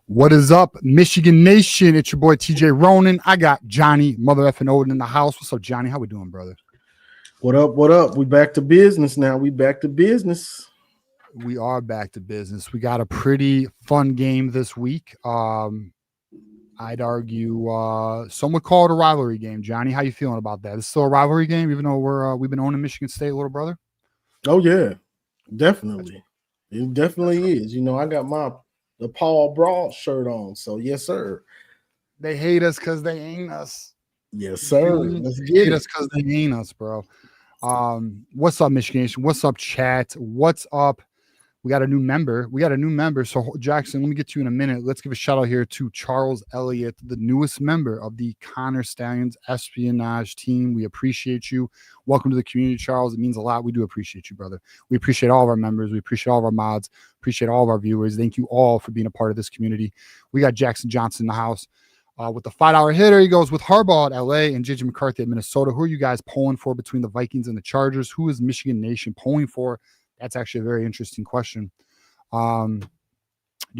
What is up, Michigan Nation? It's your boy TJ Ronin. I got Johnny, mother effing Olden in the house. What's up, Johnny? How we doing, brother? What up? What up? We back to business now. We back to business. We are back to business. We got a pretty fun game this week. I'd argue some would call it a rivalry game. Johnny, how you feeling about that? It's still a rivalry game, even though we've been owning Michigan State, little brother. Oh yeah, definitely. It definitely is. You know, I got the Paul Brawl shirt on, so yes, sir. They hate us because they ain't us. Yes, sir. Let's get it. Us because they ain't us, bro. What's up, Michigan Nation? What's up, chat? What's up? We got a new member. So, Jackson, let me get to you in a minute. Let's give a shout out here to Charles Elliott, the newest member of the Connor Stallions espionage team. We appreciate you. Welcome to the community, Charles. It means a lot. We do appreciate you, brother. We appreciate all of our members. We appreciate all of our mods. Appreciate all of our viewers. Thank you all for being a part of this community. We got Jackson Johnson in the house with the $5 hitter. He goes with Harbaugh at LA and JJ McCarthy at Minnesota. Who are you guys polling for between the Vikings and the Chargers? Who is Michigan Nation polling for? That's actually a very interesting question. You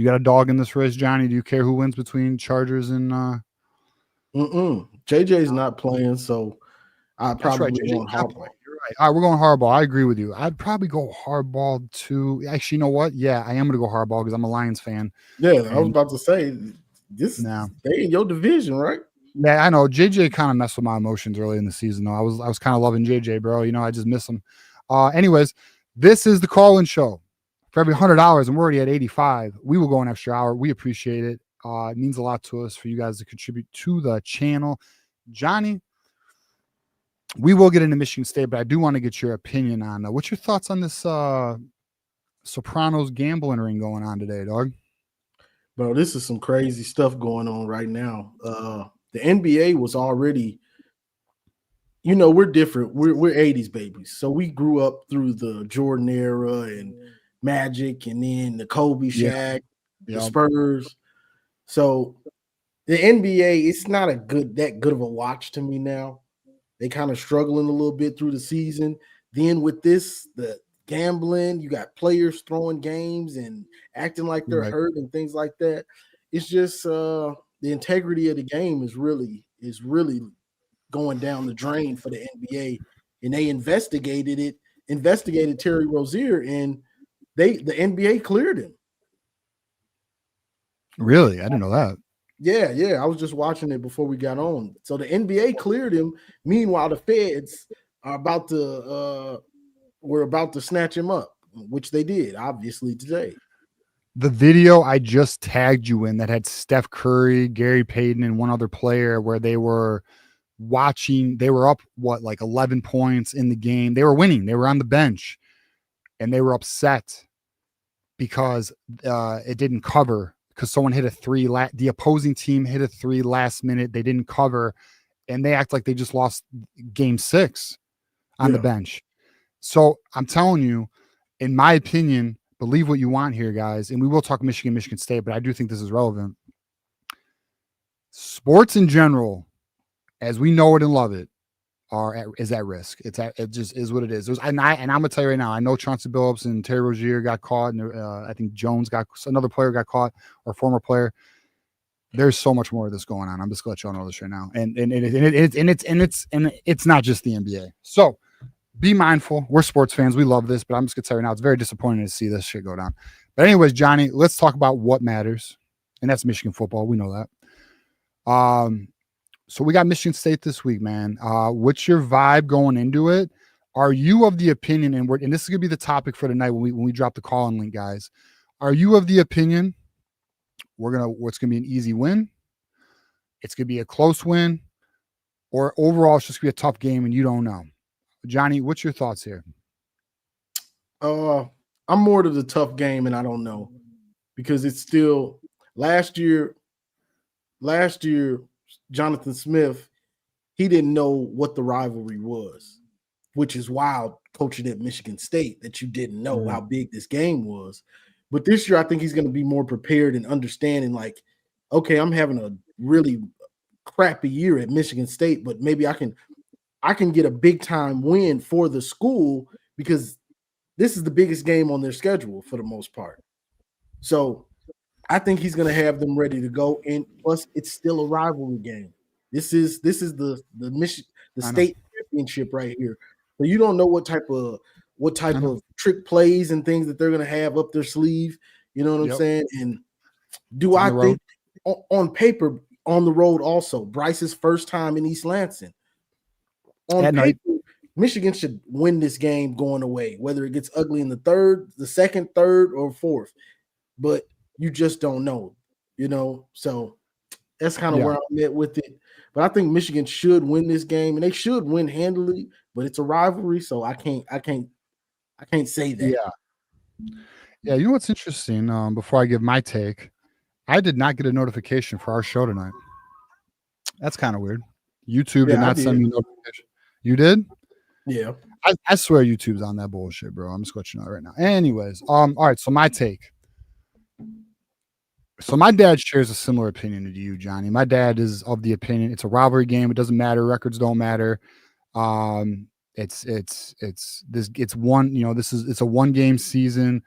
got a dog in this race, Johnny? Do you care who wins between Chargers and JJ's not playing, so I probably want Harbaugh. You're right. All right, we're going Harbaugh. I agree with you. I'd probably go Harbaugh too. Actually, you know what? Yeah, I am going to go Harbaugh because I'm a Lions fan. Yeah, I was about to say they in your division, right? Yeah, I know. JJ kind of messed with my emotions early in the season, though. I was kind of loving JJ, bro. You know, I just miss him. Anyways, this is the call-in show. For every $100, and we're already at 85, we will go an extra hour. We appreciate it. It means a lot to us for you guys to contribute to the channel. Johnny, we will get into Michigan State, but I do want to get your opinion on what's your thoughts on this Sopranos gambling ring going on today, dog? Bro, this is some crazy stuff going on right now. The NBA was already, you know, we're different. We're 80s babies. So we grew up through the Jordan era and Magic and then the Kobe, Shaq, the Spurs. So the NBA, it's not that good of a watch to me now. They kind of struggling a little bit through the season. Then with this, the gambling, you got players throwing games and acting like they're hurt and things like that. It's just the integrity of the game is really going down the drain for the NBA. And they investigated Terry Rozier, and the NBA cleared him. Really? I didn't know that. Yeah. I was just watching it before we got on. So the NBA cleared him. Meanwhile, the feds are about to snatch him up, which they did, obviously, today. The video I just tagged you in that had Steph Curry, Gary Payton, and one other player where they were watching, they were up, 11 points in the game. They were winning. They were on the bench, and they were upset because it didn't cover because someone hit a three. The opposing team hit a three last minute. They didn't cover, and they act like they just lost game 6 on the bench. So I'm telling you, in my opinion, believe what you want here, guys, and we will talk Michigan State, but I do think this is relevant. Sports in general, as we know it and love it, is at risk. It just is what it is. And I'm gonna tell you right now, I know Chauncey Billups and Terry Rozier got caught, and I think another player got caught, or former player. There's so much more of this going on. I'm just gonna let y'all know this right now, and it's not just the NBA. So be mindful. We're sports fans. We love this, but I'm just gonna tell you right now, it's very disappointing to see this shit go down. But anyways, Johnny, let's talk about what matters, and that's Michigan football. We know that. So we got Michigan State this week, man. What's your vibe going into it? Are you of the opinion, and this is gonna be the topic for tonight when we drop the call-in link, guys? Are you of the opinion it's gonna be an easy win? It's gonna be a close win, or overall it's just gonna be a tough game and you don't know? Johnny, what's your thoughts here? I'm more to the tough game, and I don't know. because it's still last year. Last year, Jonathan Smith, he didn't know what the rivalry was, which is wild. Coaching at Michigan State, that you didn't know how big this game was. But this year, I think he's going to be more prepared and understanding. Like, okay, I'm having a really crappy year at Michigan State, but maybe I can get a big time win for the school because this is the biggest game on their schedule for the most part. So I think he's going to have them ready to go. And plus, it's still a rivalry game. This is the state championship right here. So you don't know what type of trick plays and things that they're going to have up their sleeve. You know what I'm saying? And do I think on paper on the road also Bryce's first time in East Lansing? On paper, Michigan should win this game going away, whether it gets ugly in the second, third, or fourth. But you just don't know, So that's kind of where I'm at with it. But I think Michigan should win this game, and they should win handily. But it's a rivalry, so I can't say that. Yeah. You know what's interesting? Before I give my take, I did not get a notification for our show tonight. That's kind of weird. YouTube did not send me a notification. You did? Yeah. I swear YouTube's on that bullshit, bro. I'm just letting you know right now. Anyways, all right. So my take. So my dad shares a similar opinion to you, Johnny. My dad is of the opinion it's a rivalry game. It doesn't matter. Records don't matter. It's a 1 game season,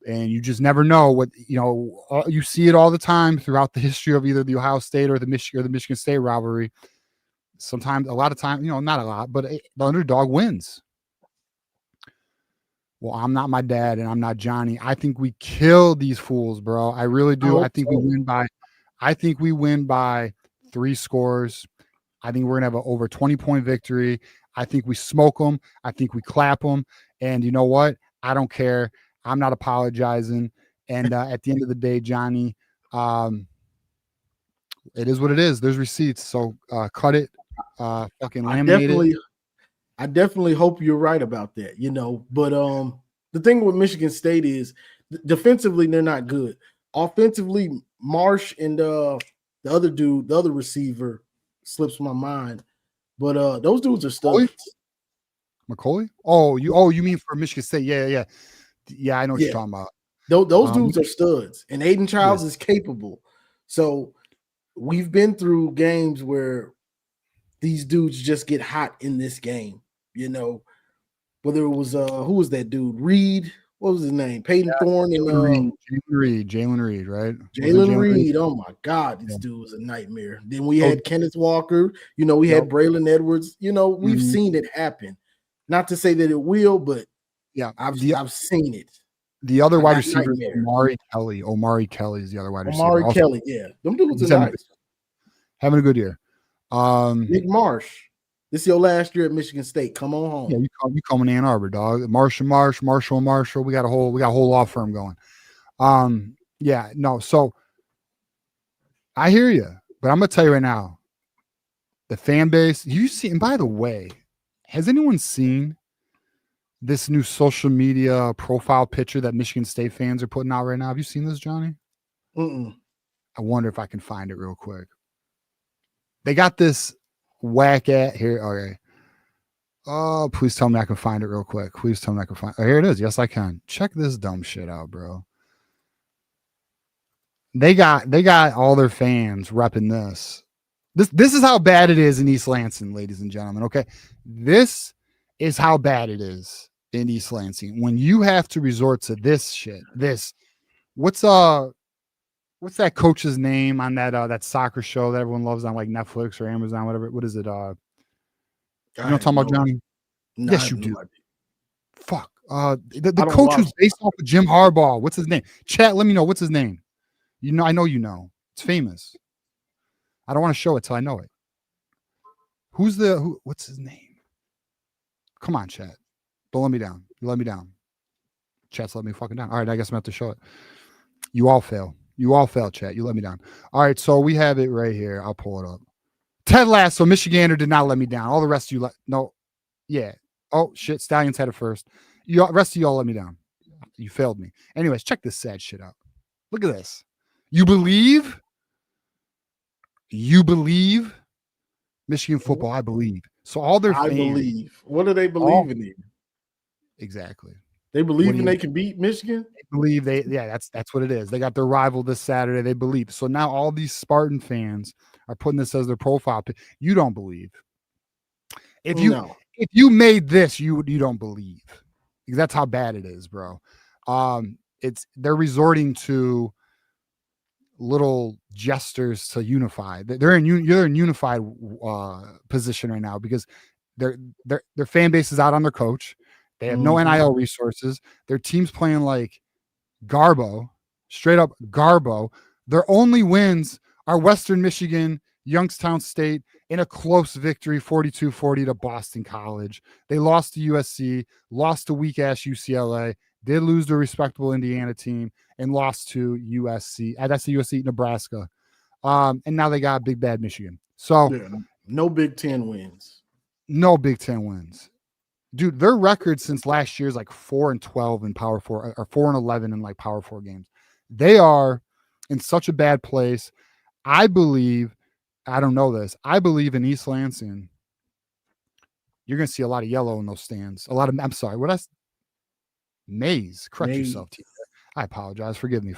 and you just never know what you see it all the time throughout the history of either the Ohio State or the Michigan State rivalry. Sometimes, a lot of time, not a lot, but the underdog wins. Well, I'm not my dad and I'm not Johnny. I think we kill these fools, bro. I really do. I think we win by 3 scores. I think we're going to have an over 20-point victory. I think we smoke them. I think we clap them. And you know what? I don't care. I'm not apologizing. And at the end of the day, Johnny, it is what it is. There's receipts. So cut it. Fucking laminate it. I definitely hope you're right about that, But the thing with Michigan State is defensively, they're not good. Offensively, Marsh and the other receiver slips my mind. But those dudes are studs. McCoy? Oh, you mean for Michigan State? Yeah. Yeah, I know what you're talking about. Those dudes are studs, and Aiden Childs is capable. So we've been through games where these dudes just get hot in this game, whether it was who was that dude? Reed, what was his name? Peyton Thorne and Jalen Reed, right? Jalen Reed. Oh my God, this dude was a nightmare. Then we had Kenneth Walker, we had Braylon Edwards, we've seen it happen. Not to say that it will, but I've seen it. The other wide receiver is Omari Kelly. Omari Kelly is the other wide receiver. Omari Kelly, them dudes are nice. Having a good year. Nick Marsh, this is your last year at Michigan State. Come on home. Yeah, you come in Ann Arbor, dog. Marshall. We got a whole law firm going. So I hear you, but I'm gonna tell you right now, the fan base. You see, and by the way, has anyone seen this new social media profile picture that Michigan State fans are putting out right now? Have you seen this, Johnny? Mm-mm. I wonder if I can find it real quick. They got this whack at here. Okay. Oh, please tell me I can find it real quick. Please tell me I can find it. Oh, here it is. Yes, I can. Check this dumb shit out, bro. They got all their fans repping this. This is how bad it is in East Lansing, ladies and gentlemen. Okay. This is how bad it is in East Lansing. When you have to resort to this shit. What's that coach's name on that soccer show that everyone loves on like Netflix or Amazon, whatever? What is it? You know what I'm talking about, Johnny? No, yes, you do. Fuck. The coach who's based off of Jim Harbaugh. What's his name? Chat, let me know. What's his name? I know you know. It's famous. I don't want to show it till I know it. What's his name? Come on, chat. Don't let me down. You let me down. Chat's let me fucking down. All right, I guess I'm going to have to show it. You all fail. You all fail, chat. You let me down. All right, so we have it right here. I'll pull it up. Ted Lasso, Michigander did not let me down. All the rest of you no. Yeah. Oh, shit. Stallions had it first. Rest of y'all let me down. You failed me. Anyways, check this sad shit out. Look at this. You believe? You believe? Michigan football, I believe. So all their I fans, believe. What do they all believe in? exactly. They What believe do in you they can beat Michigan? believe? That's what it is. They got their rival this Saturday. They believe. So now all these Spartan fans are putting this as their profile. You don't believe. If No. you made this, you don't believe. Because that's how bad it is, bro. They're resorting to little gestures to unify. They're in unified position right now because their fan base is out on their coach. They have no NIL resources. Their team's playing like Garbo, straight up Garbo. Their only wins are Western Michigan, Youngstown State in a close victory, 42-40 to Boston College. They lost to USC, lost to weak-ass UCLA, did lose to a respectable Indiana team, and lost to USC. That's the USC, Nebraska. And now they got big bad Michigan. So no Big Ten wins. No Big Ten wins. Dude, their record since last year is like 4-12 in Power 4 or 4-11 in like Power 4 games. They are in such a bad place. I believe, I don't know this, I believe in East Lansing, you're going to see a lot of yellow in those stands. I'm sorry, maize. Correct yourself, T. I apologize. Forgive me.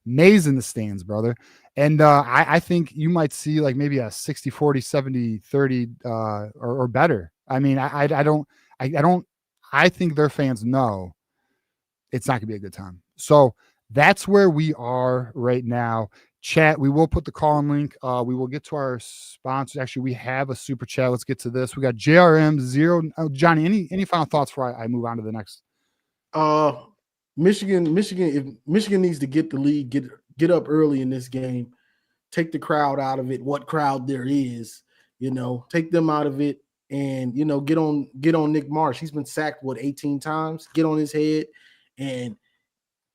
Maize in the stands, brother. And I think you might see like maybe a 60-40, 70-30 or better. I mean, I think their fans know it's not gonna be a good time. So that's where we are right now. Chat, we will put the call-in link. We will get to our sponsors. Actually, we have a super chat. Let's get to this. We got JRM0. Oh, Johnny, any final thoughts before I move on to the next? Michigan, if Michigan needs to get the lead, get up early in this game, take the crowd out of it. What crowd there is, take them out of it. And get on Nick Marsh. He's been sacked 18 times. Get on his head, and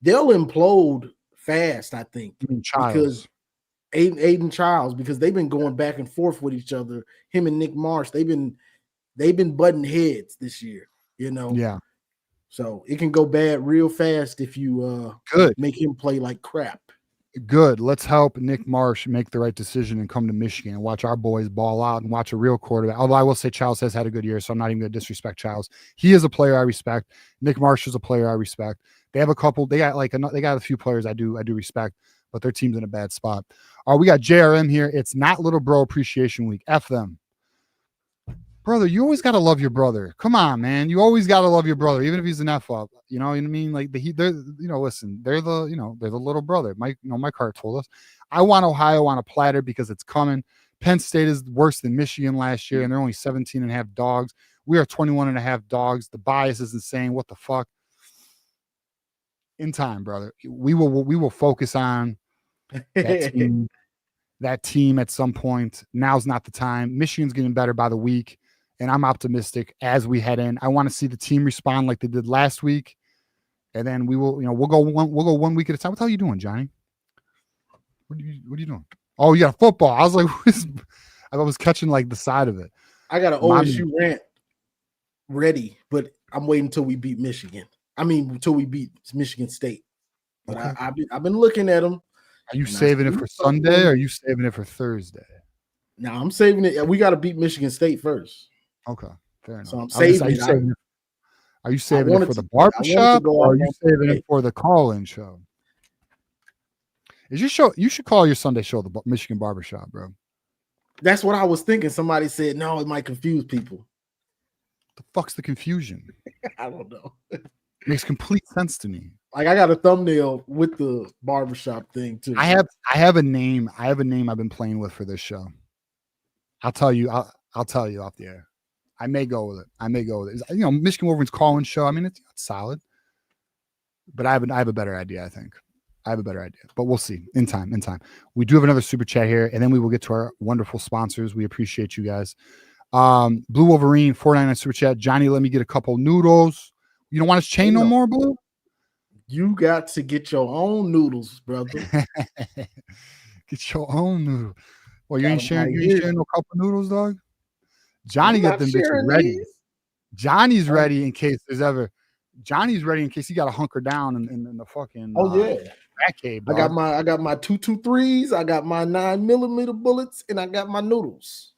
they'll implode fast. I think because Aiden Childs, because they've been going back and forth with each other. Him and Nick Marsh, they've been butting heads this year. Yeah. So it can go bad real fast if you make him play like crap. Good. Let's help Nick Marsh make the right decision and come to Michigan and watch our boys ball out and watch a real quarterback. Although I will say Childs has had a good year, so I'm not even going to disrespect Childs. He is a player I respect. Nick Marsh is a player I respect. They have a couple. They got a few players I do respect, but their team's in a bad spot. All right, we got JRM here. It's not Little Bro Appreciation Week. F them. Brother, you always got to love your brother. Come on, man. You always got to love your brother, even if he's an F up. You know what I mean? Like listen, they're the little brother. Mike Hart told us. I want Ohio on a platter because it's coming. Penn State is worse than Michigan last year, and they're only 17.5 dogs. We are 21.5 dogs. The bias is insane. What the fuck? In time, brother. We will focus on that team at some point. Now's not the time. Michigan's getting better by the week. And I'm optimistic as we head in. I want to see the team respond like they did last week, and then we will. We'll go 1 week at a time. What the hell are you doing, Johnny? What are you doing? Oh, you got football. I was like, I was catching like the side of it. I got an OSU rant ready, but I'm waiting until we beat Michigan. I mean, until we beat Michigan State. But okay. I've been looking at them. Are you saving it for Sunday, or are you saving it for Thursday? No, I'm saving it. We got to beat Michigan State first. Okay, fair enough. So I'm saving it. Are you saving it for the barbershop, or are you saving it for the call-in show? Is your show? You should call your Sunday show the Michigan Barbershop, bro. That's what I was thinking. Somebody said, no, it might confuse people. The fuck's the confusion? I don't know. Makes complete sense to me. Like I got a thumbnail with the barbershop thing too. I have a name. I have a name I've been playing with for this show. I'll tell you. I'll tell you off the air. I may go with it. Michigan Wolverines call-in show. I mean, it's solid, but I have a better idea. I think I have a better idea, but we'll see in time. We do have another super chat here, and then we will get to our wonderful sponsors. We appreciate you guys. Blue Wolverine 499 super chat. Johnny, let me get a couple noodles. You don't want us chain no more, Blue? You got to get your own noodles, brother. Get your own noodle. Well, you ain't sharing no cup of noodles, dog. Johnny got them bitches ready. Johnny's ready in case there's ever. Johnny's ready in case he got to hunker down in the fucking. Oh yeah. Batcave, I got dog. my 223s, I got my 9mm bullets, and I got my noodles.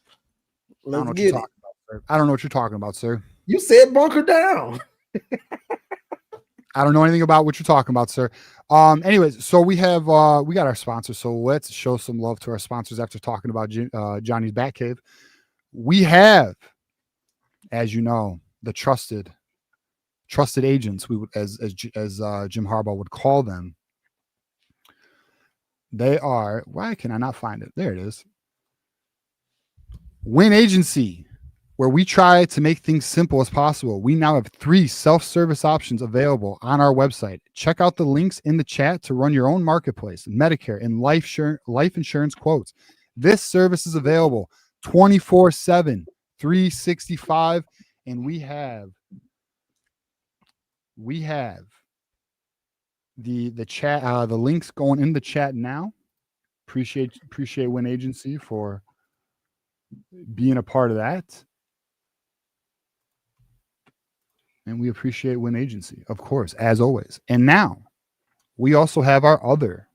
Let's get it. Sir. I don't know what you're talking about, sir. You said bunker down. I don't know anything about what you're talking about, sir. Anyways, so we got our sponsors. So let's show some love to our sponsors after talking about Johnny's Batcave. We have, as you know, the trusted agents. We would, as Jim Harbaugh would call them. They are. Why can I not find it? There it is. Win Agency, where we try to make things simple as possible. We now have 3 self-service options available on our website. Check out the links in the chat to run your own marketplace, Medicare, and life insurance quotes. This service is available 24/7, 365, and we have the chat, the links going in the chat now. Appreciate Win Agency for being a part of that. And we appreciate Win Agency, of course, as always. And now we also have our other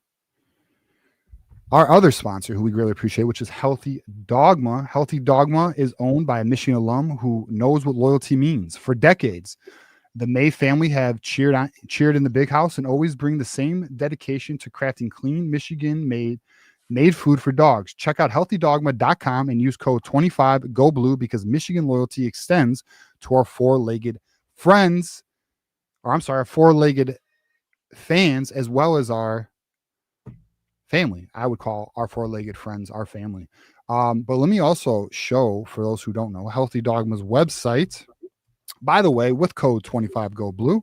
sponsor who we greatly appreciate, which is Healthy Dogma. Healthy Dogma is owned by a Michigan alum who knows what loyalty means. For decades, the May family have cheered in the big house and always bring the same dedication to crafting clean Michigan made food for dogs. Check out healthydogma.com and use code 25GoBlue because Michigan loyalty extends to our four-legged friends, or I'm sorry, our four-legged fans, as well as our family. I would call our four-legged friends our family. But let me also show, for those who don't know, Healthy Dogma's website. By the way, with code 25GoBlue,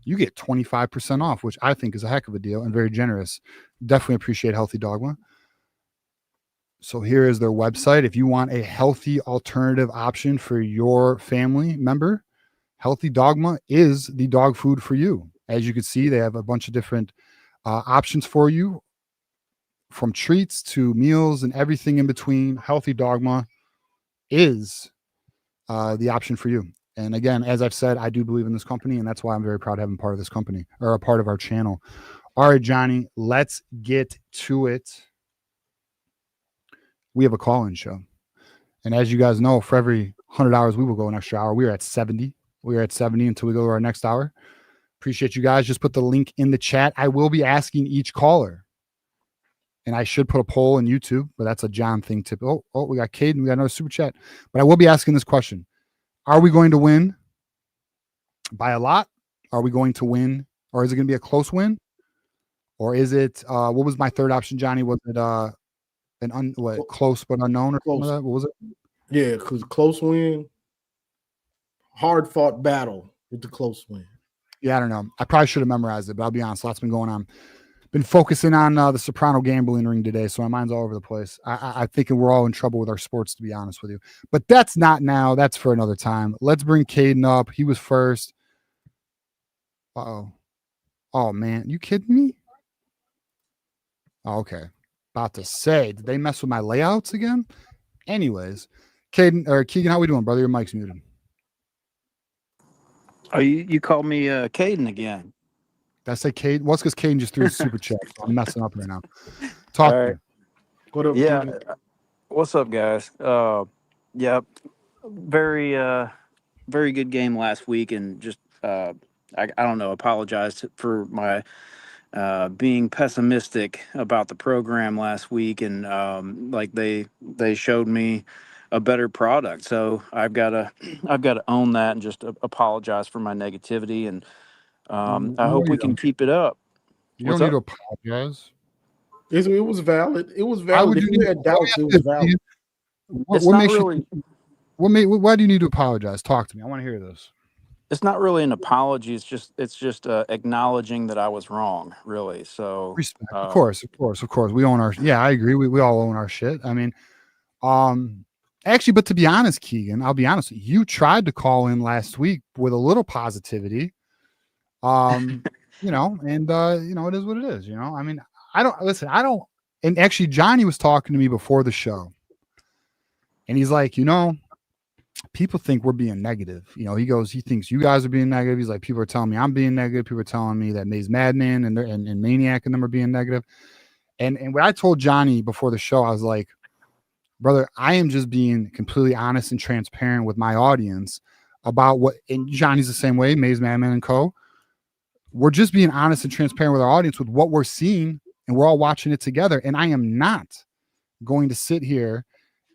you get 25% off, which I think is a heck of a deal and very generous. Definitely appreciate Healthy Dogma. So here is their website. If you want a healthy alternative option for your family member, Healthy Dogma is the dog food for you. As you can see, they have a bunch of different options for you, from treats to meals and everything in between. Healthy Dogma is the option for you. And again, as I've said, I do believe in this company, and that's why I'm very proud to have been part of this company, or a part of our channel. All right, Johnny, let's get to it. We have a call-in show. And as you guys know, for every 100 hours, we will go an extra hour. We are at 70. We are at 70 until we go to our next hour. Appreciate you guys. Just put the link in the chat. I will be asking each caller. And I should put a poll in YouTube, but that's a John thing tip. Oh, we got Caden. We got another super chat. But I will be asking this question. Are we going to win by a lot? Are we going to win? Or is it going to be a close win? Or is it, what was my third option, Johnny? Was it close but unknown or something like that? What was it? Yeah, because close win, hard fought battle with the close win. Yeah, I don't know. I probably should have memorized it, but I'll be honest. Lots been going on. Been focusing on the Soprano gambling ring today, so my mind's all over the place. I think we're all in trouble with our sports, to be honest with you. But that's not now. That's for another time. Let's bring Caden up. He was first. Uh-oh. Oh, man. You kidding me? Oh, okay. About to say, did they mess with my layouts again? Anyways, Keegan, how we doing, brother? Your mic's muted. Oh, you called me Caden again. Did I say Caden? Well, it's because Caden just threw a super chat. So I'm messing up right now. Talk to me. What up? Yeah. Dude? What's up, guys? Yeah, very good game last week, and just I don't know. Apologize for my being pessimistic about the program last week, and like they showed me a better product, so I've got to own that and just apologize for my negativity, and I hope we can keep it up. You don't need to apologize. It was valid. It was valid. Why would if you had doubts, it was valid. Why do you need to apologize? Talk to me. I want to hear this. It's not really an apology. It's just acknowledging that I was wrong, really. So respect, of course. We own our. Yeah, I agree. We all own our shit. I mean, actually, but to be honest, Keegan, I'll be honest. You tried to call in last week with a little positivity. And it is what it is. I mean, I don't. And actually, Johnny was talking to me before the show, and he's like, people think we're being negative. He thinks you guys are being negative. He's like, people are telling me I'm being negative. People are telling me that Maze Madman and Maniac and them are being negative. And what I told Johnny before the show, I was like, brother, I am just being completely honest and transparent with my audience about what, and Johnny's the same way, Maze Madman and Co. We're just being honest and transparent with our audience with what we're seeing, and we're all watching it together. And I am not going to sit here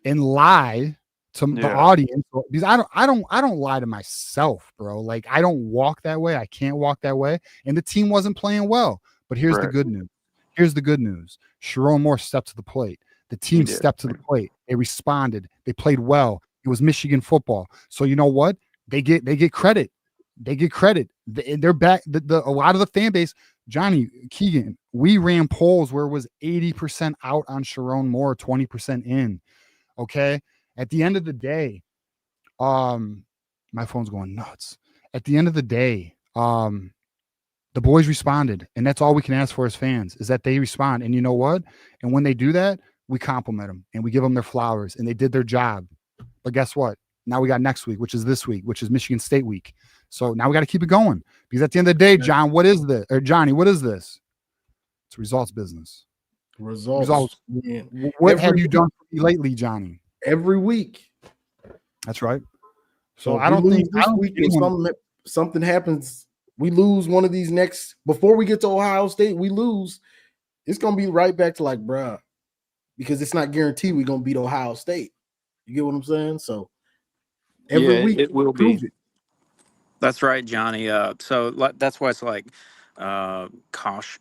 and lie to the audience, because I don't lie to myself, bro. Like, I don't walk that way. I can't walk that way. And the team wasn't playing well. But here's the good news. Here's the good news. Sharon Moore stepped to the plate. The team stepped to the plate. They responded. They played well. It was Michigan football. So you know what? They get credit. They get credit. They're back. A lot of the fan base, Johnny Keegan, we ran polls where it was 80% out on Sharon Moore, 20% in. Okay. At the end of the day, my phone's going nuts. At the end of the day, the boys responded, and that's all we can ask for as fans, is that they respond. And you know what? And when they do that, we compliment them and we give them their flowers, and they did their job. But guess what? Now we got next week, which is this week, which is Michigan State week. So now we got to keep it going, because at the end of the day, John, what is this? Or Johnny, what is this? It's results business. Results. What have you done for me lately, Johnny? Every week. That's right. So I don't think this week if something happens, we lose one of these next, before we get to Ohio State, we lose. It's gonna be right back to like, bruh, because it's not guaranteed we're gonna beat Ohio State. You get what I'm saying? So every week it will be. That's right, Johnny. So that's why it's like cautionary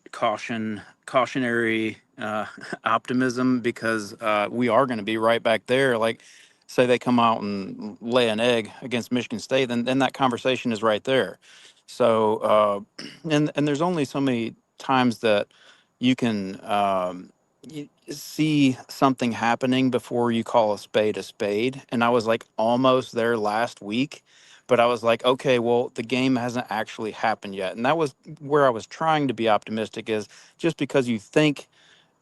optimism, because we are going to be right back there. Like, say they come out and lay an egg against Michigan State, then that conversation is right there. So and there's only so many times that you can you see something happening before you call a spade. And I was like almost there last week. But I was like, okay, well, the game hasn't actually happened yet. And that was where I was trying to be optimistic, is just because you think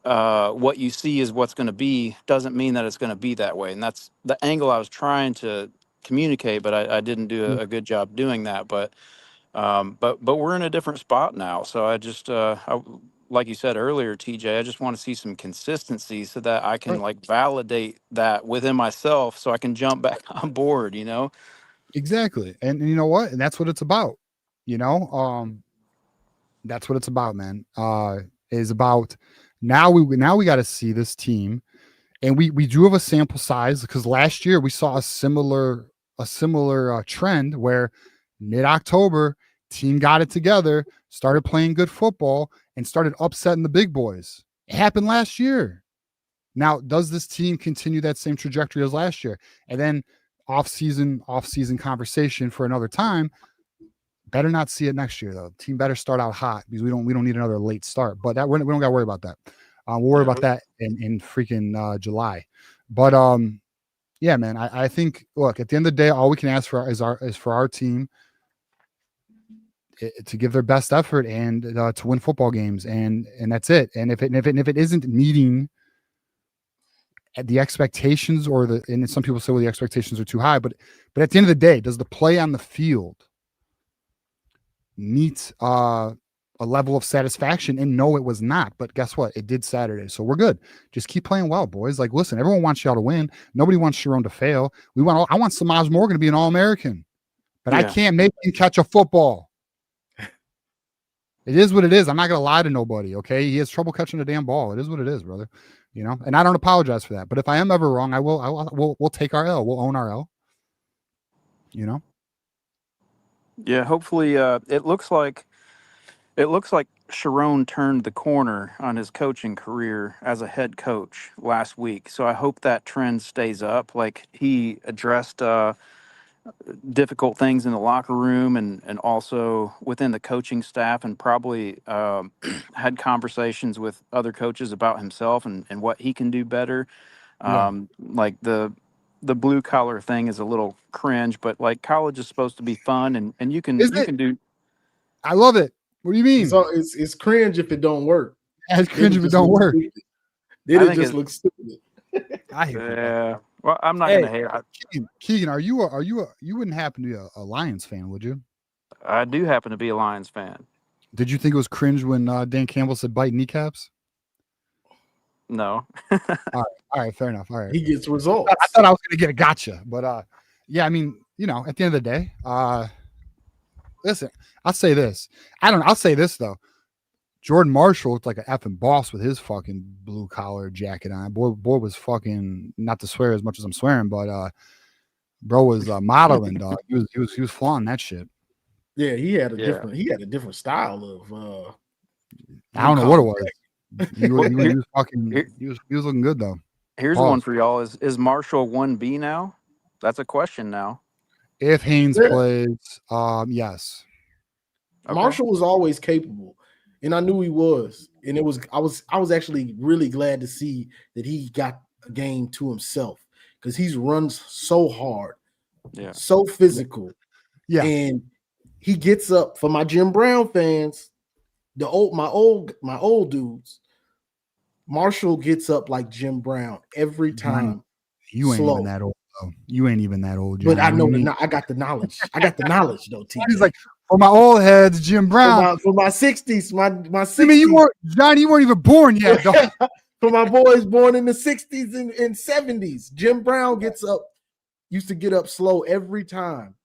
what you see is what's going to be doesn't mean that it's going to be that way. And that's the angle I was trying to communicate, but I didn't do a good job doing that. But we're in a different spot now. So I just, like you said earlier, TJ, I just want to see some consistency so that I can like validate that within myself, so I can jump back on board, Exactly. And you know what? And that's what it's about. That's what it's about, man. Is about now we got to see this team, and we do have a sample size, because last year we saw a similar trend where mid-October team got it together, started playing good football, and started upsetting the big boys. It happened last year. Now, does this team continue that same trajectory as last year? And then off-season conversation for another time. Better not see it next year, though. Team better start out hot, because we don't need another late start. But we don't got to worry about that. We'll worry about that in freaking July. But yeah, man, I think, look, at the end of the day, all we can ask for is for our team to give their best effort and to win football games, and that's it. And if it isn't meeting at the expectations, and some people say, well, the expectations are too high, but at the end of the day, does the play on the field meet a level of satisfaction? And no, it was not. But guess what? It did Saturday. So we're good. Just keep playing well, boys. Like, listen, everyone wants y'all to win. Nobody wants Sharon to fail. I want Samaj Morgan to be an All-American, but I can't make him catch a football. It is what it is. I'm not going to lie to nobody. Okay. He has trouble catching a damn ball. It is what it is, brother. And I don't apologize for that. But if I am ever wrong, we'll take our L. We'll own our L. Yeah, hopefully it looks like Sharon turned the corner on his coaching career as a head coach last week. So I hope that trend stays up. Like, he addressed difficult things in the locker room and also within the coaching staff, and probably had conversations with other coaches about himself and what he can do better. Like the blue collar thing is a little cringe, but like, college is supposed to be fun, and you can do. I love it. What do you mean? It's cringe if it don't work. It's cringe if it don't work. Then it just looks stupid. I hate football. Well, I'm not Hey, gonna hate. Keegan, you wouldn't happen to be a Lions fan, would you? I do happen to be a Lions fan. Did you think it was cringe when Dan Campbell said bite kneecaps? No. All right, fair enough. All right. he gets results. I thought I was gonna get a gotcha, but yeah, I mean, at the end of the day, listen, I'll say this. I'll say this though. Jordan Marshall looked like an effing boss with his fucking blue collar jacket on. Boy was fucking, not to swear as much as I'm swearing, but bro was modeling, dog. He was flaunting that shit. Yeah, he had a different style of I don't know what it was. He was looking good though. Here's one for y'all. Is Marshall 1B now? That's a question now. If Haynes plays, yes. Okay. Marshall was always capable, and I knew he was. And I was actually really glad to see that he got a game to himself because he runs so hard, so physical, and he gets up. For my Jim Brown fans, my old dudes, Marshall gets up like Jim Brown every time. You ain't even that old. You ain't even that old, John. But I know I got the knowledge. I got the knowledge, though. TJ. He's like, for my old heads, Jim Brown. For my 60s, my 60s. I mean, you weren't even born yet. For my boys born in the 60s and 70s, Jim Brown used to get up slow every time.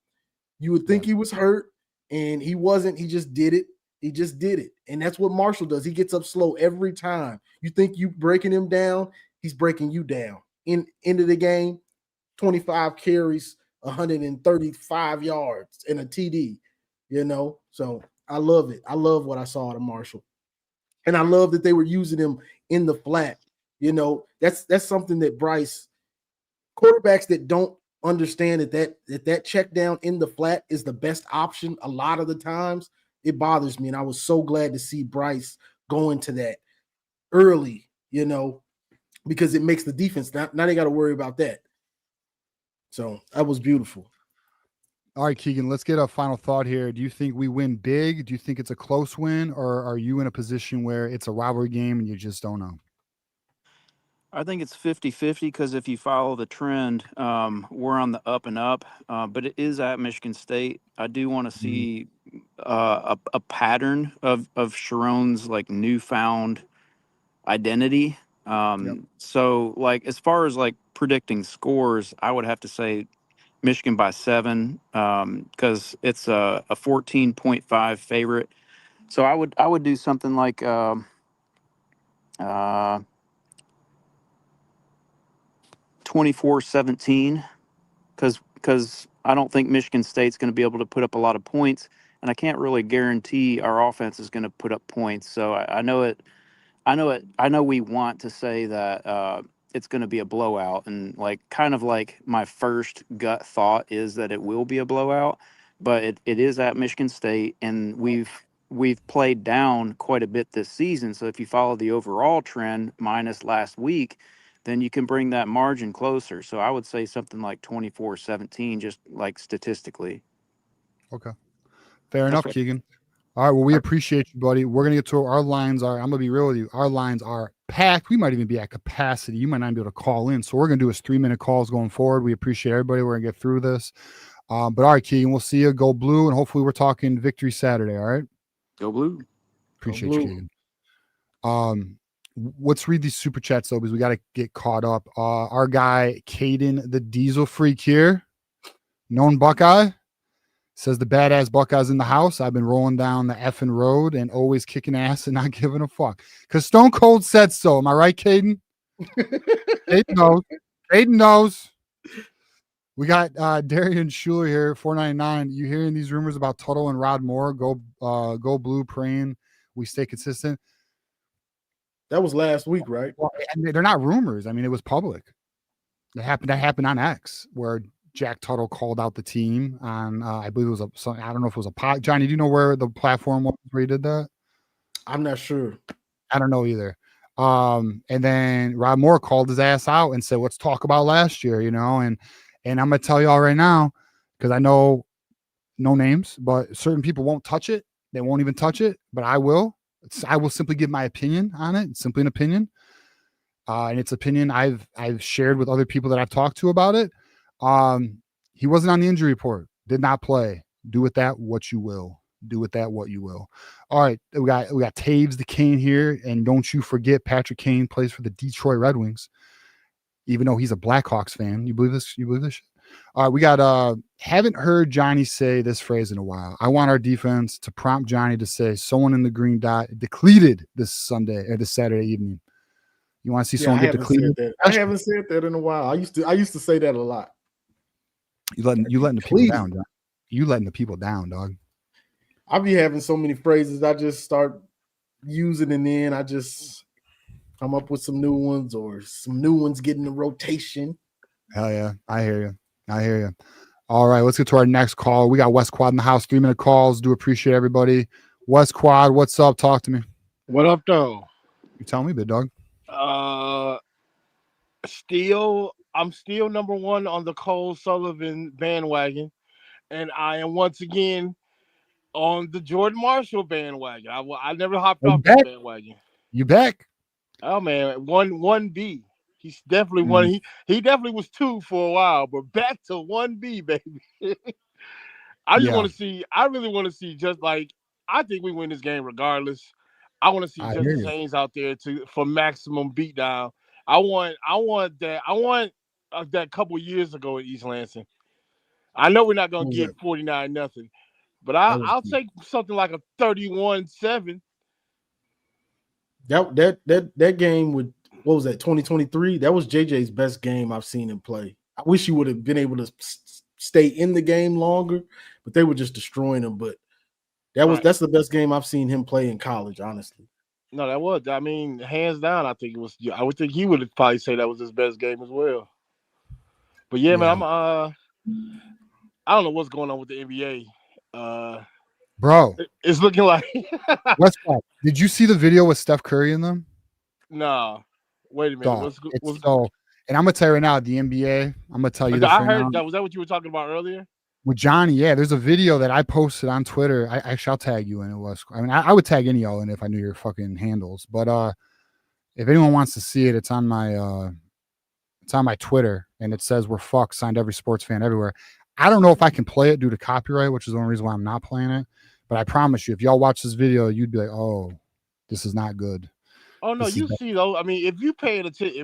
You would think he was hurt, and he wasn't. He just did it. He just did it. And that's what Marshall does. He gets up slow every time. You think you breaking him down, he's breaking you down. End of the game, 25 carries, 135 yards, and a TD, So I love it. I love what I saw out of Marshall. And I love that they were using him in the flat. That's something that quarterbacks that don't understand that check down in the flat is the best option a lot of the times. It bothers me. And I was so glad to see Bryce go into that early, because it makes the defense now they got to worry about that. So that was beautiful. All right, Keegan, let's get a final thought here. Do you think we win big? Do you think it's a close win, or are you in a position where it's a rivalry game and you just don't know? I think it's 50-50 because if you follow the trend, we're on the up and up, but it is at Michigan State. I do want to see a pattern of Sharon's like newfound identity. So like as far as like predicting scores, I would have to say Michigan by 7 because it's a 14.5 favorite. So I would do something like 24-17 because I don't think Michigan State's going to be able to put up a lot of points, and I can't really guarantee our offense is going to put up points. So I know it. I know we want to say that it's going to be a blowout, and like kind of like my first gut thought is that it will be a blowout, but it is at Michigan State, and we've played down quite a bit this season. So if you follow the overall trend minus last week, then you can bring that margin closer. So I would say something like 24-17, just like statistically. Okay. Fair enough, Keegan. All right. Well, we appreciate you, buddy. We're going to get to our lines. I'm going to be real with you. Our lines are packed. We might even be at capacity. You might not be able to call in. So we're going to do is 3-minute calls going forward. We appreciate everybody. We're going to get through this. But all right, Keegan, we'll see you. Go Blue. And hopefully we're talking victory Saturday. All right. Go Blue. Appreciate you, Keegan. Let's read these super chats though, because we got to get caught up. Our guy, Caden, the Diesel Freak here, known Buckeye, says the badass Buckeyes in the house. I've been rolling down the effing road and always kicking ass and not giving a fuck. Because Stone Cold said so. Am I right, Caden? Caden knows. Caden knows. We got Darian Schuler here, 499. You hearing these rumors about Tuttle and Rod Moore? Go Blue, praying we stay consistent. That was last week, right? Well, and they're not rumors. I mean, it was public. That happened on X, where Jack Tuttle called out the team on, I believe it was I don't know if it was a pod. Johnny, do you know where the platform was where he did that? I'm not sure. I don't know either. And then Rod Moore called his ass out and said, let's talk about last year, and I'm going to tell y'all right now, because I know no names, but certain people won't touch it. They won't even touch it, but I will. I will simply give my opinion on it. It's simply an opinion. and its opinion I've shared with other people that I've talked to about it. He wasn't on the injury report, did not play. Do with that what you will. Do with that what you will. All right, we got Taves the Kane here, and don't you forget Patrick Kane plays for the Detroit Red Wings, even though he's a Blackhawks fan. You believe this? You believe this shit? All right, we got haven't heard Johnny say this phrase in a while. I want our defense to prompt Johnny to say someone in the green dot depleted this Sunday or this Saturday evening. You want to see someone get depleted? I haven't said that in a while. I used to say that a lot. You letting the people down, dog. You letting the people down, dog. I be having so many phrases I just start using, and then I just come up with some new ones, or some new ones get in the rotation. Hell yeah. I hear you. All right, let's get to our next call. We got West Quad in the house. 3-minute calls. Do appreciate everybody. West Quad, what's up? Talk to me. What up, though? You tell me, big dog. I'm still number one on the Cole Sullivan bandwagon, and I am once again on the Jordan Marshall bandwagon. I never hopped off that bandwagon. You back? Oh man, one B. He's definitely one. He definitely was 2 for a while, but back to 1B, baby. I really want to see. Just like, I think we win this game regardless. I want to see Justin Haynes out there for maximum beatdown. I want that couple years ago at East Lansing. I know we're not gonna get 49-0, but I'll take something like a 31-7. That game with, what was that, 2023? That was JJ's best game I've seen him play. I wish he would have been able to stay in the game longer, but they were just destroying him. But that's the best game I've seen him play in college, honestly. No, that was. I mean, hands down, I think it was. I would think he would probably say that was his best game as well. But yeah, man, I don't know what's going on with the NBA. Bro, it's looking like Westcott. Did you see the video with Steph Curry in them? No. Wait a minute. And I'm gonna tell you right now, the NBA. I'm gonna tell you this. I heard that. Was that what you were talking about earlier? With Johnny, yeah. There's a video that I posted on Twitter. I shall tag you in it. I would tag any of y'all in if I knew your fucking handles. But if anyone wants to see it, it's on my Twitter, and it says "We're fucked." Signed every sports fan everywhere. I don't know if I can play it due to copyright, which is the only reason why I'm not playing it. But I promise you, if y'all watch this video, you'd be like, "Oh, this is not good." Oh no, you see though. I mean, if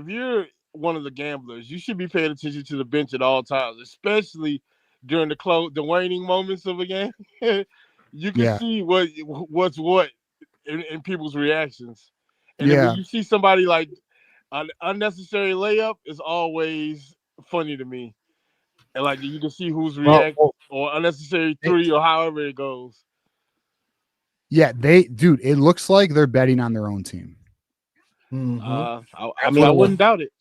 you're one of the gamblers, you should be paying attention to the bench at all times, especially during the waning moments of a game. You can see what's what in people's reactions. And then when you see somebody like an unnecessary layup, is always funny to me. And like you can see who's reacting, or unnecessary 3, or however it goes. Yeah, it looks like they're betting on their own team. I mean, I wouldn't doubt it.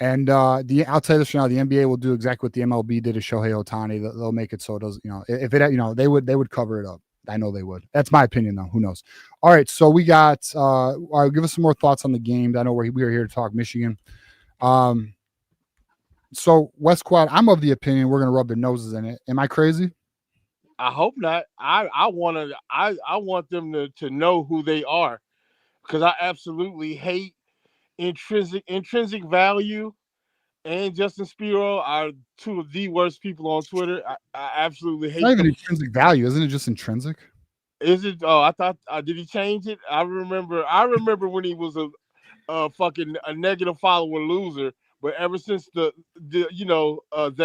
And I'll tell you this right now: the NBA will do exactly what the MLB did to Shohei Ohtani. They'll make it so it does. If it, they would cover it up. I know they would. That's my opinion, though. Who knows? All right, so we got. All right, give us some more thoughts on the game. I know we are here to talk Michigan. So West Quad, I'm of the opinion we're gonna rub their noses in it. Am I crazy? I hope not. I want them to know who they are, because I absolutely hate intrinsic value and Justin Spiro are 2 of the worst people on Twitter. I absolutely hate. It's not even intrinsic value, isn't it? Just intrinsic. Is it? Oh, I thought. Did he change it? I remember when he was a negative follower loser. But ever since the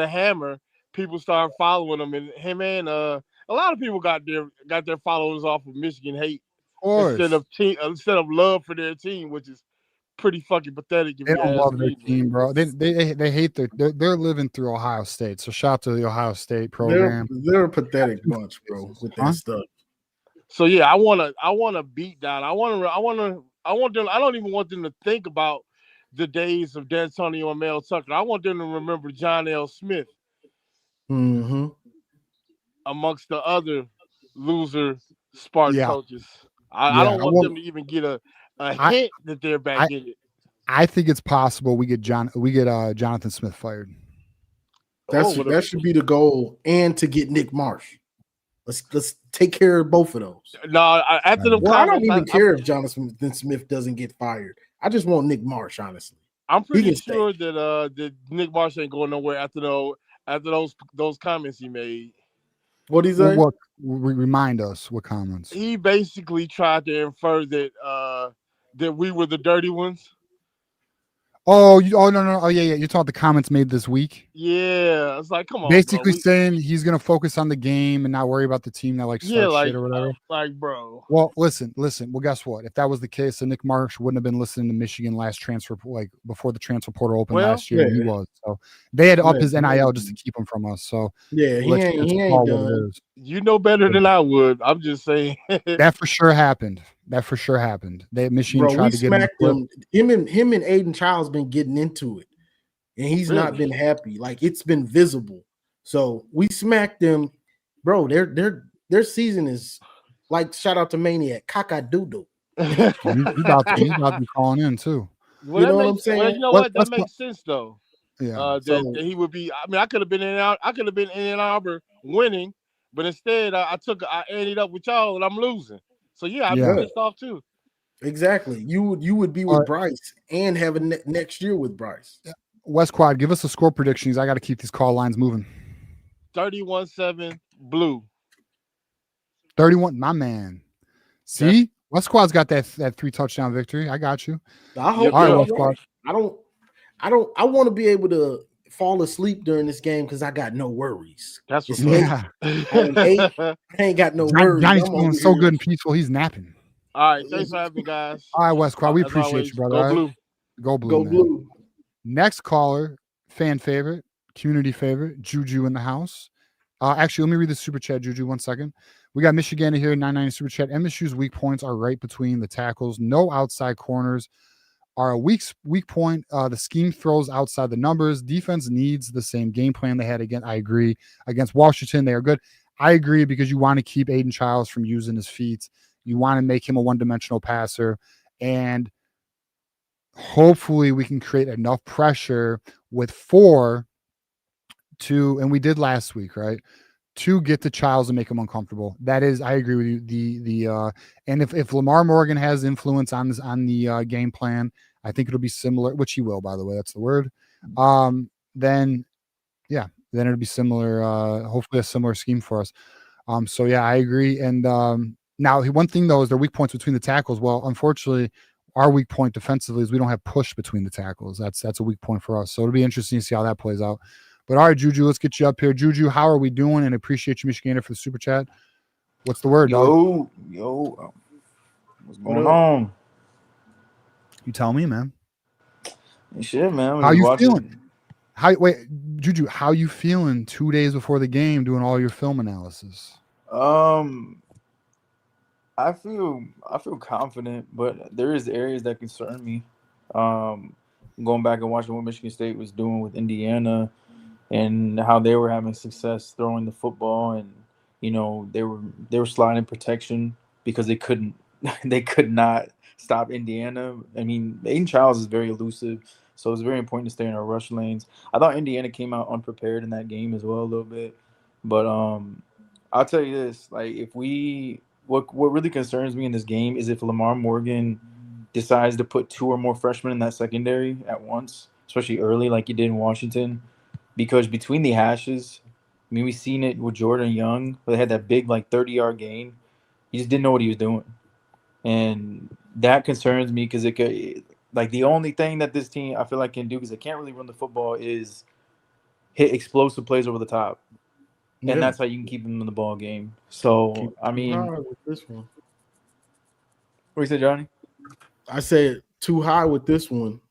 hammer, people started following him, and him and a lot of people got their followers off of Michigan hate instead of love for their team, which is pretty fucking pathetic. They don't love their team, bro. They hate they're living through Ohio State. So shout out to the Ohio State program. They're a pathetic bunch, bro, with that stuff. So yeah, I want to beat down. I don't even want them to think about the days of D'Antonio and Mel Tucker. I want them to remember John L. Smith amongst the other loser Spartan coaches. I don't want them to even get a hint that they're back in it. I think it's possible we get Jonathan Smith fired. That should be the goal, and to get Nick Marsh. Let's take care of both of those. No, after the I don't even care if Jonathan Smith doesn't get fired. I just want Nick Marsh, honestly. I'm He pretty can stay. sure that Nick Marsh ain't going nowhere after those comments he made. What'd he say? What remind us what comments? He basically tried to infer that we were the dirty ones. Oh, no. Oh, yeah. You're talking the comments made this week. Yeah, it's like, come on, Basically bro. saying he's gonna focus on the game and not worry about the team that like starts shit or whatever. Bro. Well, listen. Well, guess what? If that was the case, then Nick Marsh wouldn't have been listening to Michigan last transfer, like before the transfer portal opened last year. Yeah. He was. So they had to up his NIL just to keep him from us. So yeah, he ain't done. You know better than I would. I'm just saying. That for sure happened. Michigan tried to get him. Him and Aiden Childs been getting into it, and he's not been happy. Like, it's been visible. So we smacked them, bro. Their season is like, shout out to Maniac, caca-doodle. He's about to be calling in too. Well, you know what I'm saying? Well, you know what? That makes sense though. Yeah. That he would be. I mean, I could have been in Ann Arbor winning, but instead I ended up with y'all and I'm losing. So yeah, I'd be pissed off too. Exactly. You would be with Bryce and have a next year with Bryce. West Quad, give us a score predictions. I got to keep these call lines moving. 31-7 blue. 31, my man. See, West Quad's got that 3 touchdown victory. I got you. I hope. All right, West Quad. I want to be able to fall asleep during this game because I got no worries. That's what's I ain't got no worries. Johnny's feeling so good and peaceful. He's napping. All right, thanks for having me, guys. All right, West Quad, we appreciate you, brother. Go blue. Go blue. Go man. blue. Next caller, fan favorite, community favorite, Juju in the house. Actually, let me read the super chat, Juju. 1 second. We got Michigan here, 990 super chat. MSU's weak points are right between the tackles. No outside corners are a weak point. The scheme throws outside the numbers. Defense needs the same game plan they had again. I agree. Against Washington, they are good. I agree because you want to keep Aiden Childs from using his feet. You want to make him a one-dimensional passer. And hopefully we can create enough pressure with 4 to, and we did last week, right? To get to Childs and make him uncomfortable. That is, I agree with you. And if Lamar Morgan has influence on the game plan, I think it'll be similar, which he will, by the way, that's the word. Then it'll be similar. Hopefully a similar scheme for us. So yeah, I agree. And now one thing though is their weak points between the tackles. Well, unfortunately, our weak point defensively is we don't have push between the tackles. That's a weak point for us. So it'll be interesting to see how that plays out. But all right, Juju, let's get you up here. Juju, how are we doing? And appreciate you, Michigander, for the super chat. What's the word, dog? Yo, what's going on? You tell me, man. Shit, man. How you feeling? Juju, how you feeling 2 days before the game doing all your film analysis? I feel confident, but there is areas that concern me. Going back and watching what Michigan State was doing with Indiana and how they were having success throwing the football, and they were sliding protection because they could not stop Indiana. I mean, Aiden Childs is very elusive, so it's very important to stay in our rush lanes. I thought Indiana came out unprepared in that game as well a little bit, but I'll tell you this: like, what really concerns me in this game is if Lamar Morgan decides to put 2 or more freshmen in that secondary at once, especially early, like he did in Washington. Because between the hashes, I mean, we've seen it with Jordan Young, where they had that big, 30-yard gain. He just didn't know what he was doing. And that concerns me because the only thing that this team, I feel like, can do, because they can't really run the football, is hit explosive plays over the top. Yeah. And that's how you can keep them in the ball game. So, I mean, with this one. What you say, Johnny? I said too high with this one.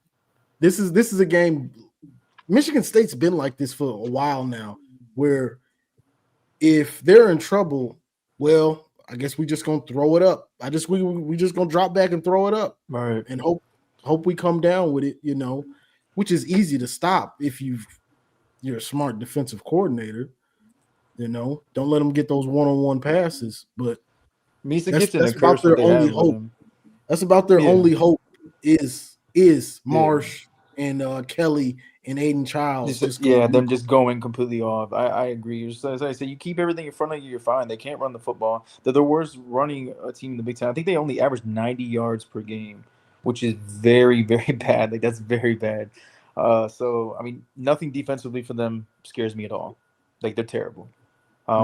This is a game. Michigan State's been like this for a while now, where if they're in trouble, well, I guess we just gonna throw it up. We just gonna drop back and throw it up, right? And hope we come down with it, which is easy to stop if you're a smart defensive coordinator. Don't let them get those one-on-one passes. But that's about their only hope. That's about their only hope is Marsh and Kelly and Aiden Childs. Them just going completely off. I agree. As I say, you keep everything in front of you, you're fine. They can't run the football. They're the worst running team in the Big Ten. I think they only average 90 yards per game, which is very, very bad. Like that's very bad. So I mean, nothing defensively for them scares me at all. Like they're terrible.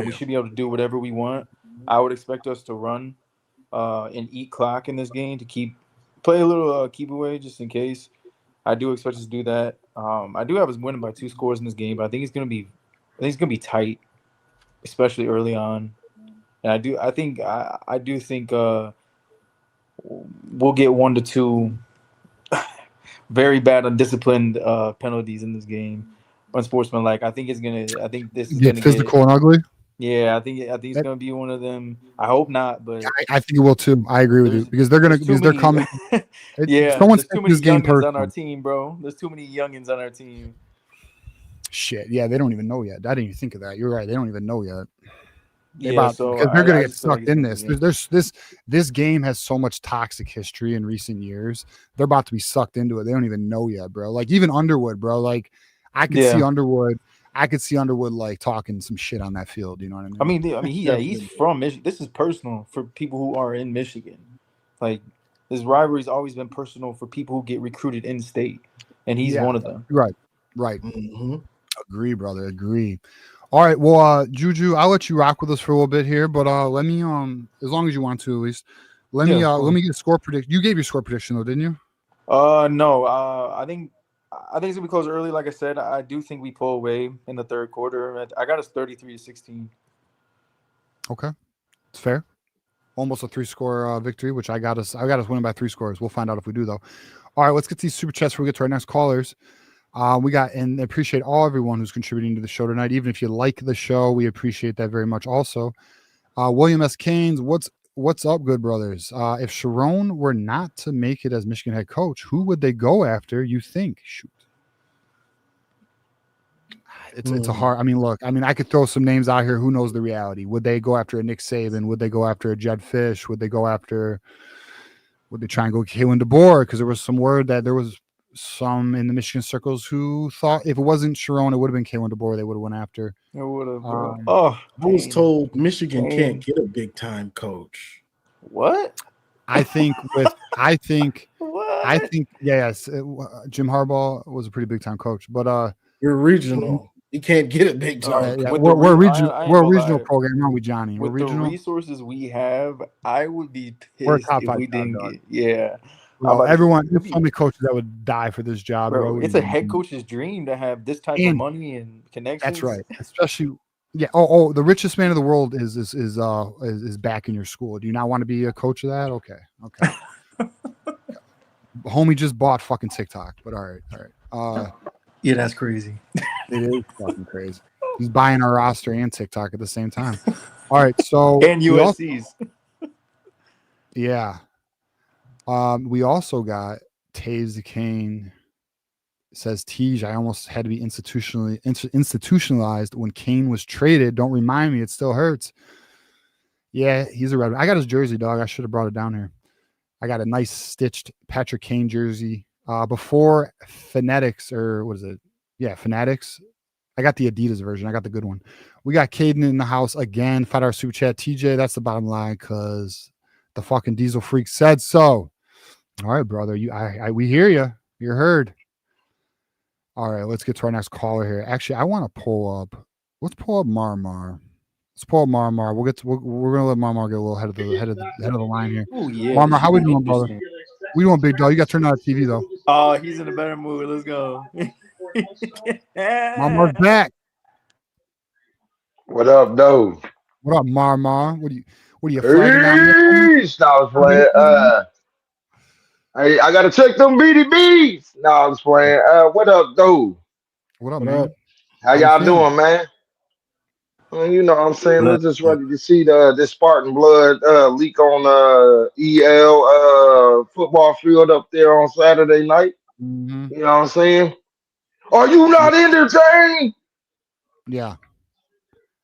We should be able to do whatever we want. I would expect us to run and eat clock in this game to play a little keep away just in case. I do expect us to do that. I do have us winning by 2 scores in this game, but I think it's gonna be tight, especially early on. And I do think we'll get 1 to 2 very bad undisciplined penalties in this game. Unsportsmanlike. I think this is Get gonna physical and ugly. Yeah, I think it's gonna be one of them. I hope not, but I think it will too. I agree with you because they're coming. Yeah, no one's there's too taking many this game youngins on our personal. team, bro. There's too many youngins on our team. Shit, yeah, they don't even know yet. I didn't even think of that. You're right. They don't even know yet. Because they're gonna get sucked in this. This game has so much toxic history in recent years. They're about to be sucked into it. They don't even know yet, bro. Like even Underwood, bro. Like I could see Underwood. I could see Underwood like talking some shit on that field. You know what I mean? He's from Michigan. This is personal for people who are in Michigan. Like this rivalry's always been personal for people who get recruited in state, and he's one of them. Right. Mm-hmm. Agree, brother. Agree. All right. Well, Juju, I'll let you rock with us for a little bit here, but let me as long as you want to at least. Let me get a score prediction. You gave your score prediction though, didn't you? No. I think it's gonna be close early. Like I said, I do think we pull away in the third quarter. I got us 33-16. Okay, it's fair. Almost a 3-score victory, which I got us winning by 3 scores. We'll find out if we do though. All right, let's get these super chats before we get to our next callers. We got and appreciate everyone who's contributing to the show tonight. Even if you like the show, we appreciate that very much. Also, William S. Keynes, what's up, good brothers? If Sharon were not to make it as Michigan head coach, who would they go after? You think? Shoot, it's a hard. I mean, look. I mean, I could throw some names out here. Who knows the reality? Would they go after a Nick Saban? Would they go after a Jed Fish? Would they try and go Kalen DeBoer? Because there was some word that there was some in the Michigan circles who thought if it wasn't Sharon, it would have been Kalen DeBoer they would have went after. It would have. I was told Michigan can't get a big time coach. What? I think yes, Jim Harbaugh was a pretty big time coach, but you're regional. You can't get a big time. We're a regional program, aren't we, Johnny? With we're regional. The resources we have, I would be pissed if we didn't get. Yeah. Bro, everyone, there's so many coaches that would die for this job. Bro, it's a head coach's dream to have this type of money and connections. That's right, especially. Yeah. Oh, the richest man in the world is back in your school. Do you not want to be a coach of that? Okay. Homie just bought fucking TikTok, but all right. Yeah, that's crazy. It is fucking crazy. He's buying our roster and TikTok at the same time. All right, so and USC's. Yeah. We also got Taves the Kane. Says Tej, I almost had to be institutionalized when Kane was traded. Don't remind me, it still hurts. Yeah, he's a Red. I got his jersey, dog. I should have brought it down here. I got a nice stitched Patrick Kane jersey. Before Fanatics, or what is it? Yeah, Fanatics. I got the Adidas version. I got the good one. We got Caden in the house again. $5 super chat. TJ, that's the bottom line because the fucking Diesel Freak said so. All right, brother. We hear you. You're heard. All right, let's get to our next caller here. Actually, I want to pull up. Let's pull up Marmar. Let's pull up Marmar. We're gonna let Marmar get a little head of the line here. Oh yeah, Marmar, how we doing, brother? We doing, big dog? You got to turn on the TV though. Oh, he's in a better mood. Let's go. Marmar's back. What up, though? What up, Marmar? What are you flagging down there? Stop playing. Hey, I gotta check them BDBs. No, I was playing. What up, though? What up, man? How y'all doing, man? Well, you know what I'm saying? We're just ready to see this Spartan blood leak on EL football field up there on Saturday night. Mm-hmm. You know what I'm saying? Are you not entertained? Yeah.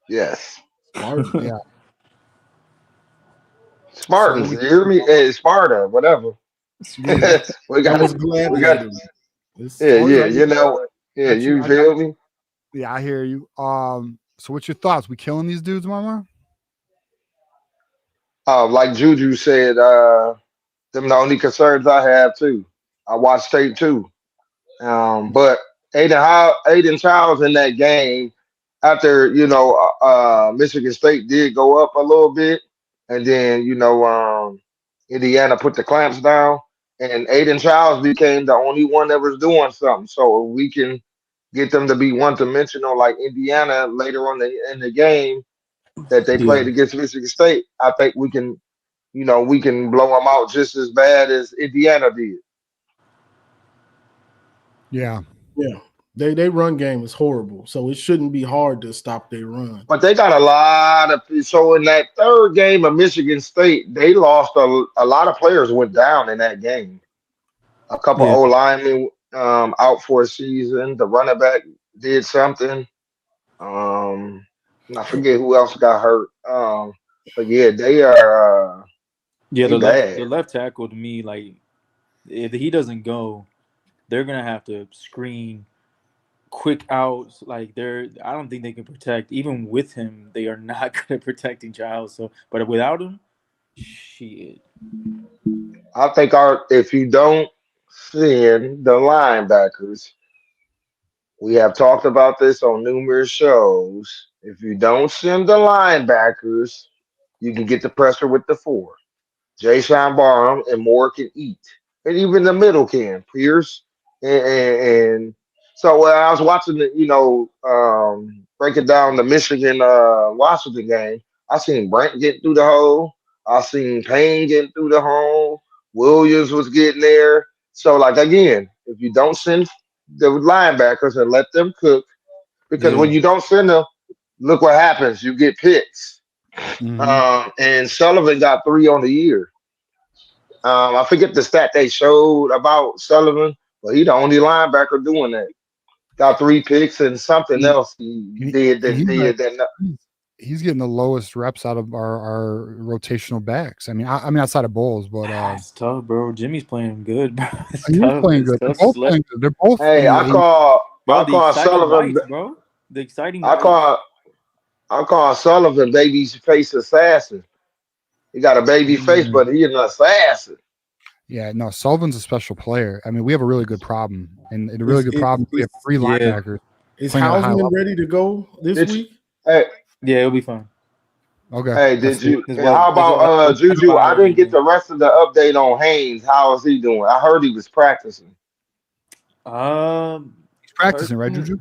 Yes. Spartan. Yeah. Spartans, you hear me? Hey, Sparta, whatever. Yeah. we got Yeah, you know. Yeah, you feel me? Yeah, I hear you. So what's your thoughts? We killing these dudes, Mama? Like Juju said, Them the only concerns I have too. I watched tape too. But Aiden Childs in that game after Michigan State did go up a little bit, and then Indiana put the clamps down, and Aiden Childs became the only one that was doing something. So if we can get them to be one dimensional like Indiana later on in the game that they Yeah. played against Michigan State, I think we can we can blow them out just as bad as Indiana did. Yeah. Yeah. They run game is horrible, so it shouldn't be hard to stop their run. But they got a lot of so in that third game of Michigan State, they lost a lot of players went down in that game. A couple Yeah. O linemen out for a season. The running back did something. I forget who else got hurt. But yeah, they are Yeah, they the bad. left tackle to me, like if he doesn't go, they're gonna have to screen quick outs. Like I don't think they can protect. Even with him, they are not good at protecting Giles. So, but without him, shit. I think if you don't send the linebackers, we have talked about this on numerous shows. If you don't send the linebackers, you can get the pressure with the four. Jay Sean Barham and Moore can eat. And even the middle can. Pierce and so when I was watching breaking down the Michigan Washington game, I seen Brent getting through the hole. I seen Payne getting through the hole. Williams was getting there. So like again, if you don't send the linebackers and let them cook, because Yeah. when you don't send them, look what happens. You get picks. And Sullivan got 3 on the year. I forget the stat they showed about Sullivan, but he the only linebacker doing that. Got 3 picks and something else he did that He's did that. he's getting the lowest reps out of our rotational backs. I mean, outside of Bowles, but It's tough, bro. Jimmy's playing good, bro. It's he's tough. playing It's good. They're tough. both playing good. They're both Hey, in I the call Bro, the exciting Sullivan. whites, bro. The exciting I whites. call Sullivan baby's face assassin. He got a baby face, but he an assassin. Yeah, no, Sullivan's a special player. I mean, we have a really good problem, and a really good problem. We have 3 linebackers. Is playing at a high Hausman level. ready to go this week? Hey, Yeah, it'll be fun. Okay. hey, That's did you? His And wife- how about his Juju? I wife- didn't get the rest of the update on Haynes. How is he doing? I heard he was practicing. He's practicing, right, personally- Juju?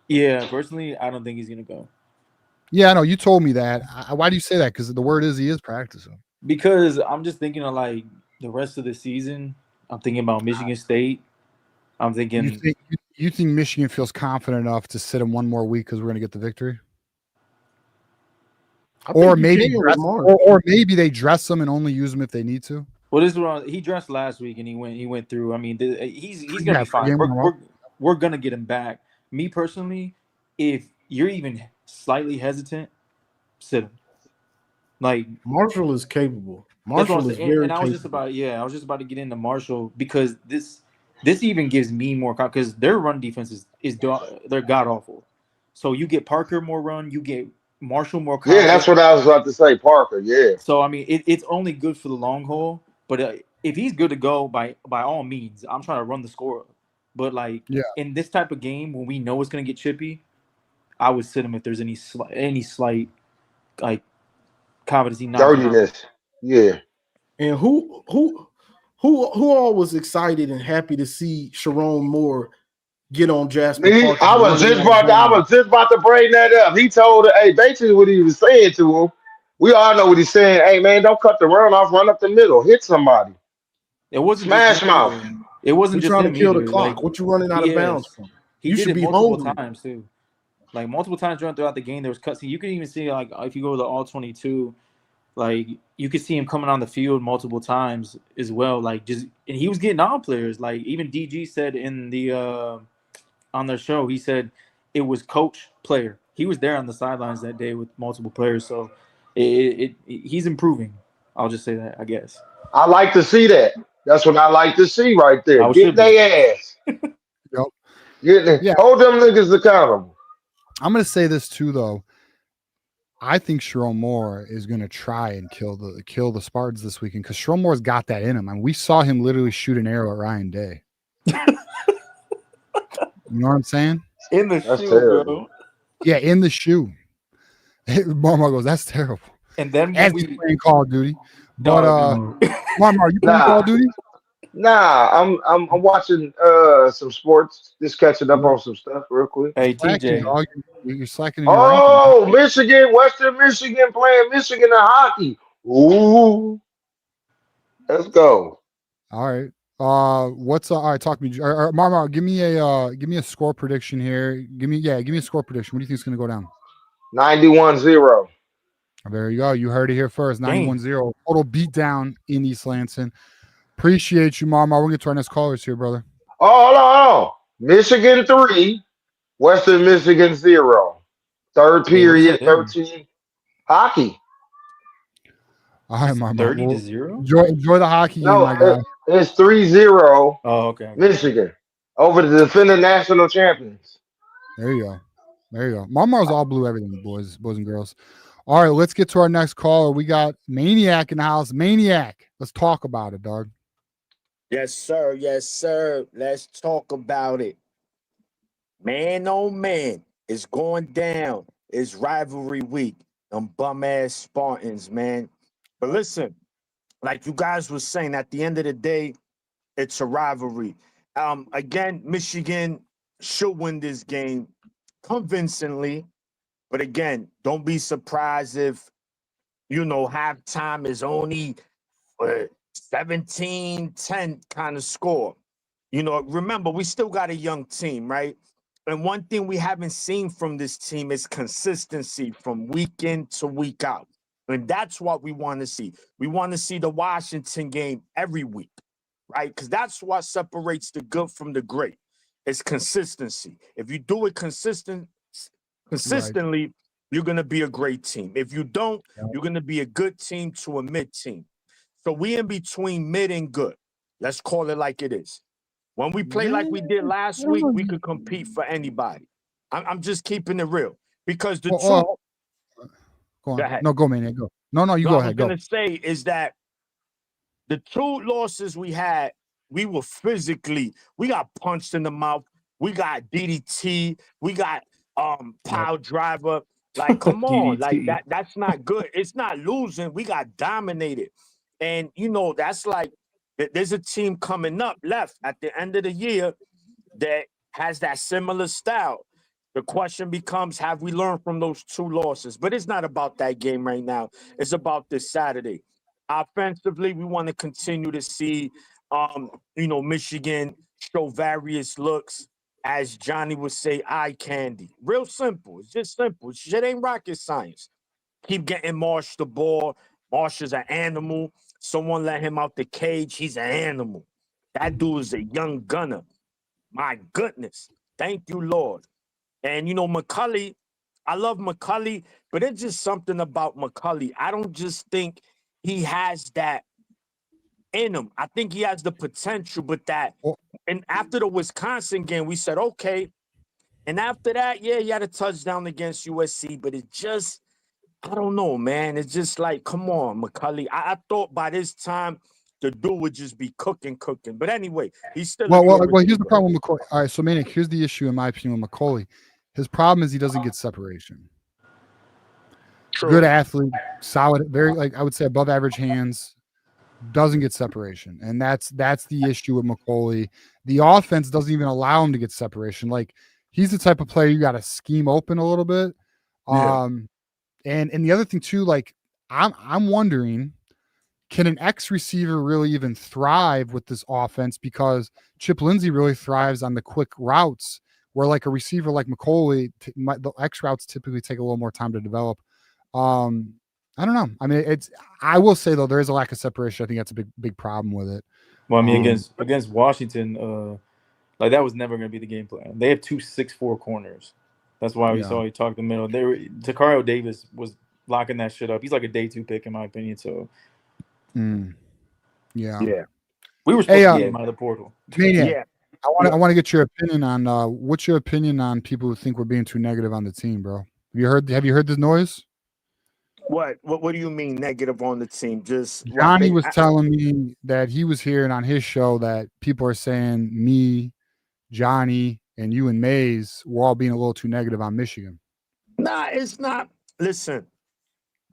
Yeah, personally, I don't think he's gonna go Yeah, I know. You told me that. Why do you say that? Because the word is he is practicing. because I'm just thinking of like the rest of the season. I'm thinking about Michigan State. I'm thinking You think Michigan feels confident enough to sit him one more week because we're going to get the victory? Or maybe they dress him and only use him if they need to. well, this is what he dressed last week and he went through. I mean, he's gonna Yeah, be fine. for We're gonna get him back. Me personally, if you're even slightly hesitant, sit him. Like Marshall is capable. that's what Marshall I'm is saying. very And I was capable. just about to get into Marshall because this even gives me more because their run defense they're god awful. So you get Parker more run, you get Marshall more Yeah, that's confident. what I was about to say, Parker. Yeah. So I mean, it's only good for the long haul. But if he's good to go, by all means, I'm trying to run the score. But like in this type of game, when we know it's gonna get chippy, I would sit him if there's any slight like confidence he knocks him out. Dirtiness. Yeah. And who all was excited and happy to see Sharon Moore get on Jasper Me, Parker? I was just about to bring that up. He told her, hey, basically what he was saying to him. We all know what he's saying. Hey man, don't cut the run off, run up the middle, hit somebody. It wasn't smash just him mouth. either. It wasn't You're just trying him to kill either. the clock. Like, What you running out of bounds from? He You did should it be multiple hungry. times too. Like multiple times throughout the game, there was cuts. You can even see like if you go to the all 22, like you could see him coming on the field multiple times as well. Like and he was getting on players. Like even DG said in the on their show, he said it was coach player. He was there on the sidelines that day with multiple players. So he's improving. I'll just say that, I guess. I like to see that. That's what I like to see right there. Get their ass. Yep. Hold them niggas accountable. I'm going to say this too, though. I think Sharon Moore is going to try and kill the Spartans this weekend because Sharon Moore's got that in him. I mean, we saw him literally shoot an arrow at Ryan Day. You know what I'm saying? In the That's shoe, terrible. bro. Yeah, in the shoe. Marmar goes, that's terrible. And then As when he's playing Call of Duty. But Dog, Marmar, you playing Call of Duty? Nah, I'm watching some sports, just catching up on some stuff real quick. hey Slacking, TJ, dog. You're slacking in your ranking. Oh, Michigan, Western Michigan playing Michigan in hockey. Ooh, let's go. All right. What's all right? Talk to me, Marmar. Give me a score prediction here. Give me a score prediction. What do you think is going to go down? 91-0. There you go. You heard it here first. 91-0. Total beatdown in East Lansing. Appreciate you, Marmar. We'll get to our next callers here, brother. Oh, hold on. Michigan 3, Western Michigan 0. Third Wait, what does period, that mean? 13. Hockey. All right, Marmar. 30-0. Enjoy the hockey game, No, my guy. it's 3-0 Oh, okay. Michigan over the defending national champions. There you go. Marmar's all blue everything, boys and girls. All right, let's get to our next caller. We got Maniac in the house. Maniac. Let's talk about it, dog. Yes, sir. Yes, sir. Let's talk about it. Man, oh man, it's going down. It's rivalry week. Them bum ass Spartans, man. But listen, like you guys were saying, at the end of the day, it's a rivalry. Again, Michigan should win this game convincingly. But again, don't be surprised if, halftime is only 17-10 kind of score. Remember, we still got a young team, right? And one thing we haven't seen from this team is consistency from week in to week out. And that's what we want to see. We want to see the Washington game every week, right? Because that's what separates the good from the great. It's consistency. If you do it consistently, you're going to be a great team. If you don't, you're going to be a good team to a mid team. So we in between mid and good. Let's call it like it is. When we play like we did last week, we could compete for anybody. I'm just keeping it real. Because the truth... Go on. Go ahead. No, go, Maniac. Go. No, you go ahead. What I'm going to say is that the two losses we had, we got punched in the mouth. We got DDT. We got pile driver. Like, come on. Like, that's not good. It's not losing. We got dominated. And, that's like, there's a team coming up left at the end of the year that has that similar style. The question becomes, have we learned from those two losses? But it's not about that game right now. It's about this Saturday. Offensively, we want to continue to see, Michigan show various looks. As Johnny would say, eye candy. Real simple. It's just simple. Shit ain't rocket science. Keep getting Marsh the ball. Marsh is an animal. Someone let him out the cage. He's an animal. That dude is a young gunner. My goodness. Thank you, Lord. And, McCulley, I love McCulley, but it's just something about McCulley. I don't just think he has that in him. I think he has the potential, but and after the Wisconsin game, we said, okay. And after that, he had a touchdown against USC, but it just, I don't know, man. It's just like, come on, McCulley. I thought by this time the dude would just be cooking. But anyway, he's still. Well, here's the problem with McCoy. All right, so Maniac, here's the issue in my opinion with McCauley. His problem is he doesn't get separation. True. Good athlete, solid, very I would say above average hands. Doesn't get separation, and that's the issue with McCauley. The offense doesn't even allow him to get separation. Like, he's the type of player you got to scheme open a little bit. And the other thing too, like, I'm wondering, can an X receiver really even thrive with this offense? Because Chip Lindsey really thrives on the quick routes, where like a receiver like McCauley, the X routes typically take a little more time to develop. I don't know. I mean, I will say though, there is a lack of separation. I think that's a big problem with it. Well, I mean, against Washington, that was never going to be the game plan. They have 2 6'4" corners. That's why we saw he talk the middle. Takario Davis was locking that shit up. He's like a day 2 pick in my opinion. So, yeah, we were supposed to get him out of the portal. I want to get your opinion on what's your opinion on people who think we're being too negative on the team, bro? Have you heard this noise? What do you mean negative on the team? Just what Johnny they was telling me that he was hearing on his show that people are saying me, Johnny, and you and Mays were all being a little too negative on Michigan. Nah, it's not. Listen,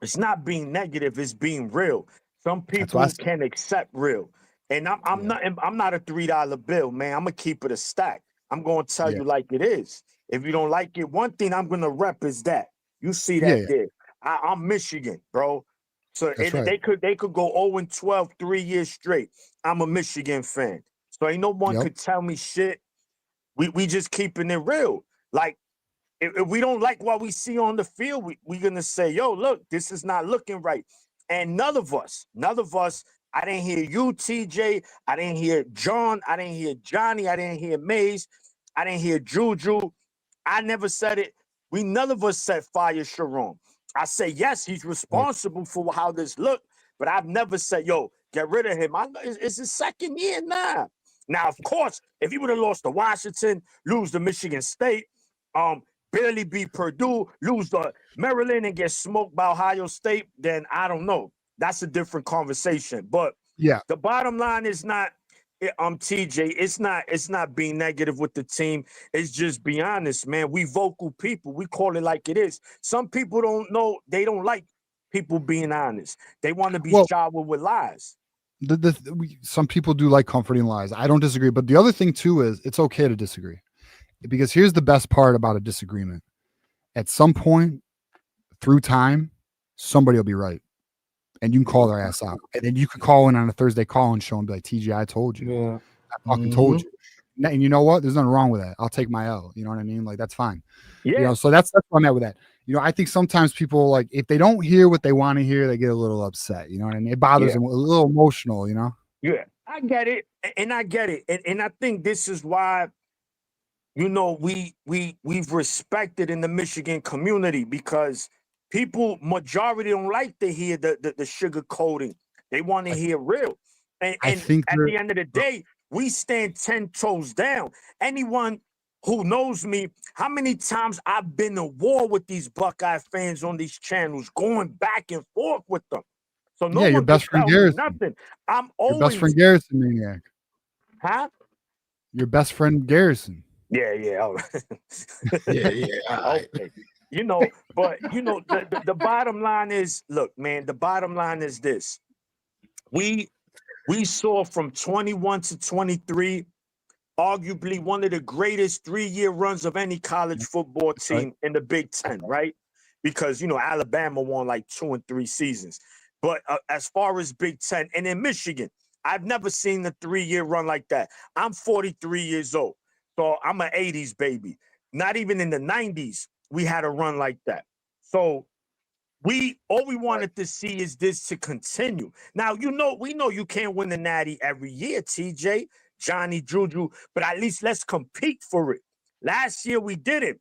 it's not being negative, it's being real. Some That's what I people said. can accept real. And Yeah. I'm not a $3 bill, man. I'm gonna keep it a stack. I'm gonna tell Yeah. you like it is. If you don't like it, one thing I'm gonna rep is that. You see Yeah. that there. I'm Michigan, bro. So That's right. they could go 0-12 3 years straight. I'm a Michigan fan. So ain't no one Yep. could tell me shit. We just keeping it real. Like if we don't like what we see on the field, we're gonna say, yo, look, this is not looking right. And none of us, I didn't hear you, TJ, I didn't hear John, I didn't hear Johnny, I didn't hear Mays, I didn't hear Juju. I never said it. None of us said fire Sharon. I say, yes, he's responsible for how this looked, but I've never said, yo, get rid of him. I know it's his second year now. Now, of course, if he would have lost to Washington, lose to Michigan State, barely beat Purdue, lose to Maryland, and get smoked by Ohio State, then I don't know. That's a different conversation. But Yeah. the bottom line is not, TJ, it's not being negative with the team. It's just be honest, man. We vocal people. We call it like it is. Some people don't know, they don't like people being honest. They want to be showered with lies. Some people do like comforting lies. I don't disagree. But the other thing too is it's okay to disagree. Because here's the best part about a disagreement. At some point through time, somebody will be right. And you can call their ass out. And then you can call in on a Thursday call and show and be like, TJ, I told you. Yeah. I fucking told you. And you know what? There's nothing wrong with that. I'll take my L. You know what I mean? Like, that's fine. Yeah. You know, so that's where I'm at with that. You know, I think sometimes people, like, if they don't hear what they want to hear, they get a little upset. You know what I mean? It bothers them, a little emotional, you know? Yeah, I get it. And I get it. And I think this is why, you know, we've respected in the Michigan community, because people, majority don't like to hear the sugar coating. They want to hear real. And I think at the end of the day, we stand 10 toes down. Anyone who knows me, how many times I've been to war with these Buckeye fans on these channels, going back and forth with them. So no your one best can friend tell me Garrison. nothing. I'm Your always best friend Garrison, maniac. Huh? Your best friend Garrison. Yeah. All right. Yeah. All right. Okay. You know, but you know, the bottom line is, look, man, the bottom line is this. We saw from 21 to 23, arguably one of the greatest 3-year runs of any college football team in the Big Ten, right? Because, you know, Alabama won like 2 and 3 seasons. But as far as Big Ten, and in Michigan, I've never seen a 3-year run like that. I'm 43 years old, so I'm an 80s baby. Not even in the 90s, we had a run like that. So all we wanted to see is this to continue. Now, we know you can't win the Natty every year, TJ, Johnny, Juju, but at least let's compete for it. Last year we did it.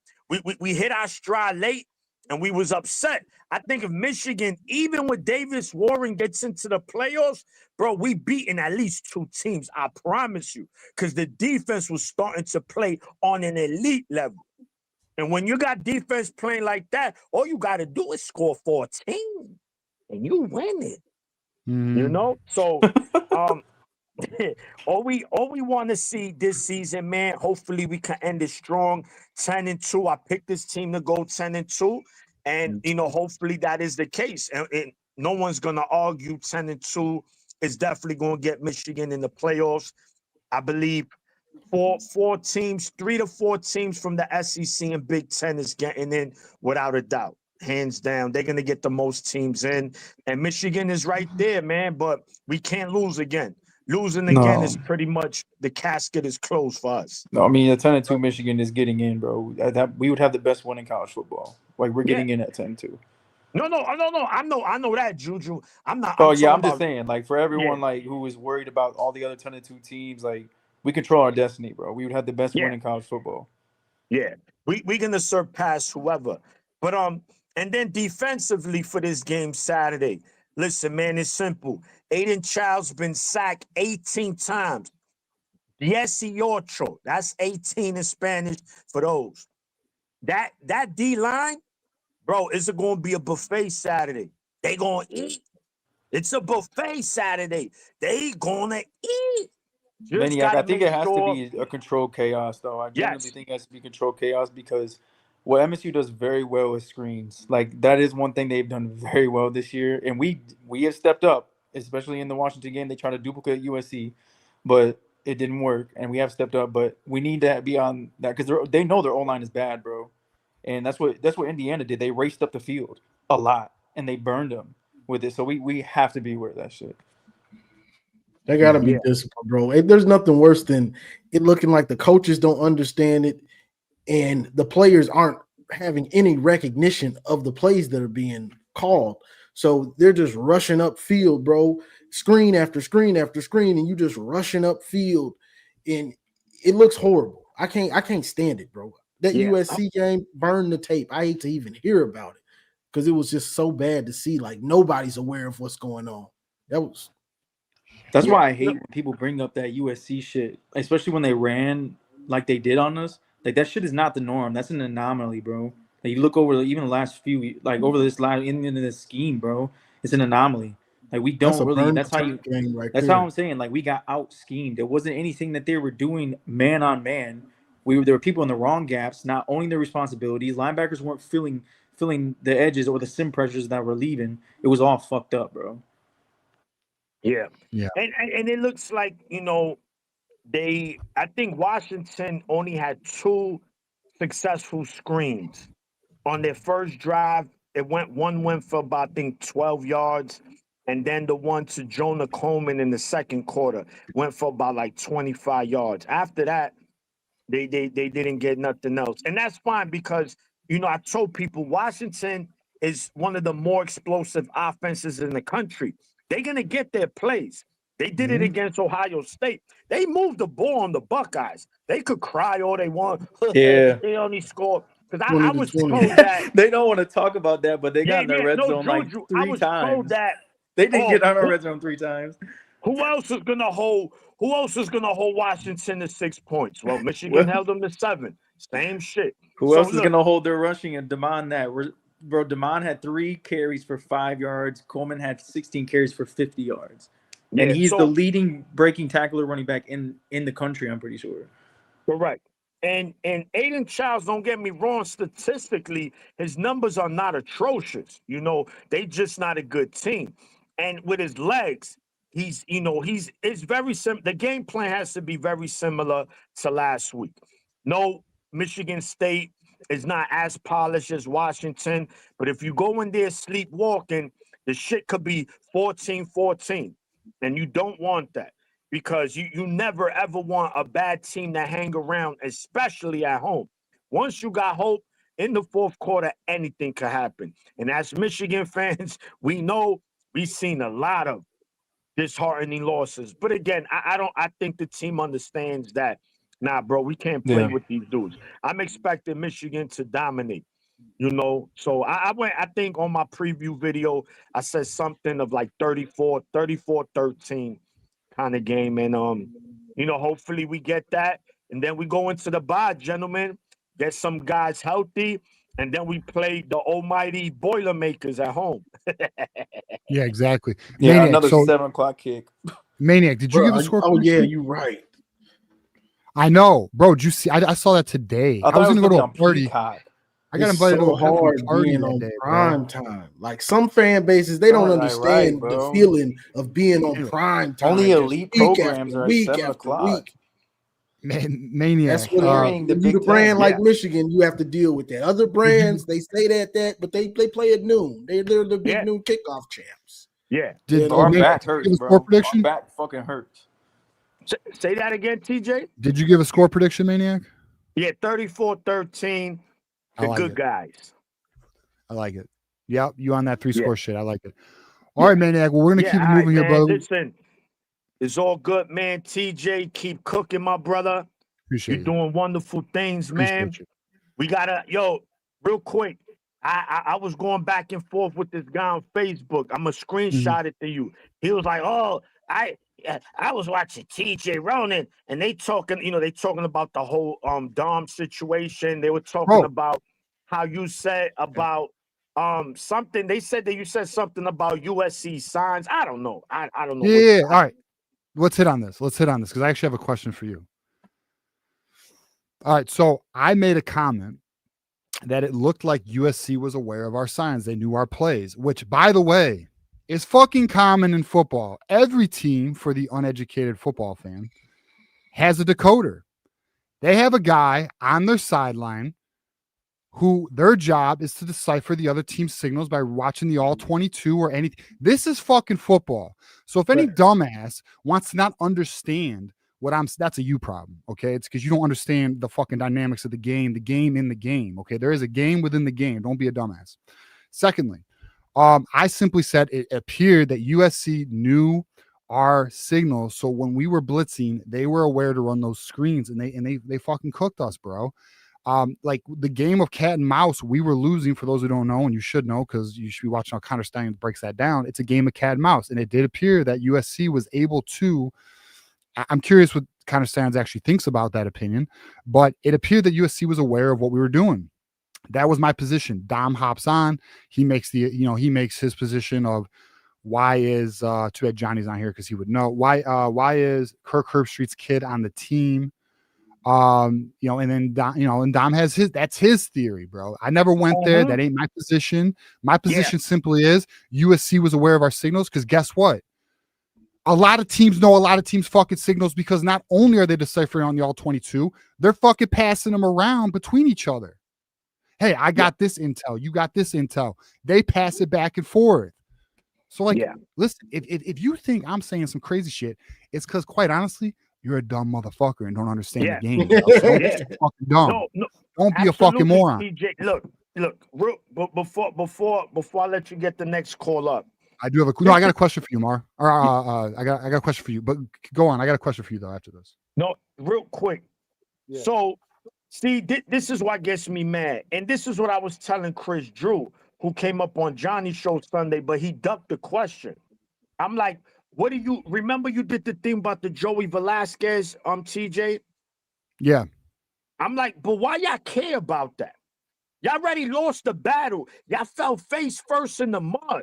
We hit our stride late and we was upset. I think if Michigan, even with Davis Warren, gets into the playoffs, bro, we beaten at least 2 teams, I promise you, because the defense was starting to play on an elite level. And when you got defense playing like that, all you got to do is score 14 and you win it. You know? So all we want to see this season, man, hopefully we can end it strong. 10-2. I picked this team to go 10-2. And you know, hopefully that is the case. And no one's gonna argue 10-2 is definitely gonna get Michigan in the playoffs. I believe 4 teams, 3 to 4 teams from the SEC and Big Ten is getting in without a doubt. Hands down, they're going to get the most teams in. And Michigan is right there, man, but we can't lose again. Losing again is pretty much, the casket is closed for us. No, I mean, a 10-2 Michigan is getting in, bro. We would have the best one in college football. Like, we're getting in at 10-2. No. I know that, Juju. I'm just saying, like, for everyone like who is worried about all the other 10-2 teams, like, we control our destiny, bro. We would have the best win in college football. Yeah, we're gonna surpass whoever. But and then defensively for this game Saturday, listen, man, it's simple. Aiden Child's been sacked 18 times. 18. That's 18 in Spanish for those. That D line, bro, is it gonna be a buffet Saturday? They gonna eat. It's a buffet Saturday. They gonna eat. Just Maniac, gotta I think make it has sure. to be a controlled chaos, though. I genuinely Yes. think it has to be controlled chaos because what MSU does very well is screens. Like that is one thing they've done very well this year, and we have stepped up, especially in the Washington game. They tried to duplicate USC, but it didn't work, and we have stepped up. But we need to be on that because they know their O line is bad, bro, and that's what Indiana did. They raced up the field a lot, and they burned them with it. So we have to be aware of that shit. They got to be Yeah. disciplined, bro. There's nothing worse than it looking like the coaches don't understand it and the players aren't having any recognition of the plays that are being called. So they're just rushing up field, bro. Screen after screen after screen, and you just rushing up field, and it looks horrible. I can't stand it, bro. That Yeah. USC game, burn the tape. I hate to even hear about it because it was just so bad to see. Like nobody's aware of what's going on. That's Yeah. why I hate when people bring up that USC shit, especially when they ran like they did on us. Like that shit is not the norm. That's an anomaly, bro. Like you look over even the last few, like over this last in this scheme, bro. It's an anomaly. Like we That's don't a really. burn That's the how tape you. game right That's there. how I'm saying. Like we got out schemed. There wasn't anything that they were doing man on man. There were people in the wrong gaps, not owning their responsibilities. Linebackers weren't filling the edges or the sim pressures that were leaving. It was all fucked up, bro. Yeah. Yeah. And it looks like, I think Washington only had 2 successful screens. On their first drive, one went for about, I think, 12 yards. And then the one to Jonah Coleman in the second quarter went for about like 25 yards. After that, they didn't get nothing else. And that's fine because, I told people Washington is one of the more explosive offenses in the country. They're going to get their plays. They did it against Ohio State. They moved the ball on the Buckeyes. They could cry all they want. Yeah. They only scored. Because I 20 to was 20. told that. They don't want to talk about that, but they got in the red No, zone like Juju, I 3 was told times. that. They didn't get on our who- red zone 3 times. Who else is gonna hold Washington to 6 points? Well, Michigan held them to 7. Same shit. Who else is gonna hold their rushing and Damon that? Bro, Damon had 3 carries for 5 yards. Coleman had 16 carries for 50 yards. And he's the leading breaking tackler running back in the country, I'm pretty sure. Correct. And Aiden Childs, don't get me wrong, statistically, his numbers are not atrocious. They just not a good team. And with his legs, it's very simple. The game plan has to be very similar to last week. No, Michigan State is not as polished as Washington, but if you go in there sleepwalking, the shit could be 14-14. And you don't want that. Because you never, ever want a bad team to hang around, especially at home. Once you got hope in the fourth quarter, anything could happen. And as Michigan fans, we know we've seen a lot of disheartening losses. But again, I think the team understands that, nah, bro, we can't play with these dudes. I'm expecting Michigan to dominate. So I think on my preview video, I said something of like 34-13. Kind of game. And hopefully we get that. And then we go into the bye, gentlemen, get some guys healthy, and then we play the almighty Boilermakers at home. Yeah, exactly. Yeah, Maniac, another so 7 o'clock kick. Maniac, did you give a score? Oh, yeah, prediction? you're right. I know, bro. Did you see? I saw that today. I was gonna go to a party. Peacock. I got It's invited so to a hard party being that on day, bro. prime time. Like some fan bases, they don't understand the feeling of being on prime time. Only just elite week programs after are at week 7 after o'clock. week. Man, Maniac. That's what Carrying the when you Big the brand Ten, like Michigan, you have to deal with that. Other brands, they say that, but they play at noon. They're the big noon kickoff champs. Yeah. Did Our Maniac, back did you hurts, give a bro. score prediction? Our back fucking hurts. Say that again, TJ? Did you give a score prediction, Maniac? Yeah, 34-13. The like good it. guys. I like it. Yep, you on that 3-score shit. I like it. All Yeah. right, Maniac. Well, we're gonna keep it moving here, man. brother. Listen, it's all good, man. TJ, keep cooking, my brother. Appreciate You're it. doing wonderful things, man. Appreciate you. We gotta, real quick. I was going back and forth with this guy on Facebook. I'm gonna screenshot it to you. He was like, "Oh, I was watching TJ Ronin, and they talking about the whole Dom situation. They were talking about how you said about something they said that you said something about USC signs. I don't know. I don't know. Yeah. All right. Let's hit on this. Because I actually have a question for you. All right. So I made a comment that it looked like USC was aware of our signs. They knew our plays, which, by the way, is fucking common in football. Every team, for the uneducated football fan, has a decoder. They have a guy on their sideline who their job is to decipher the other team's signals by watching the all 22 or anything. This is fucking football. So if any dumbass wants to not understand what that's a you problem. Okay. It's because you don't understand the fucking dynamics of the game in the game. Okay. There is a game within the game. Don't be a dumbass. Secondly, I simply said it appeared that USC knew our signals. So when we were blitzing, they were aware to run those screens, and they fucking cooked us, bro. Like the game of cat and mouse, we were losing, for those who don't know, and you should know because you should be watching how Counter-Strike breaks that down. It's a game of cat and mouse, and it did appear that USC was able to. I'm curious what Counter-Strike actually thinks about that opinion, but it appeared that USC was aware of what we were doing. That was my position. Dom hops on. He makes his position of why is too bad Johnny's not here because he would know why is Kirk Herbstreit's kid on the team. And then Dom has that's his theory, bro. I never went there. That ain't my position. My position simply is USC was aware of our signals because guess what? A lot of teams know a lot of teams' fucking signals because not only are they deciphering on the all 22, they're fucking passing them around between each other. Hey, I got this intel. You got this intel. They pass it back and forth. So, listen, if you think I'm saying some crazy shit, it's because, quite honestly, you're a dumb motherfucker and don't understand the game. Bro. So don't be fucking dumb. No, don't be a fucking moron. TJ, look. Before I let you get the next call up, I do have I got a question for you, Mar. Or I got a question for you. But go on. I got a question for you though after this. No, real quick. Yeah. So. See, this is what gets me mad. And this is what I was telling Chris Drew, who came up on Johnny's show Sunday, but he ducked the question. I'm like, what do you remember? You did the thing about the Joey Velasquez, TJ? Yeah. I'm like, but why y'all care about that? Y'all already lost the battle. Y'all fell face first in the mud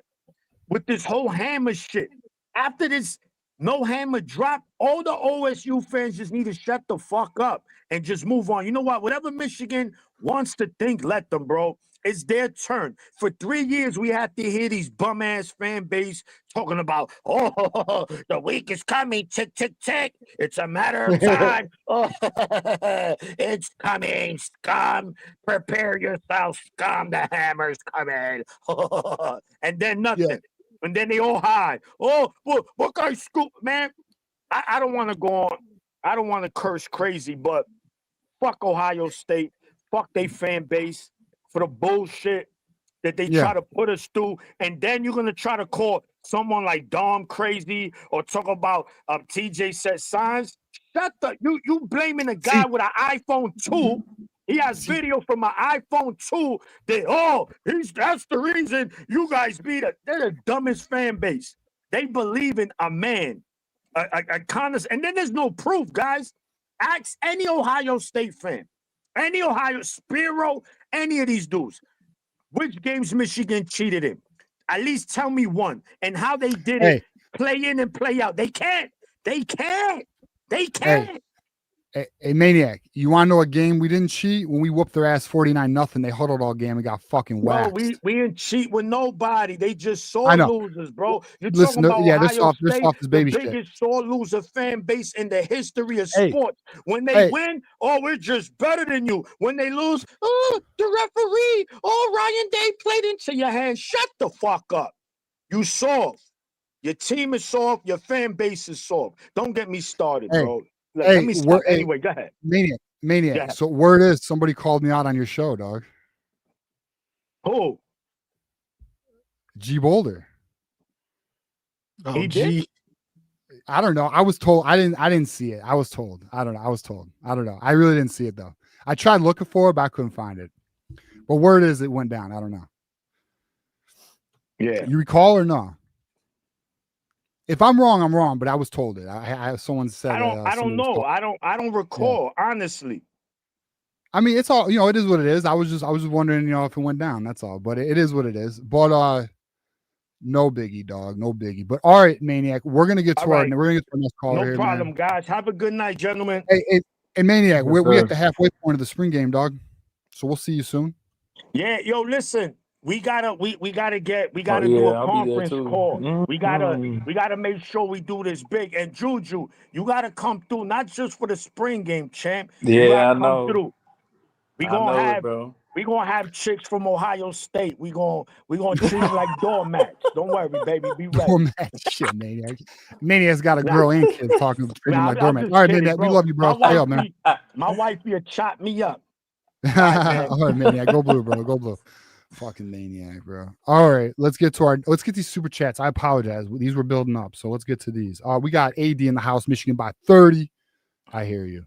with this whole hammer shit. After this no hammer drop, all the OSU fans just need to shut the fuck up and just move on. You know what? Whatever Michigan wants to think, let them, bro. It's their turn. For 3 years, we had to hear these bum-ass fan base talking about, oh, the week is coming, tick, tick, tick. It's a matter of time. Oh, it's coming, scum. Prepare yourself, scum. The hammer's coming. And then nothing. Yeah. And then they all hide. Oh, what guy scoop, man? I don't want to go on. I don't want to curse crazy, but fuck Ohio State. Fuck they fan base for the bullshit that they try to put us through. And then you're going to try to call someone like Dom crazy or talk about TJ said signs. Shut the, you blaming a guy with an iPhone 2. He has video from an iPhone 2 that, that's the reason you guys beat it. They're the dumbest fan base. They believe in a man, and then there's no proof, guys. Ask any Ohio State fan, any Ohio Spiro, any of these dudes. Which games Michigan cheated in? At least tell me one. And how they did it, play in and play out. They can't. Hey, Maniac, you want to know a game we didn't cheat? When we whooped their ass 49-0, they huddled all game and got fucking waxed. Bro, we didn't cheat with nobody. They just sore losers, bro. You're talking about Ohio they're soft as baby the shit. biggest sore loser fan base in the history of sports. When they win, we're just better than you. When they lose, the referee, Ryan Day played into your hands. Shut the fuck up. You soft. Your team is soft. Your fan base is soft. Don't get me started, bro. Let me stop. Anyway, go ahead. Maniac. So word is somebody called me out on your show, dog. Who? G Boulder. Oh, he did? I don't know. I was told. I didn't see it. I was told. I don't know. I was told. I don't know. I really didn't see it though. I tried looking for it, but I couldn't find it. But word is it went down. I don't know. Yeah. You recall or no? If I'm wrong, I'm wrong. But I was told it. Someone said. I don't know. I don't recall honestly. I mean, it's all, it is what it is. I was just wondering, if it went down. That's all. But it is what it is. But no biggie, dog. No biggie. But all right, Maniac. We're gonna get to our next caller No here, problem, man. guys. Have a good night, gentlemen. Hey, Maniac. Yes, We sir. at the halfway point of the spring game, dog. So we'll see you soon. Yeah, yo, listen. We gotta do a I'll be there conference too. call. We gotta make sure we do this big. And Juju, you gotta come through, not just for the spring game, champ. You Yeah, gotta I come know. through. We I gonna know have it, bro. we gonna have chicks from Ohio State. We gonna treat them like doormats. Don't worry, baby. Be ready. Doormat shit, Maniac. Maniac's got a girl and kids talking treating him like doormat. just All right, kidding, Maniac. We bro. love you, bro. Stay up, man. My wife here chop me up. All right, Maniac. Go blue, bro. Go blue. Fucking Maniac, bro. All right, let's get these super chats. I apologize. These were building up, so let's get to these. We got AD in the house, Michigan by 30. I hear you.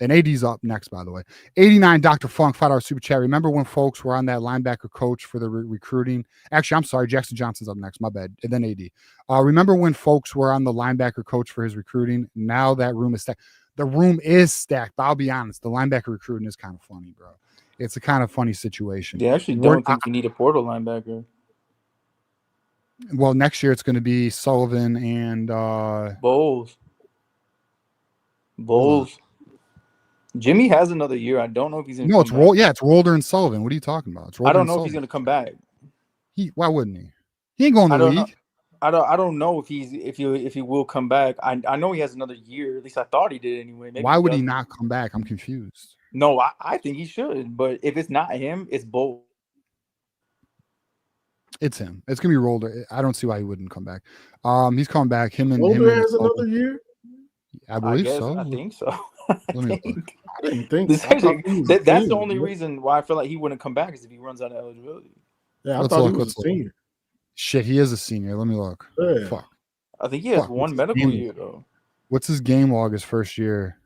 And AD's up next, by the way. 89 Dr. Funk, $5 super chat. Remember when folks were on that linebacker coach for the recruiting? Actually, I'm sorry. Jackson Johnson's up next. My bad. And then AD. Remember when folks were on the linebacker coach for his recruiting? Now that room is stacked. The room is stacked. But I'll be honest. The linebacker recruiting is kind of funny, bro. It's a kind of funny situation. They actually don't think you need a portal linebacker. Well, next year it's going to be Sullivan and Bowles. Jimmy has another year. I don't know if he's going to come back. It's Rolder and Sullivan. What are you talking about? I don't know if he's going to come back. Why wouldn't he? He ain't going to the league. I don't know if he will come back. I know he has another year. At least I thought he did anyway. Maybe why would he not come back? I'm confused. No, I think he should. But if it's not him, it's Bowles. It's him. It's gonna be Rolder. I don't see why he wouldn't come back. He's coming back. Rolder has another year. I believe so. I think so. I didn't think that's the only reason why I feel like he wouldn't come back is if he runs out of eligibility. Yeah, I thought he was a senior. Shit, he is a senior. Let me look. Yeah. Fuck. I think he has one medical year though. What's his game log his first year?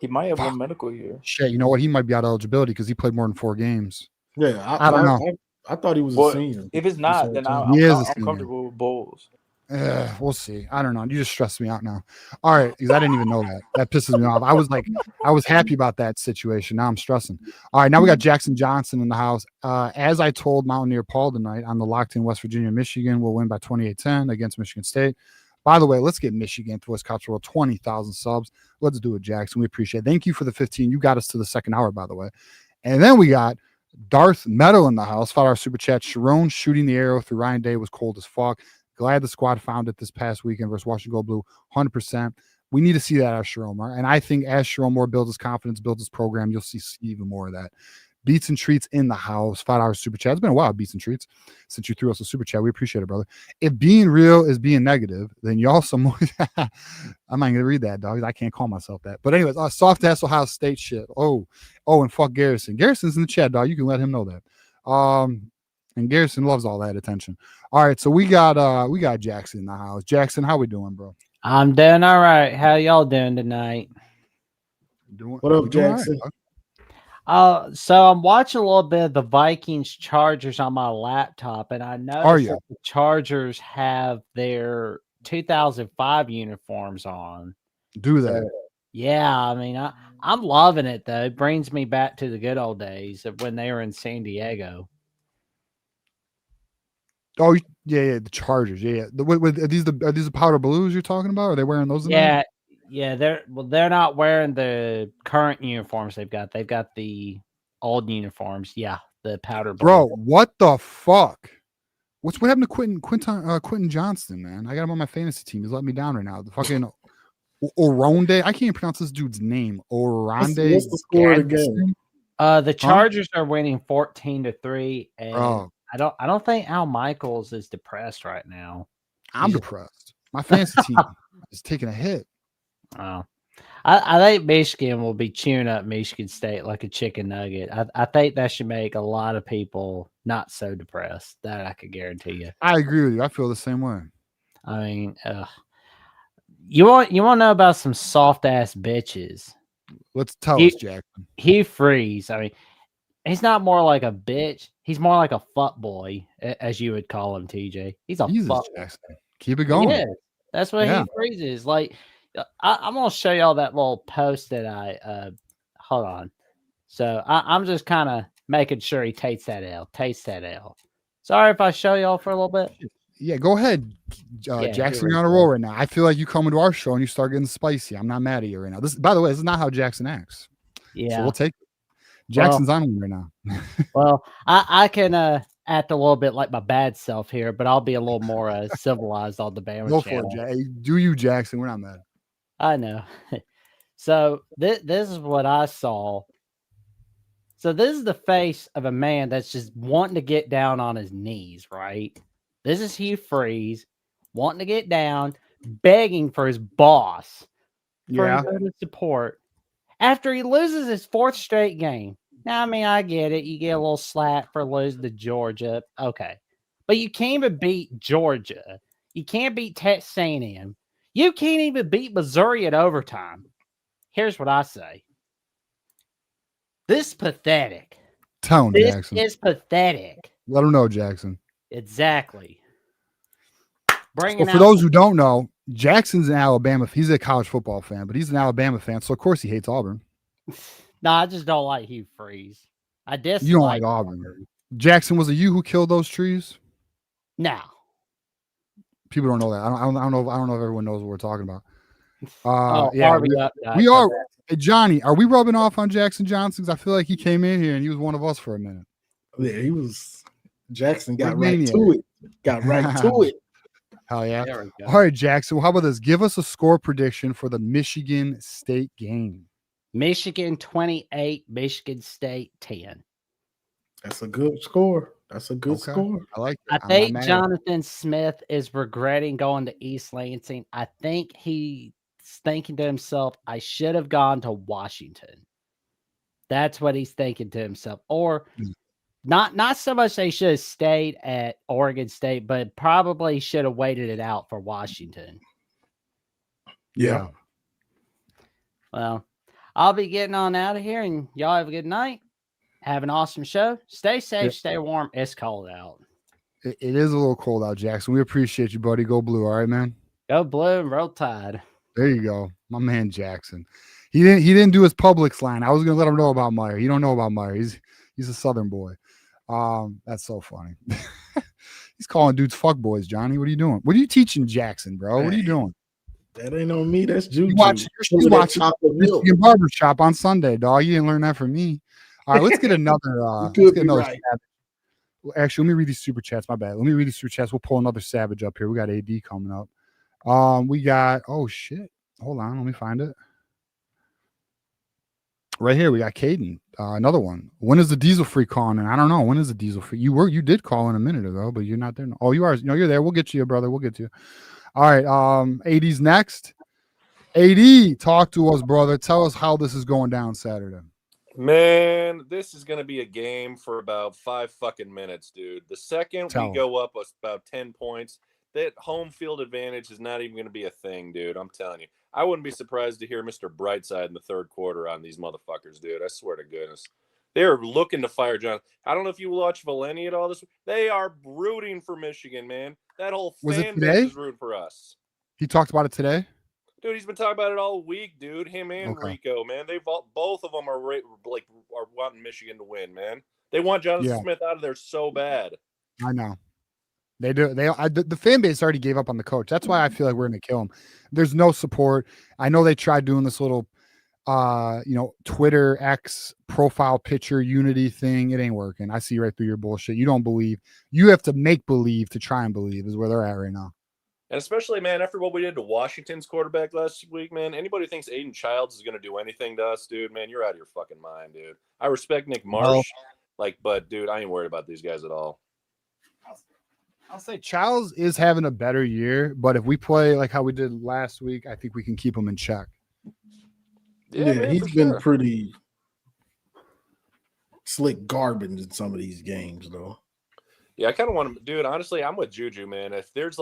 He might have one medical year. Shit, you know what? He might be out of eligibility because he played more than 4 games. Yeah, I don't know. I thought he was a senior. If it's not, then I'm comfortable with Bowles. We'll see. I don't know. You just stressed me out now. All right, because I didn't even know that. That pisses me off. I was happy about that situation. Now I'm stressing. All right, now we got Jackson Johnson in the house. As I told Mountaineer Paul tonight on the Locked In West Virginia, Michigan will win by 28-10 against Michigan State. By the way, let's get Michigan to Wisconsin World 20,000 subs. Let's do it, Jackson. We appreciate it. Thank you for the 15. You got us to the second hour, by the way. And then we got Darth Meadow in the house. $5 super chat. Sharon shooting the arrow through Ryan Day was cold as fuck. Glad the squad found it this past weekend versus Washington Gold Blue. 100%. We need to see that as Sharon. And I think as Sharon Moore builds his confidence, builds his program, you'll see even more of that. Beats and Treats in the house. $5 super chat. It's been a while, Beats and Treats, since you threw us a super chat. We appreciate it, brother. If being real is being negative, then you also more. I'm not going to read that, dog. I can't call myself that. But anyways, soft ass Ohio State shit. Oh, and fuck Garrison. Garrison's in the chat, dog. You can let him know that. And Garrison loves all that attention. All right, so we got Jackson in the house. Jackson, how we doing, bro? I'm doing all right. How y'all doing tonight? What up, Jackson? So I'm watching a little bit of the Vikings Chargers on my laptop, and I noticed that the Chargers have their 2005 uniforms on. Do that? So, yeah, I mean, I'm loving it though. It brings me back to the good old days of when they were in San Diego. Oh yeah, the Chargers. Yeah. Are these the powder blues you're talking about? Are they wearing those? Yeah, they're not wearing the current uniforms they've got. They've got the old uniforms. Yeah, the powder blue. Bro, what the fuck? What happened to Quentin Johnston, man? I got him on my fantasy team. He's letting me down right now. The fucking Oronde. I can't even pronounce this dude's name. Oronde. What's the score of the game? The Chargers are winning 14-3, and oh. I don't think Al Michaels is depressed right now. I'm depressed. My fantasy team is taking a hit. Oh, I think Michigan will be chewing up Michigan State like a chicken nugget. I think that should make a lot of people not so depressed. That I could guarantee you. I agree with you. I feel the same way. I mean, you want to know about some soft ass bitches? Let's tell us, Jackson. Hugh Freeze. I mean, he's not more like a bitch. He's more like a fuck boy, as you would call him, TJ. He's a fuck. Jackson. Keep it going. Yeah, that's what Hugh Freeze is. Like, I'm gonna show y'all that little post that I hold on. So I'm just kind of making sure he takes that L. Sorry if I show y'all for a little bit. Yeah, go ahead, Yeah, Jackson. here You're we on a go. roll right now. I feel like you come into our show and you start getting spicy. I'm not mad at you right now. This, by the way, this is not how Jackson acts. So Yeah. we'll take it. Jackson's on one right now. Well, I can act a little bit like my bad self here, but I'll be a little more civilized on the Bama Go for channel. it, Jay. Do you, Jackson? We're not mad. I know. So this is what I saw. So this is the face of a man that's just wanting to get down on his knees, right? This is Hugh Freeze wanting to get down, begging for his boss for Yeah. his support after he loses his 4th straight game. Now, I mean, I get it. You get a little slap for losing to Georgia. Okay. But you can't even beat Georgia. You can't beat Texas A&M. You can't even beat Missouri at overtime. Here's what I say. This is pathetic. Tell him, This Jackson. is pathetic. Let him know, Jackson. Exactly. So for those who don't know, Jackson's an Alabama. He's a college football fan, but he's an Alabama fan, so of course he hates Auburn. No, I just don't like Hugh Freeze. I dislike You don't like Auburn. Jackson, was it you who killed those trees? No. People don't know that. I don't know if everyone knows what we're talking about. Yeah, we are. Hey, Johnny, are we rubbing off on Jackson Johnson? Because I feel like he came in here and he was one of us for a minute. Yeah, he was. Jackson got Big right maniac. to it. Got right to it. Hell yeah. There we go. All right, Jackson. Well, how about this? Give us a score prediction for the Michigan State game. Michigan 28, Michigan State 10. That's a good score. That's a good score. I like I it. think Jonathan Smith is regretting going to East Lansing. I think he's thinking to himself, I should have gone to Washington. That's what he's thinking to himself. Or not so much they should have stayed at Oregon State, but probably should have waited it out for Washington. Yeah. Well, I'll be getting on out of here, and y'all have a good night. Have an awesome show. Stay safe, stay warm. It's cold out. It is a little cold out, Jackson. We appreciate you, buddy. Go blue. All right, man. Go blue and roll tide. There you go. My man Jackson. He didn't do his Publix line. I was gonna let him know about Meyer. You don't know about Meyer. He's a Southern boy. That's so funny. He's calling dudes fuck boys, Johnny. What are you doing? What are you teaching Jackson, bro? What are you doing? That ain't on me. That's Juju. You watching Michigan Barbershop on Sunday, dog. You didn't learn that from me. All right, let's get another. Right. Actually, let me read these super chats. My bad. Let me read these super chats. We'll pull another Savage up here. We got AD coming up. We got. Oh shit. Hold on. Let me find it. Right here, we got Caden. Another one. When is the Diesel Free calling? And I don't know. When is the Diesel Free? You did call in a minute ago, but you're not there. Oh, you are. No, you're there. We'll get you, brother. We'll get to you. All right. AD's next. AD, talk to us, brother. Tell us how this is going down Saturday. Man, this is going to be a game for about 5 fucking minutes, dude. The second we go up about 10 points, that home field advantage is not even going to be a thing, dude. I'm telling you. I wouldn't be surprised to hear Mr. Brightside in the third quarter on these motherfuckers, dude. I swear to goodness. They're looking to fire John. I don't know if you watch Valeni at all this. They are rooting for Michigan, man. That whole fan base is rooting for us. He talked about it today? Dude, he's been talking about it all week, dude. Him and Rico, man. They both of them are wanting Michigan to win, man. They want Jonathan Smith out of there so bad. I know. They do. The fan base already gave up on the coach. That's why I feel like we're going to kill him. There's no support. I know they tried doing this little, Twitter X profile picture unity thing. It ain't working. I see right through your bullshit. You don't believe. You have to make believe to try and believe is where they're at right now. And especially, man, after what we did to Washington's quarterback last week, man, anybody who thinks Aiden Childs is going to do anything to us, dude, man, you're out of your fucking mind, dude. I respect Nick Marsh, but, dude, I ain't worried about these guys at all. I'll say Childs is having a better year, but if we play like how we did last week, I think we can keep him in check. Yeah, man, he's been pretty slick garbage in some of these games, though. Yeah, I kind of want him, dude. Honestly, I'm with Juju, man. If there's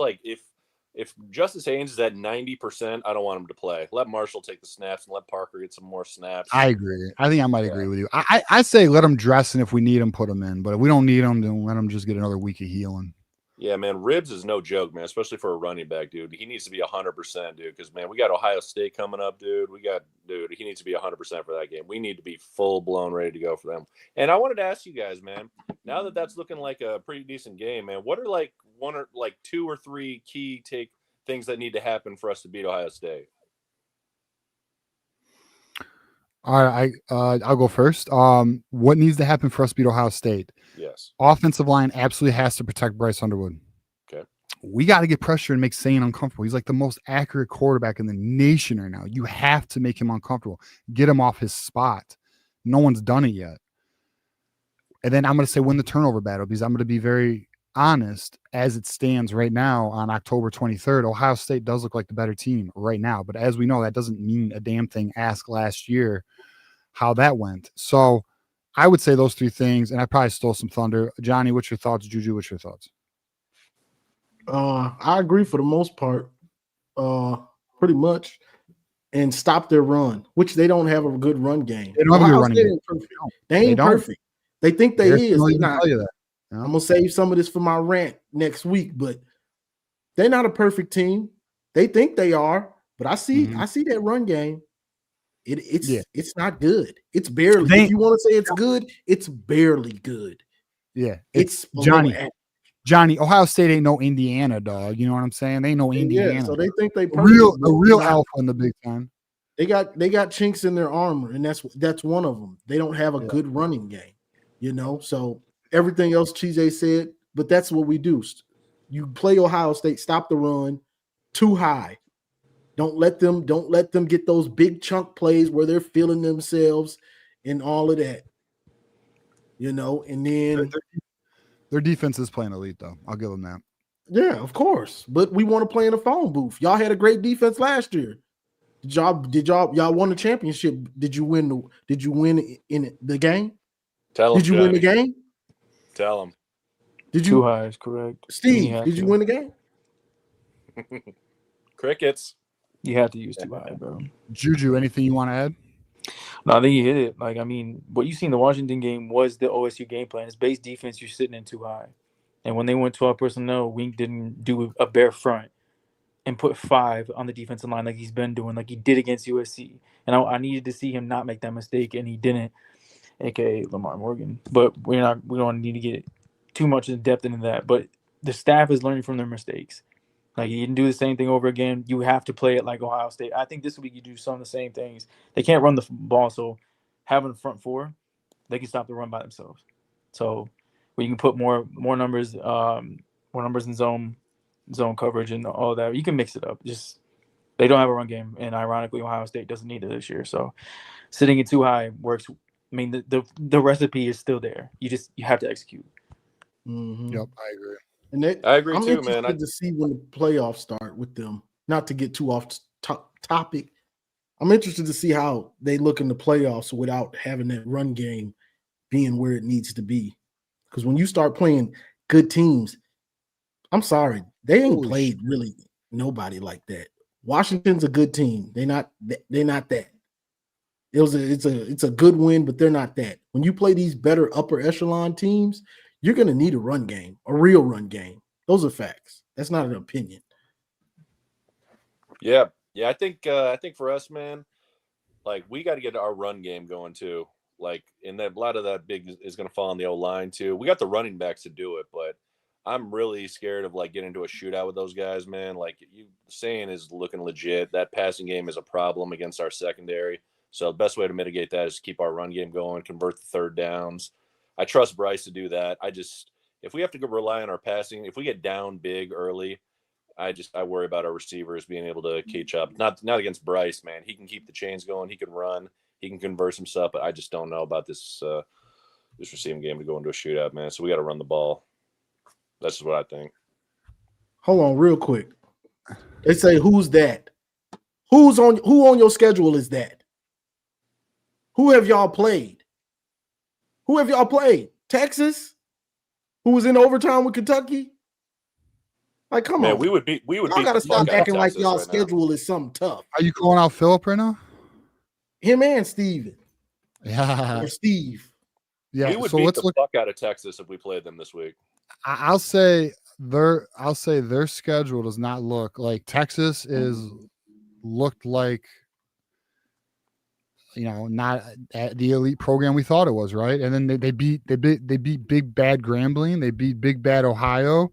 if Justice Haynes is at 90%, I don't want him to play. Let Marshall take the snaps and let Parker get some more snaps. I agree. I think I might agree with you. I say let him dress, and if we need him, put him in. But if we don't need him, then let him just get another week of healing. Yeah, man, Ribs is no joke, man, especially for a running back, dude. He needs to be 100%, dude, because, man, we got Ohio State coming up, dude. He needs to be 100% for that game. We need to be full-blown ready to go for them. And I wanted to ask you guys, man, now that that's looking like a pretty decent game, man, what are, like, two or three key things that need to happen for us to beat Ohio State? All right, I'll go first. What needs to happen for us to beat Ohio State? Yes. Offensive line absolutely has to protect Bryce Underwood. Okay. We got to get pressure and make Sane uncomfortable. He's like the most accurate quarterback in the nation right now. You have to make him uncomfortable. Get him off his spot. No one's done it yet. And then I'm going to say win the turnover battle, because I'm going to be very honest. As it stands right now on October 23rd, Ohio State does look like the better team right now. But as we know, that doesn't mean a damn thing. Ask last year how that went. So I would say those three things, and I probably stole some thunder. Johnny, what's your thoughts? Juju, what's your thoughts? I agree for the most part, pretty much, and stop their run, which they don't have a good run game. They don't have a good running game. They ain't perfect. They think they is. They're not. tell you that. Yeah. I'm gonna save some of this for my rant next week, but they're not a perfect team. They think they are, but I see that run game. It's not good. It's barely. If you want to say it's good, it's barely good. Yeah, it's Johnny. Ohio State ain't no Indiana, dog. You know what I'm saying? They ain't no Indiana. Yeah, so they think they a real alpha in the Big Ten. They got chinks in their armor, and that's one of them. They don't have a good running game, So everything else Chizé said, but that's what we do. You play Ohio State, stop the run too high. Don't let them get those big chunk plays where they're feeling themselves and all of that. And then their defense is playing elite, though. I'll give them that. Yeah, of course. But we want to play in a phone booth. Y'all had a great defense last year. Y'all won the championship? Did you win in the game? Tell them. Did you win the game? Tell them. Did you? Too high is correct. Steve, did you win the game? Crickets. You had to use too high, bro. Juju, anything you want to add? No, I think you hit it. What you see in the Washington game was the OSU game plan. It's base defense. You're sitting in too high. And when they went 12 personnel, Wink didn't do a bare front and put 5 on the defensive line like he's been doing, like he did against USC. And I needed to see him not make that mistake, and he didn't, aka Lamar Morgan. But we don't need to get too much in depth into that. But the staff is learning from their mistakes. Like, you didn't do the same thing over again. You have to play it like Ohio State. I think this week you do some of the same things. They can't run the ball, so having a front four, they can stop the run by themselves. So we can put more numbers in zone coverage and all that. You can mix it up. Just they don't have a run game, and ironically, Ohio State doesn't need it this year. So sitting it too high works. I mean, the recipe is still there. You have to execute. Mm-hmm. Yep, I agree. And I agree I'm too, man. interested to see when the playoffs start with them. Not to get too off topic, I'm interested to see how they look in the playoffs without having that run game being where it needs to be. Because when you start playing good teams, I'm sorry, they ain't played really nobody like that. Washington's a good team. They're not that. It's a good win, but they're not that. When you play these better upper echelon teams, you're going to need a run game, a real run game. Those are facts. That's not an opinion. Yeah. I think for us, man, like, we got to get our run game going too. Like, and that a lot of that big is going to fall on the O-line too. We got the running backs to do it, but I'm really scared of like getting into a shootout with those guys, man. Like, you saying is looking legit. That passing game is a problem against our secondary. So the best way to mitigate that is to keep our run game going, convert the third downs. I trust Bryce to do that. If we have to rely on our passing, if we get down big early, I worry about our receivers being able to catch up. Not against Bryce, man. He can keep the chains going. He can run. He can converse himself. But I just don't know about this receiving game to go into a shootout, man. So we got to run the ball. That's just what I think. Hold on, real quick. They say, who's that? Who on your schedule is that? Who have y'all played? Texas? Who was in overtime with Kentucky? Like, come on. We would y'all gotta stop acting like y'all schedule is something tough. Are you calling out Philip right now? Him and Steven. Yeah. Or Steve. Yeah. We would beat the fuck out of Texas if we played them this week. I'll say I'll say their schedule does not look like Texas looked like, not at the elite program we thought it was, right? And then they beat big bad Grambling, they beat big bad Ohio,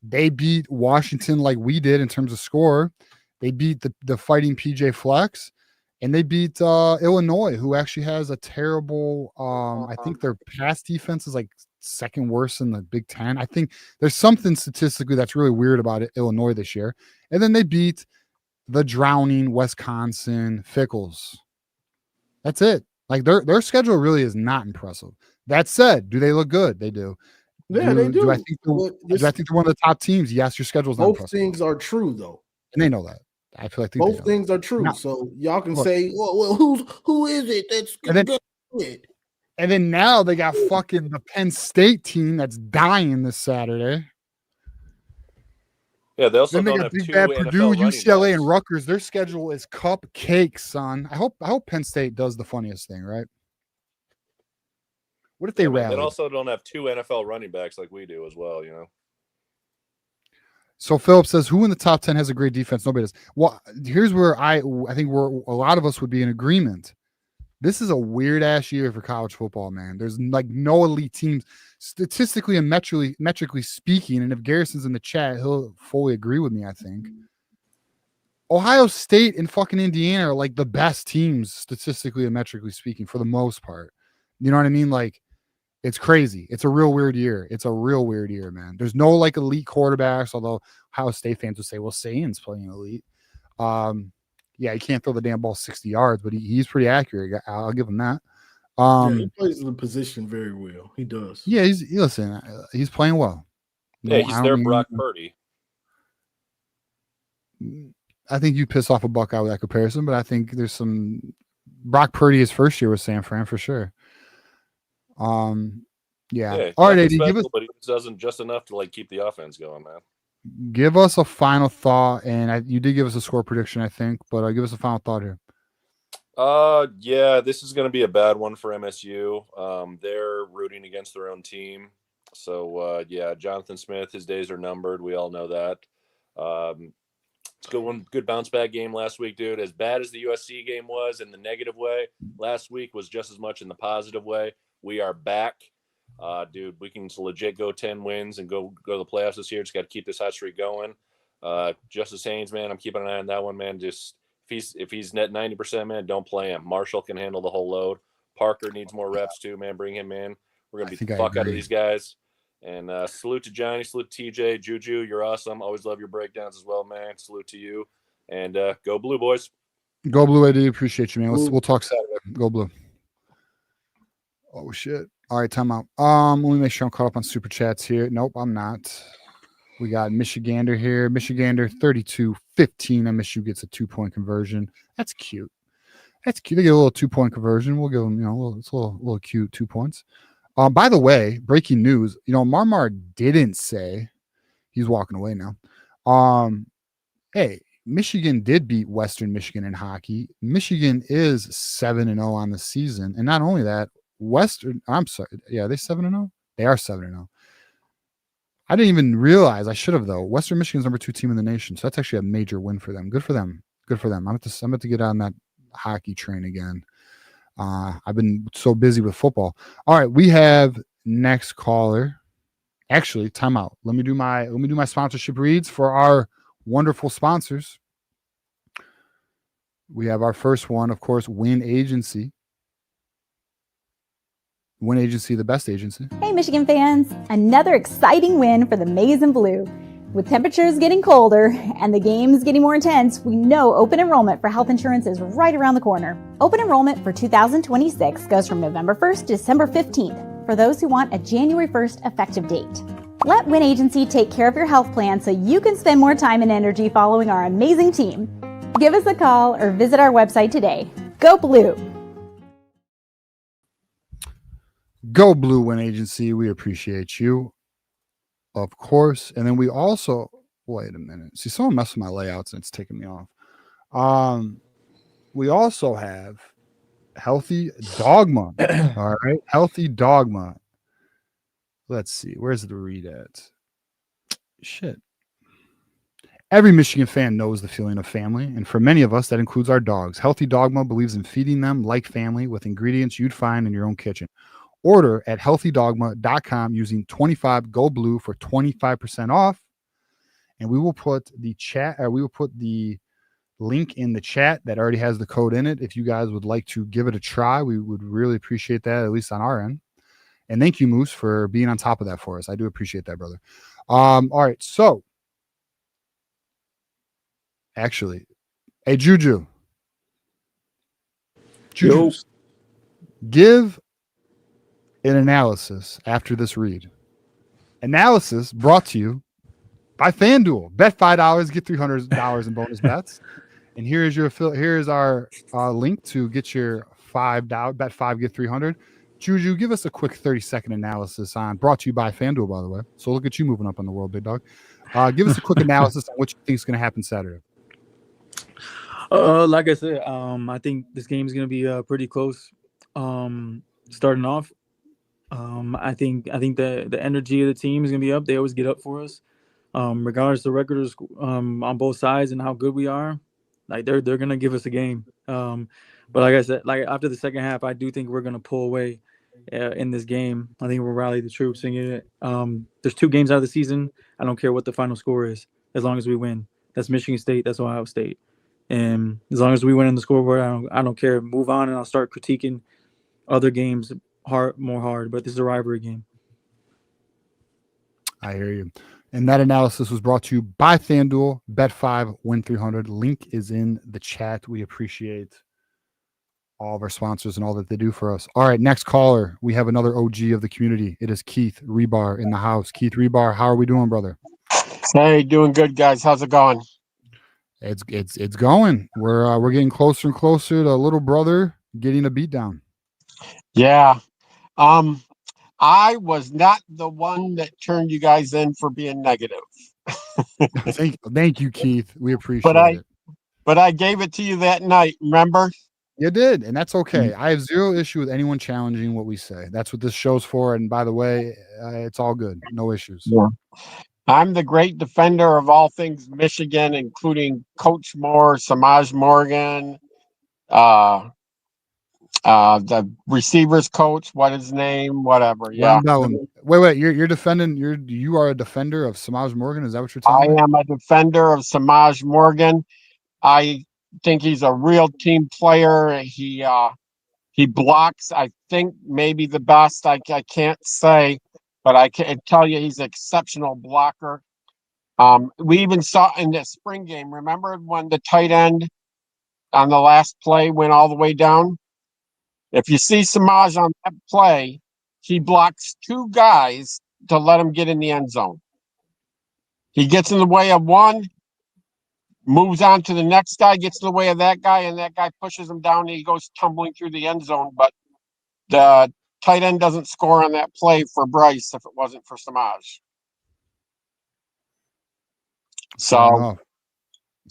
they beat Washington like we did in terms of score, they beat the fighting PJ Flex, and they beat Illinois, who actually has a terrible. I think their pass defense is like second worst in the Big Ten. I think there's something statistically that's really weird about Illinois this year, and then they beat the drowning Wisconsin Fickles. That's it. Like their schedule really is not impressive. That said, do they look good? They do. Yeah, they do. Do I think they're one of the top teams? Yes, your schedule's not both impressive. things are true, though. And they know that. I feel like both things are true. Now, so y'all can look, say, well, who is it that's good? And then now they got fucking the Penn State team that's dying this Saturday. Yeah, they also then they don't got have big two bad NFL Purdue, UCLA, backs. and Rutgers. Their schedule is cupcakes, son. I hope Penn State does the funniest thing, right? What if they rally? They also don't have two NFL running backs like we do as well, So Philip says, who in the top 10 has a great defense? Nobody does. Well, here's where I think a lot of us would be in agreement. This is a weird ass year for college football, man. There's like no elite teams statistically and metrically speaking. And if Garrison's in the chat, he'll fully agree with me, I think. Ohio State and fucking Indiana are like the best teams statistically and metrically speaking for the most part. You know what I mean? Like, it's crazy. It's a real weird year. It's a real weird year, man. There's no like elite quarterbacks, although Ohio State fans would say, well, Saban's playing elite. Yeah, he can't throw the damn ball 60 yards, but he's pretty accurate. I'll give him that. He plays the position very well. He does. Yeah, he's playing well. Yeah, he's their Brock Purdy. I think you piss off a Buckeye with that comparison, but I think there's some Brock Purdy his first year with San Fran for sure. Yeah. All right, Eddie, but he doesn't just enough to like keep the offense going, man. Give us a final thought, and you did give us a score prediction, I think, but give us a final thought here. Yeah, this is going to be a bad one for MSU. They're rooting against their own team, so yeah, Jonathan Smith, his days are numbered. We all know that. Good bounce back game last week, dude. As bad as the USC game was in the negative way, last week was just as much in the positive way. We are back. Dude, we can legit go 10 wins and go to the playoffs this year. Just got to keep this hot streak going. Justice Haynes, man, I'm keeping an eye on that one, man. Just if he's net 90%, man, don't play him. Marshall can handle the whole load. Parker needs more reps too, man. Bring him in. We're gonna beat the fuck out of these guys. And salute to Johnny, salute to TJ, Juju. You're awesome. Always love your breakdowns as well, man. Salute to you. And go Blue, boys. Go Blue, Eddie. Appreciate you, man. We'll talk Saturday. Go Blue. Oh shit. All right, time out. Let me make sure I'm caught up on super chats here. Nope, I'm not. We got Michigander here. Michigander 32-15. I miss you gets a 2-point conversion. That's cute. That's cute. They get a little 2-point conversion. We'll give them, it's a little cute 2 points. By the way, breaking news. Marmar didn't say he's walking away now. Hey, Michigan did beat Western Michigan in hockey. Michigan is 7-0 on the season, and not only that. I'm sorry. Yeah, are they 7-0? They are 7-0. I didn't even realize. I should have, though. Western Michigan's number 2 team in the nation, so that's actually a major win for them. Good for them. Good for them. I'm about to get on that hockey train again. I've been so busy with football. All right, we have next caller. Actually, time out. Let me do my sponsorship reads for our wonderful sponsors. We have our first one, of course, Win Agency. Win Agency, the best agency. Hey, Michigan fans. Another exciting win for the Maize and Blue. With temperatures getting colder and the games getting more intense, we know open enrollment for health insurance is right around the corner. Open enrollment for 2026 goes from November 1st to December 15th for those who want a January 1st effective date. Let Win Agency take care of your health plan so you can spend more time and energy following our amazing team. Give us a call or visit our website today. Go Blue! Go Blue, Win Agency. We appreciate you, of course. And then we also, wait a minute. See, someone messed with my layouts and it's taking me off. We also have Healthy Dogma. All right. Healthy Dogma. Let's see. Where's the read at? shit. Every Michigan fan knows the feeling of family, and for many of us, that includes our dogs. Healthy Dogma believes in feeding them like family with ingredients you'd find in your own kitchen. Order at healthydogma.com using 25 Go Blue for 25% off, and we will put the link in the chat that already has the code in it. If you guys would like to give it a try, we would really appreciate that, at least on our end. And thank you, Moose, for being on top of that for us. I do appreciate that, brother. All right, so actually, hey, Juju, give an analysis after this read. Analysis brought to you by FanDuel. Bet $5, get $300 in bonus bets. And here's our link to get your $5 bet 5 get 300. Juju, give us a quick 30-second analysis on, brought to you by FanDuel, by the way. So look at you moving up on the world, big dog. Give us a quick analysis on what you think is going to happen Saturday. Like I said, I think this game is going to be pretty close. Starting off, I think the energy of the team is going to be up. They always get up for us, regardless of the record on both sides and how good we are. Like they're going to give us a game. But like I said, like after the second half, I do think we're going to pull away in this game. I think we'll rally the troops and get it. There's 2 games out of the season. I don't care what the final score is, as long as we win. That's Michigan State. That's Ohio State. And as long as we win in the scoreboard, I don't care. Move on, and I'll start critiquing other games more hard. But this is a rivalry game. I hear you. And that analysis was brought to you by FanDuel. Bet 5, win 300. Link is in the chat. We appreciate all of our sponsors and all that they do for us. All right, next caller. We have another OG of the community. It is Keith Rebar in the house. Keith Rebar, how are we doing, brother? Hey, doing good, guys. How's it going? It's going. We're getting closer and closer to little brother getting a beat down. Yeah. I was not the one that turned you guys in for being negative. Thank you, Keith. We appreciate it. But I gave it to you that night, remember? You did, and that's okay. I have zero issue with anyone challenging what we say. That's what this show's for. And by the way, it's all good. No issues. Yeah. I'm the great defender of all things Michigan, including Coach Moore, Samaj Morgan, the receivers coach, what his name, whatever. Yeah. Wait, you're defending. You are a defender of Samaj Morgan. Is that what you're telling me? I am a defender of Samaj Morgan. I think he's a real team player. He blocks, I think, maybe the best. I can't say, but I can tell you he's an exceptional blocker. We even saw in the spring game, remember when the tight end on the last play went all the way down? If you see Samaj on that play, he blocks 2 guys to let him get in the end zone. He gets in the way of one, moves on to the next guy, gets in the way of that guy, and that guy pushes him down, and he goes tumbling through the end zone. But the tight end doesn't score on that play for Bryce if it wasn't for Samaj. So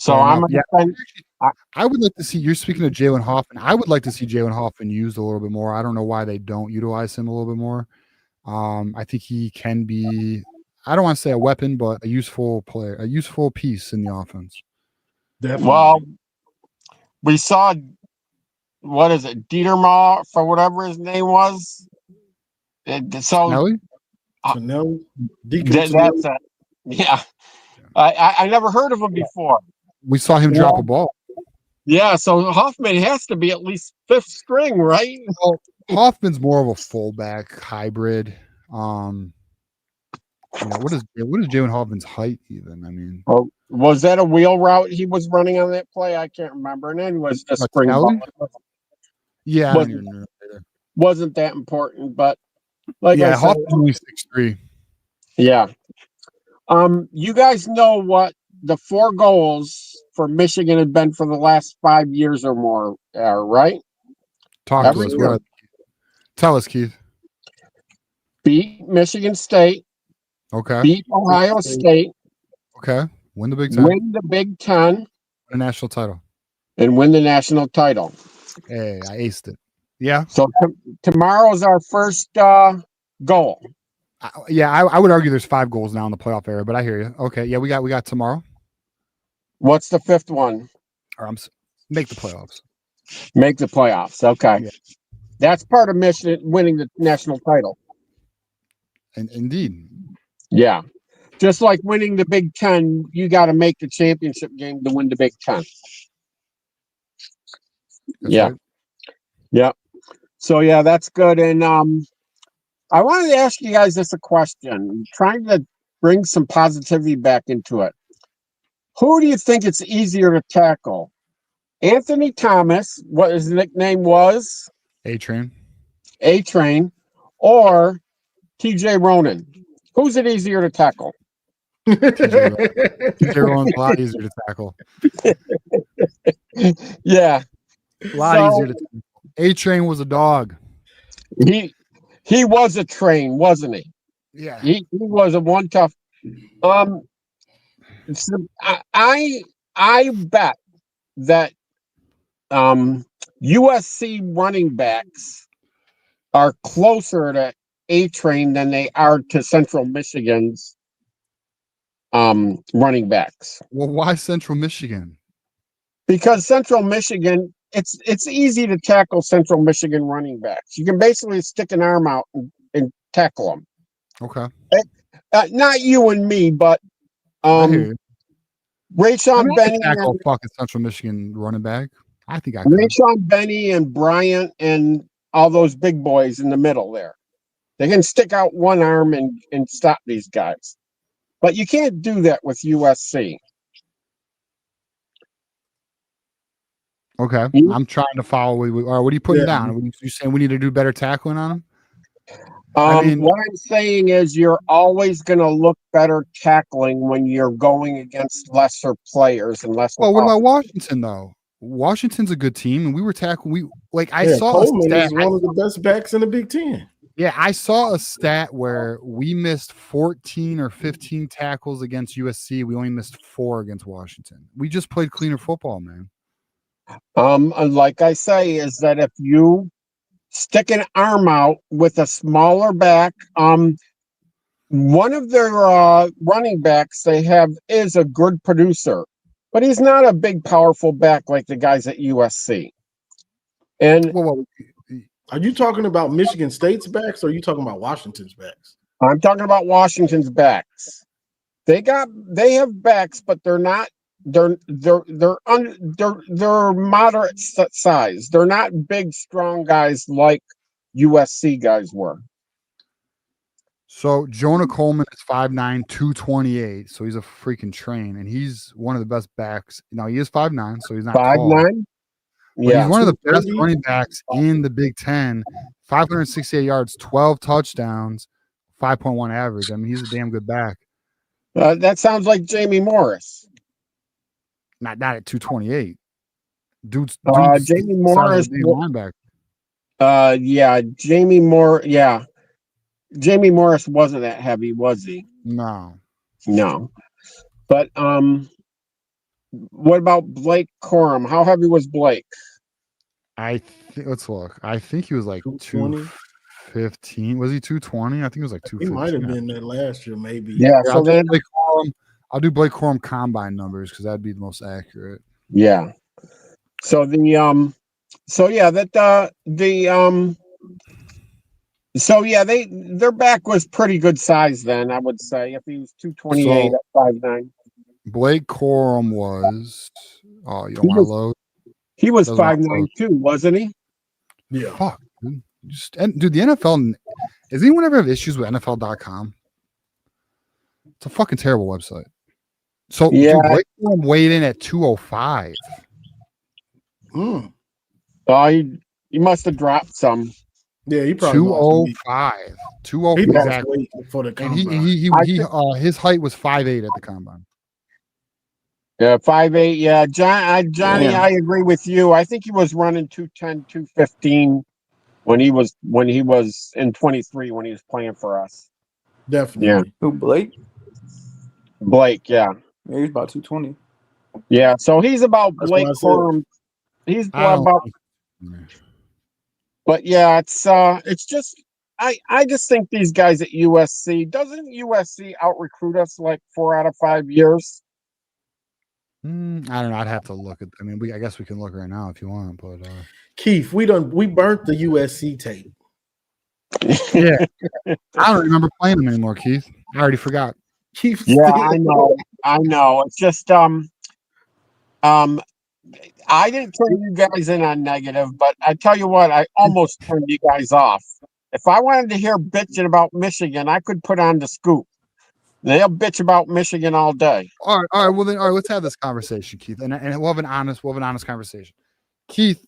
I'm a defender. I would like to see, you're speaking of Jalen Hoffman. I would like to see Jalen Hoffman used a little bit more. I don't know why they don't utilize him a little bit more. I think he can be, I don't want to say a weapon, but a useful player, a useful piece in the offense. Definitely. Well, we saw, what is it, Dieterma, for whatever his name was. Nelly? That's it. Yeah. I never heard of him before. We saw him drop a ball. Yeah, so Hoffman has to be at least 5th string, right? Well, Hoffman's more of a fullback hybrid. What is Jalen Hoffman's height even? I mean, was that a wheel route he was running on that play? I can't remember. And then was a spring ball. Yeah, wasn't that important, but like I said, Hoffman's only 6'3". Yeah. You guys know what the 4 goals for Michigan have been for the last 5 years or more, right? Talk to us. Tell us, Keith. Beat Michigan State. Okay. Beat Ohio State. Okay. Win the Big Ten. Win the Big Ten. Win a national title. And win the national title. Hey, I aced it. Yeah. So tomorrow's our first goal. I would argue there's 5 goals now in the playoff era, but I hear you. Okay, yeah, we got tomorrow. What's the 5th one? Or make the playoffs. Make the playoffs. Okay. Yeah. That's part of Michigan winning the national title. And indeed. Yeah. Just like winning the Big Ten, you got to make the championship game to win the Big Ten. That's yeah. Right. Yeah. So yeah, that's good. And I wanted to ask you guys this a question, trying to bring some positivity back into it. Who do you think it's easier to tackle? Anthony Thomas, what his nickname was? A-Train. A-Train, or TJ Ronin? Who's it easier to tackle? TJ Ron's a lot easier to tackle. Yeah. A lot easier to tackle. A-Train was a dog. He was a train, wasn't he? Yeah. He was a one tough. So I bet that USC running backs are closer to A-Train than they are to Central Michigan's running backs. Well, why Central Michigan? Because Central Michigan, it's easy to tackle Central Michigan running backs. You can basically stick an arm out and tackle them. Okay. Not you and me, but Rayshon Benny tackle fucking Central Michigan running back. I think I could. Rayshon Benny and Bryant and all those big boys in the middle there. They can stick out one arm and stop these guys. But you can't do that with USC. Okay. I'm trying to follow. What are you putting down? Are you saying we need to do better tackling on them? What I'm saying is you're always going to look better tackling when you're going against lesser players and lesser. Well, what about Washington though? Washington's a good team, and we were tackling. I saw Coleman is one of the best backs in the Big Ten. Yeah, I saw a stat where we missed 14 or 15 tackles against USC. We only missed 4 against Washington. We just played cleaner football, man. Like I say, is that if you stick an arm out with a smaller back, one of their running backs they have is a good producer, but he's not a big, powerful back like the guys at USC. And are you talking about Michigan State's backs, or are you talking about Washington's backs? I'm talking about Washington's backs. They have backs, but they're not. They're moderate size. They're not big, strong guys like USC guys were. So Jonah Coleman is 5'9", 228. So he's a freaking train, and he's one of the best backs. Now he is 5'9", so he's not 5'9". Yeah, he's one of the best running backs in the Big Ten. 568 yards, 12 touchdowns, 5.1 average. I mean, he's a damn good back. That sounds like Jamie Morris. Not at 228. Dude's Jamie Morris. Linebacker. Jamie Moore. Yeah, Jamie Morris wasn't that heavy, was he? No. But what about Blake Corum? How heavy was Blake? Let's look. I think he was like 215. Was he 220? I think it was like 215. He might have been that last year, maybe. Yeah. So then I'll do Blake Corum combine numbers because that'd be the most accurate. Yeah. So their back was pretty good size then, I would say, if he was 228 at 5'9". Blake Corum was you don't want to load. He was 5'9" too, wasn't he? Yeah. Fuck, dude. Dude, the NFL, does anyone ever have issues with NFL.com? It's a fucking terrible website. So dude, Blake Corum weighed in at 205. He must have dropped some. Yeah, he probably 205. 205 exactly. For the combine. His height was 5'8" at the combine. Yeah, 5'8". Yeah, Johnny, I agree with you. I think he was running 210, 215 when he was in 23 when he was playing for us. Definitely. Yeah. Who, Blake? Yeah. Yeah, he's about 220. Yeah, so he's about Blake Corum. He's about. But yeah, it's just I just think these guys at USC, doesn't USC out recruit us like 4 out of 5 years? I don't know. I'd have to look at. I mean, I guess we can look right now if you want, but Keith, we burnt the USC tape. yeah, I don't remember playing them anymore, Keith. I already forgot. Keith, Yeah, I know. It's just I didn't turn you guys in on negative, but I tell you what, I almost turned you guys off. If I wanted to hear bitching about Michigan, I could put on the scoop. They'll bitch about Michigan all day. All right. Well, then, all right. Let's have this conversation, Keith, and we'll have an honest conversation. Keith,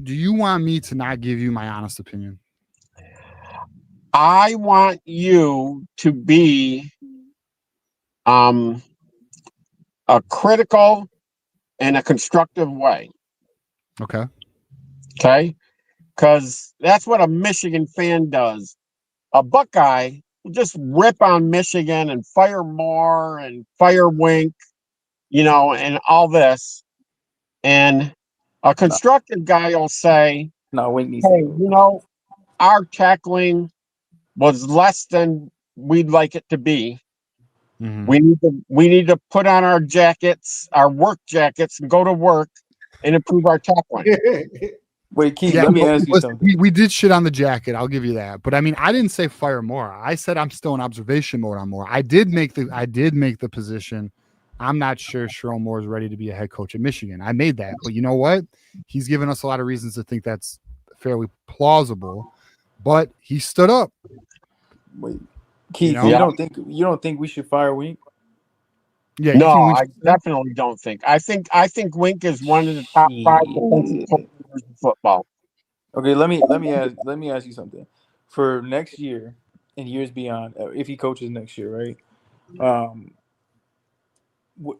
do you want me to not give you my honest opinion? I want you to be a critical in a constructive way. Okay. Okay. Because that's what a Michigan fan does. A Buckeye will just rip on Michigan and fire Moore and fire Wink, and all this. And a constructive guy will say, No, Wink needs hey, to go. our tackling was less than we'd like it to be. Mm-hmm. We need to put on our jackets, our work jackets, and go to work and improve our tackling. Wait, Keith, let me ask you something. We did shit on the jacket. I'll give you that. But I mean, I didn't say fire Moore. I said I'm still in observation mode on Moore. I did make the position. I'm not sure Sherrone Moore is ready to be a head coach at Michigan. I made that. But you know what? He's given us a lot of reasons to think that's fairly plausible. But he stood up. Wait, Keith, you don't think we should fire Wink? Yeah, no, I definitely don't think. I think Wink is one of the top 5 defensive players in football. Okay, let me ask you something. For next year and years beyond, if he coaches next year, right?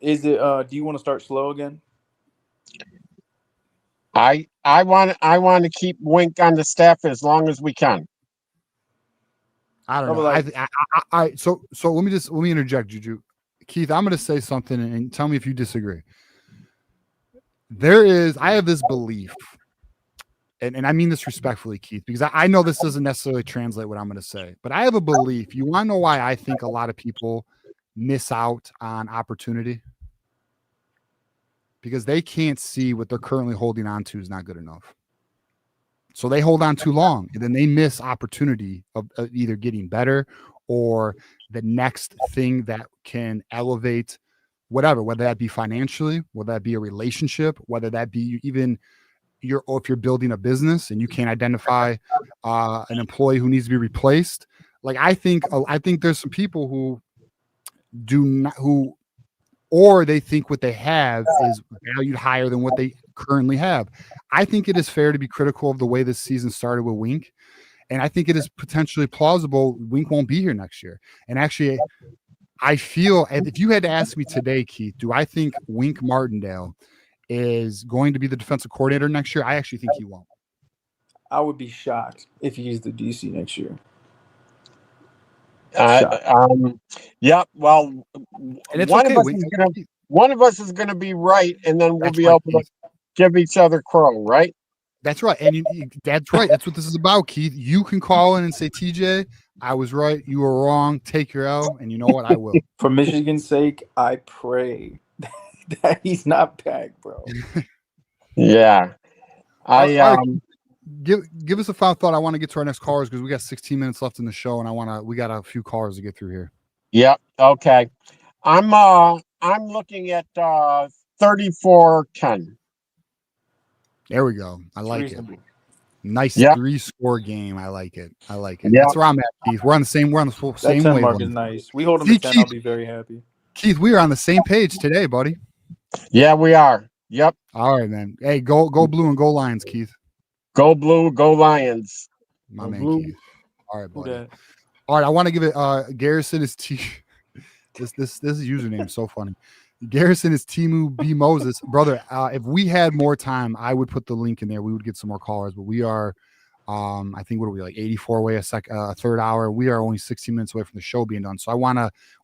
Is it? Do you want to start slow again? I want to keep Wink on the staff as long as we can. I don't know. So let me interject, Juju. Keith, I'm going to say something and tell me if you disagree. I have this belief, and I mean this respectfully, Keith, because I know this doesn't necessarily translate what I'm going to say, but I have a belief. You want to know why I think a lot of people miss out on opportunity? Because they can't see what they're currently holding on to is not good enough. So they hold on too long, and then they miss opportunity of either getting better or the next thing that can elevate whatever, whether that be financially, whether that be a relationship, whether that be even if you're building a business and you can't identify an employee who needs to be replaced. Like I think there's some people who do not, or they think what they have is valued higher than what they currently have. I think it is fair to be critical of the way this season started with Wink. And I think it is potentially plausible Wink won't be here next year. And actually, I feel, if you had to ask me today, Keith, do I think Wink Martindale is going to be the defensive coordinator next year? I actually think he won't. I would be shocked if he's the DC next year. Yeah, well, one of us is gonna be right, and then we'll be able to give each other crow, right? That's right, and that's right. That's what this is about, Keith. You can call in and say, TJ, I was right, you were wrong. Take your L, and you know what? I will. For Michigan's sake, I pray that he's not back, bro. Yeah, give us a final thought. I want to get to our next callers because we got 16 minutes left in the show, and we got a few callers to get through here. Yep. Okay. I'm looking at 34-10. There we go. I like it. Nice 3-score game. I like it. Yep. That's where I'm at, Keith. We're on the same that 10 wavelength. mark is nice. We hold them to 10. I'll be very happy. Keith, we are on the same page today, buddy. Yeah, we are. Yep. All right, man. Hey, go blue and go Lions, Keith. Go blue, go Lions. My man, Keith. All right, buddy. All right, I want to give it Garrison is this username is so funny. Garrison is Timu B Moses. Brother, if we had more time, I would put the link in there. We would get some more callers, but we are I think what are we, like 84 away a third hour. We are only 16 minutes away from the show being done. So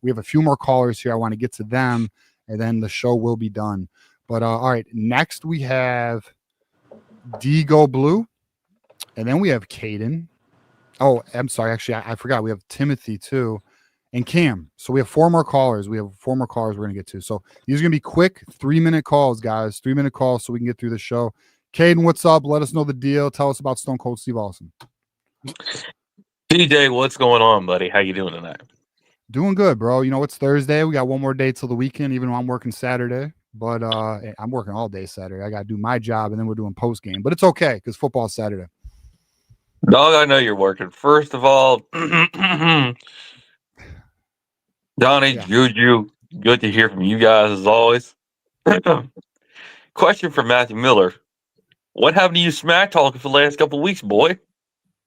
we have a few more callers here. I want to get to them and then the show will be done. But all right, next we have D Go Blue, and then we have Caden, Oh, I'm sorry. Actually, I forgot. We have Timothy too, and Cam. So we have 4 more callers. We're gonna get to. So these are gonna be quick 3-minute calls, guys. 3-minute calls so we can get through the show. Caden, what's up? Let us know the deal. Tell us about Stone Cold Steve Austin. DJ, what's going on, buddy? How you doing tonight? Doing good, bro. You know, it's Thursday. We got one more day till the weekend, even though I'm working Saturday. But I'm working all day Saturday. I got to do my job, and then we're doing post game. But it's okay because football's Saturday. Dog, I know you're working. First of all, Donnie, Yeah. Juju, good to hear from you guys as always. Question for Matthew Miller. What happened to you smack talking for the last couple of weeks, boy?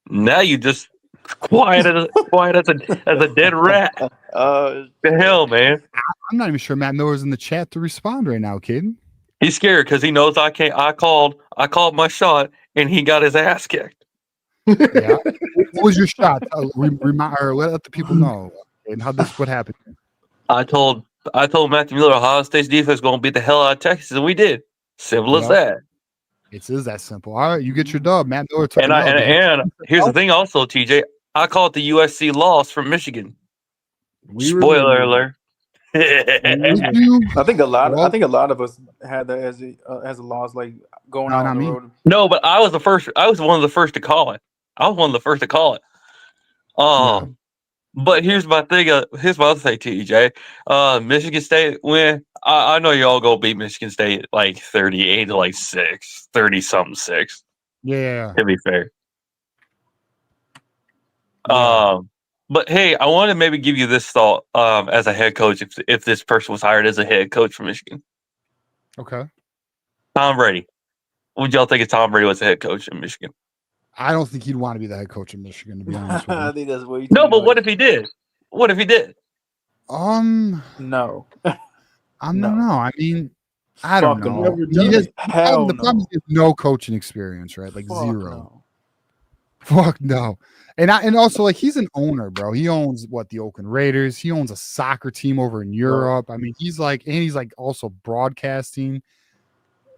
Now you just quiet as a dead rat. The hell, man. I'm not even sure Matt Miller's in the chat to respond right now, Caden. He's scared because he knows I can't. I called my shot and he got his ass kicked. Yeah. What was your shot? Remind or let the people know. And what happened? I told Matthew Miller Ohio State's defense going to beat the hell out of Texas, and we did. Simple as that. It is that simple. All right, you get your dub. Matt Miller took and here's the thing, also, TJ. I call it the USC loss from Michigan. Spoiler alert. I think a lot of us had that as a loss, like going out on the road. No, but I was one of the first to call it. But here's my thing. Here's my other thing, TJ. Michigan State win. I know y'all gonna beat Michigan State like 38 to like 6, 30-something 6. Yeah. To be fair. But hey, I want to maybe give you this thought as a head coach if this person was hired as a head coach for Michigan. Okay. Tom Brady. Would y'all think if Tom Brady was a head coach in Michigan? I don't think he'd want to be the head coach in Michigan, to be honest with you. I think that's way too No, but much. what if he did? No. I don't know. I mean, I don't know. The problem is no coaching experience, right? Like zero. Fuck no. And also, like, he's an owner, bro. He owns the Oakland Raiders. He owns a soccer team over in Europe. I mean, he's also broadcasting.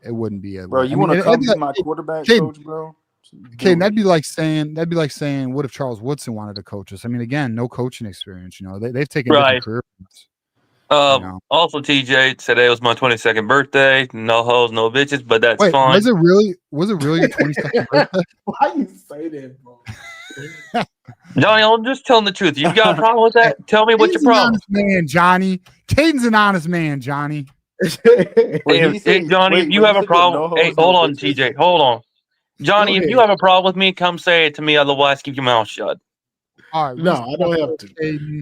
It wouldn't be a bro. You want to come be my quarterback coach, bro? Okay, that'd be like saying, what if Charles Woodson wanted to coach us? I mean, again, no coaching experience. You know, they've taken different career paths. Also, TJ, today was my 22nd birthday. No hoes, no bitches, but that's fine. Was it really your 22nd birthday? Why you say that, bro? Johnny, I'm just telling the truth. You got a problem with that? Tell me what your problem. Honest man, Johnny. Caden's an honest man, Johnny. Hey, Johnny, if you have a problem, hold on, TJ, hold on. Johnny, if you have a problem with me, come say it to me. Otherwise, keep your mouth shut. All right, no, I don't have to,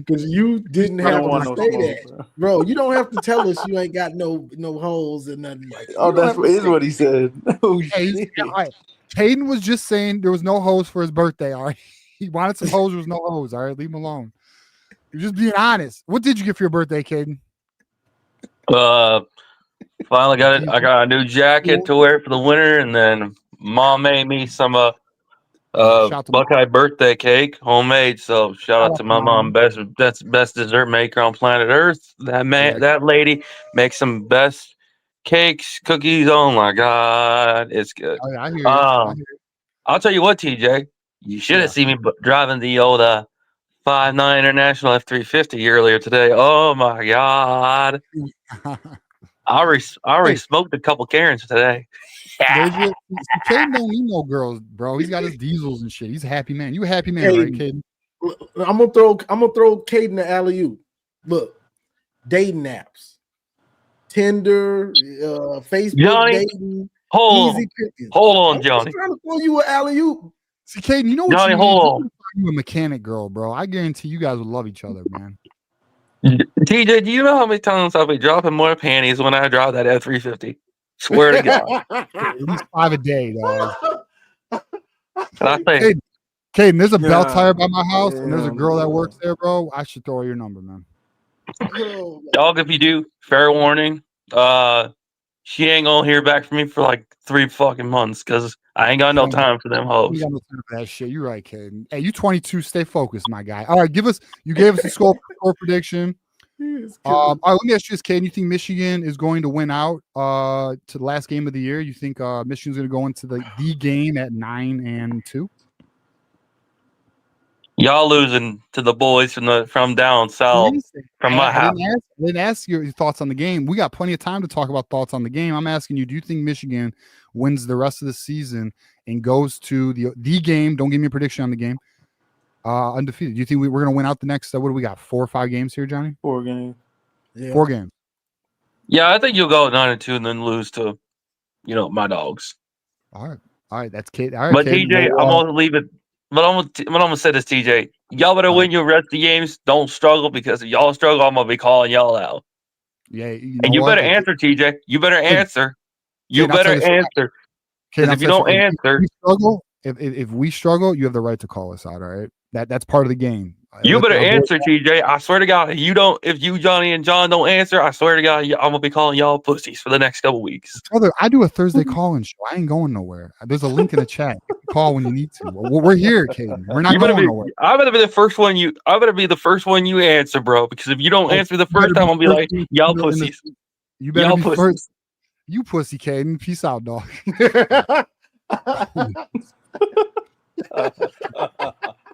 because you didn't have to say that, bro. You don't have to tell us you ain't got no holes and nothing like that. Oh, that's what he said. Oh, shit. All right. Caden was just saying there was no hose for his birthday. All right, he wanted some hose. There was no hose. All right, leave him alone. You're just being honest. What did you get for your birthday, Caden? Finally got it. I got a new jacket to wear for the winter, and then Mom made me some Buckeye birthday cake, homemade. So shout out to my mom, best dessert maker on planet Earth. That lady makes some best cakes, cookies. Oh my God, it's good. Oh, yeah, I hear you. I'll tell you what, TJ, you should have seen me driving the old 5.9 International F350 earlier today. Oh my God. I already smoked a couple Karens today. Caden don't need no girls, bro. He's got his diesels and shit. He's a happy man. You a happy man, right, Caden? I'm gonna throw Caden the alley-oop. Look, dating apps, Tinder, Facebook, Johnny, dating, hold on, Johnny. I'm trying to throw you an alley-oop. See, Caden, you know what Johnny, you hold need? You a mechanic girl, bro. I guarantee you guys would love each other, man. TJ, do you know how many times I'll be dropping more panties when I drive that F350? Swear to God. At least 5 a day, dog. Caden, there's a belt tire by my house, and there's a girl that works there, bro. I should throw your number, man. Dog, if you do, fair warning. She ain't gonna hear back from me for like 3 fucking months because I ain't got no time for them hoes. You got no time for that shit. You're right, Caden. Hey, you 22. Stay focused, my guy. All right, you gave us a score prediction. All right, let me ask you this, Caden. You think Michigan is going to win out to the last game of the year? You think Michigan's going to go into the game at 9-2? Y'all losing to the boys from down south, from my house. I didn't ask your thoughts on the game. We got plenty of time to talk about thoughts on the game. I'm asking you, do you think Michigan wins the rest of the season and goes to the game? Don't give me a prediction on the game. Undefeated. Do you think we're going to win out the next? What do we got? 4 or 5 games here, Johnny? 4 games. Yeah. 4 games. Yeah, I think you'll go 9-2 and then lose to, my dogs. All right. That's Kate. All right, But Kate, TJ, I'm gonna leave it. But I'm gonna say this, TJ. Y'all better win your rest of the games. Don't struggle, because if y'all struggle, I'm gonna be calling y'all out. Yeah, and you better answer, TJ. You better answer. You better answer. Because if you don't answer, if we struggle, you have the right to call us out. All right, that's part of the game. You better answer, TJ. I swear to God, if you, Johnny, and John don't answer, I swear to God, I'm gonna be calling y'all pussies for the next couple weeks. Brother, I do a Thursday call-in show. I ain't going nowhere. There's a link in the chat. Call when you need to. We're here, Caden. We're not going nowhere. I better be the first one you answer, bro. Because if you don't answer the first time, I'll be like, y'all pussies. You better be first. You pussy, Caden. Peace out, dog.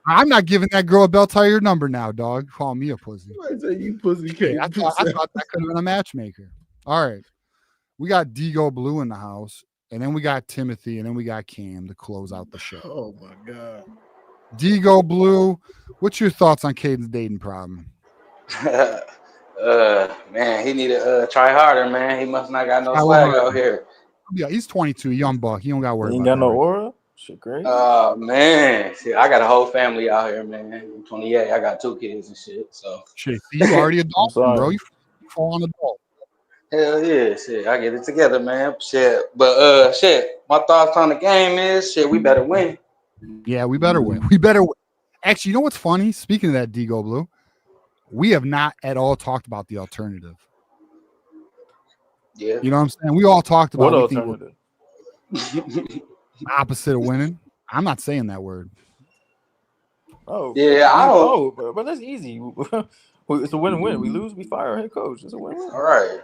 I'm not giving that girl a belt tire number now, dog. Call me a pussy. I say you pussy cat. I thought that could have been a matchmaker. All right. We got Digo Blue in the house, and then we got Timothy, and then we got Cam to close out the show. Oh my God. Digo Blue, what's your thoughts on Caden's dating problem? Man, he need to try harder, man. He must not got no swag out here. Yeah, he's 22, young buck. He don't got to worry about that. Ain't got no aura? Shit great. Man. See, I got a whole family out here, man. I'm 28. I got 2 kids and shit. So shit, you already adult, bro. You fall on adult. Hell yeah, shit. I get it together, man. Shit. But shit, my thoughts on the game is shit, we better win. Yeah, we better win. We better win. Actually, you know what's funny? Speaking of that, Digo Blue, we have not at all talked about the alternative. Yeah. You know what I'm saying? We all talked about what alternative? Opposite of winning. I'm not saying that word. Oh. Yeah, I don't. But that's easy. It's a win-win. We lose, we fire our head coach. It's a win-win. All right.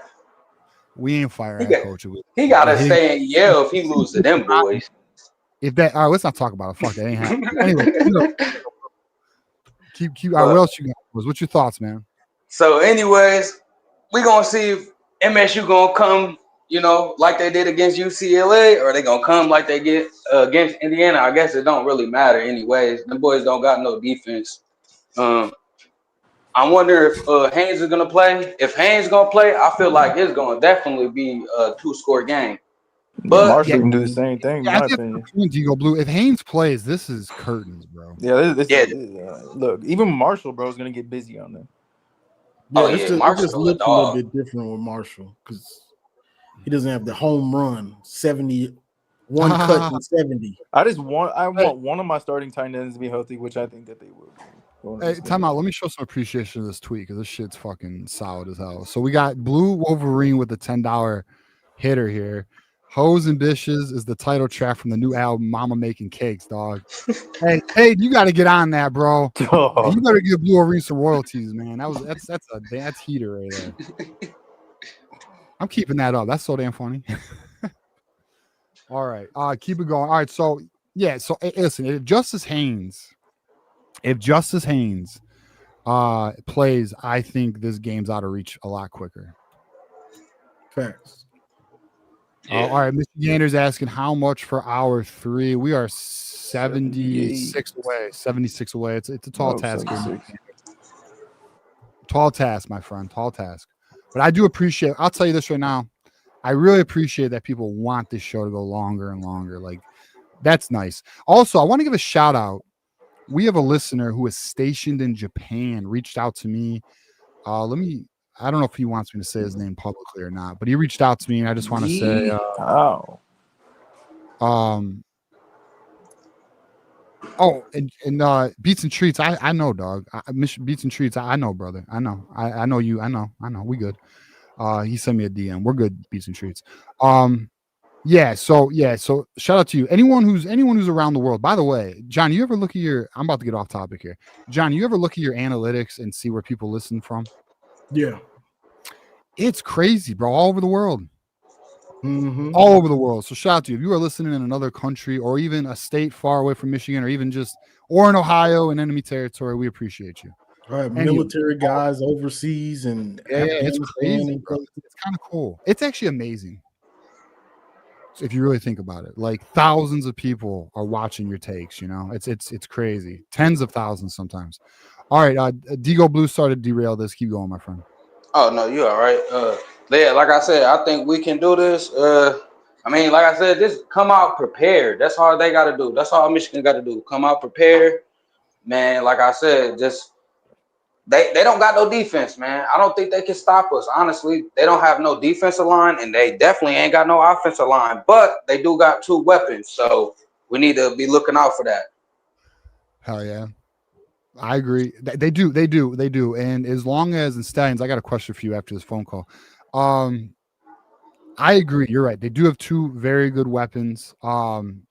We ain't fire head coach. He got to stay in Yale if he loses to them boys. If that, all right, let's not talk about it. Fuck, that ain't happening. Anyway, keep. All right, what else you got? What's your thoughts, man? So, anyways, we gonna see if MSU gonna come, like they did against UCLA, or they gonna come like they get against Indiana. I guess it don't really matter, anyways. Them boys don't got no defense. I wonder if Haynes is gonna play. If Haynes gonna play, I feel like it's gonna definitely be a 2-score game. But Marshall can do the same thing. Yeah, I think Digo Blue. If Haynes plays, this is curtains, bro. Yeah, look, even Marshall, bro, is gonna get busy on them. Yeah, it just looks a little bit different with Marshall because he doesn't have the home run 71 cut and 70. I want one of my starting tight ends to be healthy, which I think that they will. Hey, time out. Let me show some appreciation to this tweet because this shit's fucking solid as hell. So we got Blue Wolverine with the $10 hitter here. Hoes and Dishes is the title track from the new album Mama Making Cakes, dog. hey, you got to get on that, bro. Oh. You better give Blue Wolverine some royalties, man. That's heater right there. I'm keeping that up. That's so damn funny. All right, keep it going. All right, so yeah, so listen, if Justice Haynes plays, I think this game's out of reach a lot quicker. Facts. Yeah. All right, Mr. Gander's asking how much for hour 3. We are 76 away. 76 away. It's a tall task. Tall task, my friend. Tall task. But I do appreciate. I'll tell you this right now. I really appreciate that people want this show to go longer and longer. Like, that's nice. Also, I want to give a shout out. We have a listener who is stationed in Japan. Reached out to me. I don't know if he wants me to say his name publicly or not, but he reached out to me, and I just want to say, and Beats and Treats, I know, dog. Beats and Treats, I know, brother. I know. I know you. I know. We good. He sent me a DM. We're good, Beats and Treats. So shout out to you. Anyone who's around the world. By the way, John, you ever look at your? I'm about to get off topic here. John, you ever look at your analytics and see where people listen from? Yeah. It's crazy, bro. All over the world. all over the world. So shout out to you. If you are listening in another country or even a state far away from Michigan or even just or in Ohio in enemy territory, we appreciate you. All right, And military guys overseas and it's Afghanistan crazy, and bro. It's kind of cool. It's actually amazing if you really think about it. Like thousands of people are watching your takes. You know, it's crazy. Tens of thousands sometimes. All right, Digo Blue started to derail this. Keep going, my friend. Oh no, you all right. Yeah, like I said, I think we can do this. I mean, like I said, just come out prepared. That's all they got to do. That's all Michigan got to do. Come out prepared, man. Like I said, just they don't got no defense, man. I don't think they can stop us. Honestly, they don't have no defensive line, and they definitely ain't got no offensive line. But they do got 2 weapons, so we need to be looking out for that. Hell yeah. I agree. They do. And as long as in Stallions, I got a question for you after this phone call. I agree. You're right. They do have 2 very good weapons. And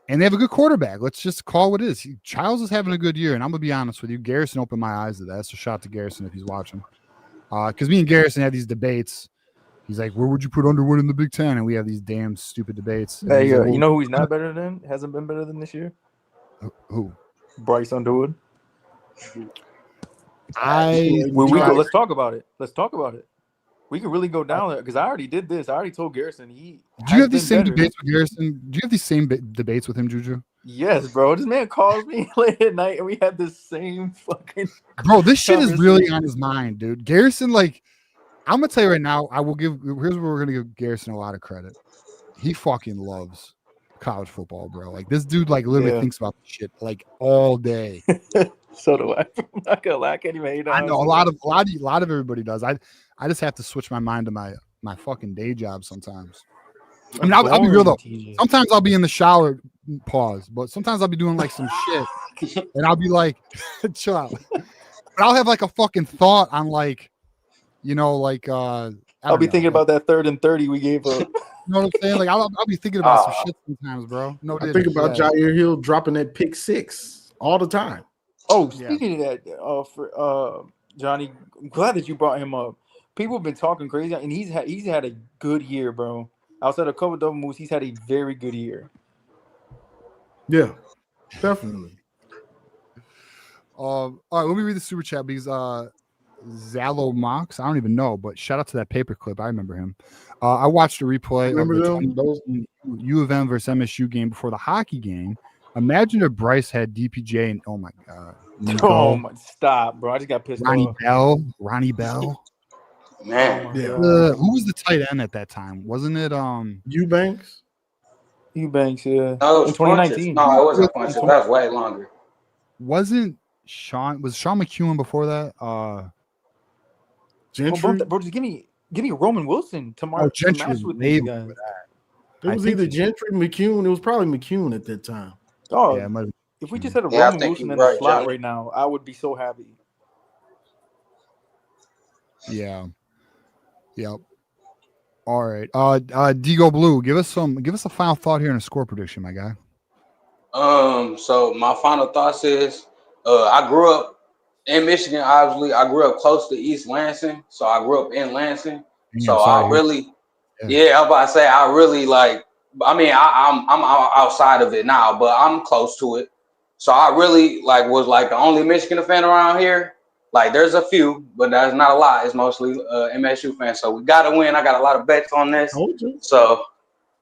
they have a good quarterback. Let's just call what it is. Childs is having a good year, and I'm gonna be honest with you. Garrison opened my eyes to that. So shout out to Garrison if he's watching. Because me and Garrison had these debates. He's like, "Where would you put Underwood in the Big Ten?" And we have these damn stupid debates. Hey, like, well, you know who he's not better than? Hasn't been better than this year? Who? Bryce Underwood. Let's talk about it. We can really go down there because I already did this. I already told Garrison Do you have these same debates with Garrison? Do you have these same debates with him, Juju? Yes, bro. This man calls me late at night and we had the same fucking. Bro, this shit is really on his mind, dude. Garrison, like, I'm gonna tell you right now. Here's where we're gonna give Garrison a lot of credit. He fucking loves college football, bro. Like this dude, like literally thinks about this shit like all day. So do I. I'm not gonna lie. I can't even hate on. I know a lot of everybody does. I just have to switch my mind to my fucking day job sometimes. I mean, I'll be real though. Sometimes I'll be in the shower, pause, but sometimes I'll be doing like some shit, and I'll be like, chill out. But I'll have like a fucking thought on like, you know, like I'll be thinking about that 3rd and 30 we gave up. You know what I'm saying? Like I'll be thinking about some shit sometimes, bro. No, I think about Jair Hill dropping that pick 6 all the time. Oh, speaking of that, for Johnny, I'm glad that you brought him up. People have been talking crazy, and he's had a good year, bro. Outside of a couple of double moves, he's had a very good year. Yeah, definitely. All right, let me read the super chat because Zalo Mox, I don't even know, but shout out to that paperclip. I remember him. I watched a replay of the U of M versus MSU game before the hockey game. Imagine if Bryce had DPJ and oh my god. Stop, bro. I just got pissed off. Ronnie Bell. Man. Who was the tight end at that time? Wasn't it Eubanks? Eubanks, yeah. No, in 2019. No, it wasn't Funches. That was way longer. Was Sean McEwen before that? Gentry? Bro, just give me Roman Wilson tomorrow. Gentry to match with these guys. It was either Gentry, McEwen. It was probably McEwen at that time. Oh, yeah, if we just had a Roman Wilson in the slot right now, I would be so happy. Yeah. Yep. All right. Digo Blue, give us a final thought here and a score prediction, my guy. So my final thoughts is I grew up in Michigan, obviously. I grew up close to East Lansing, so I grew up in Lansing. So I really I'm about to say I really like. I mean, I'm outside of it now, but I'm close to it. So I really was the only Michigan fan around here. Like there's a few, but that's not a lot. It's mostly MSU fans. So we gotta win. I got a lot of bets on this. So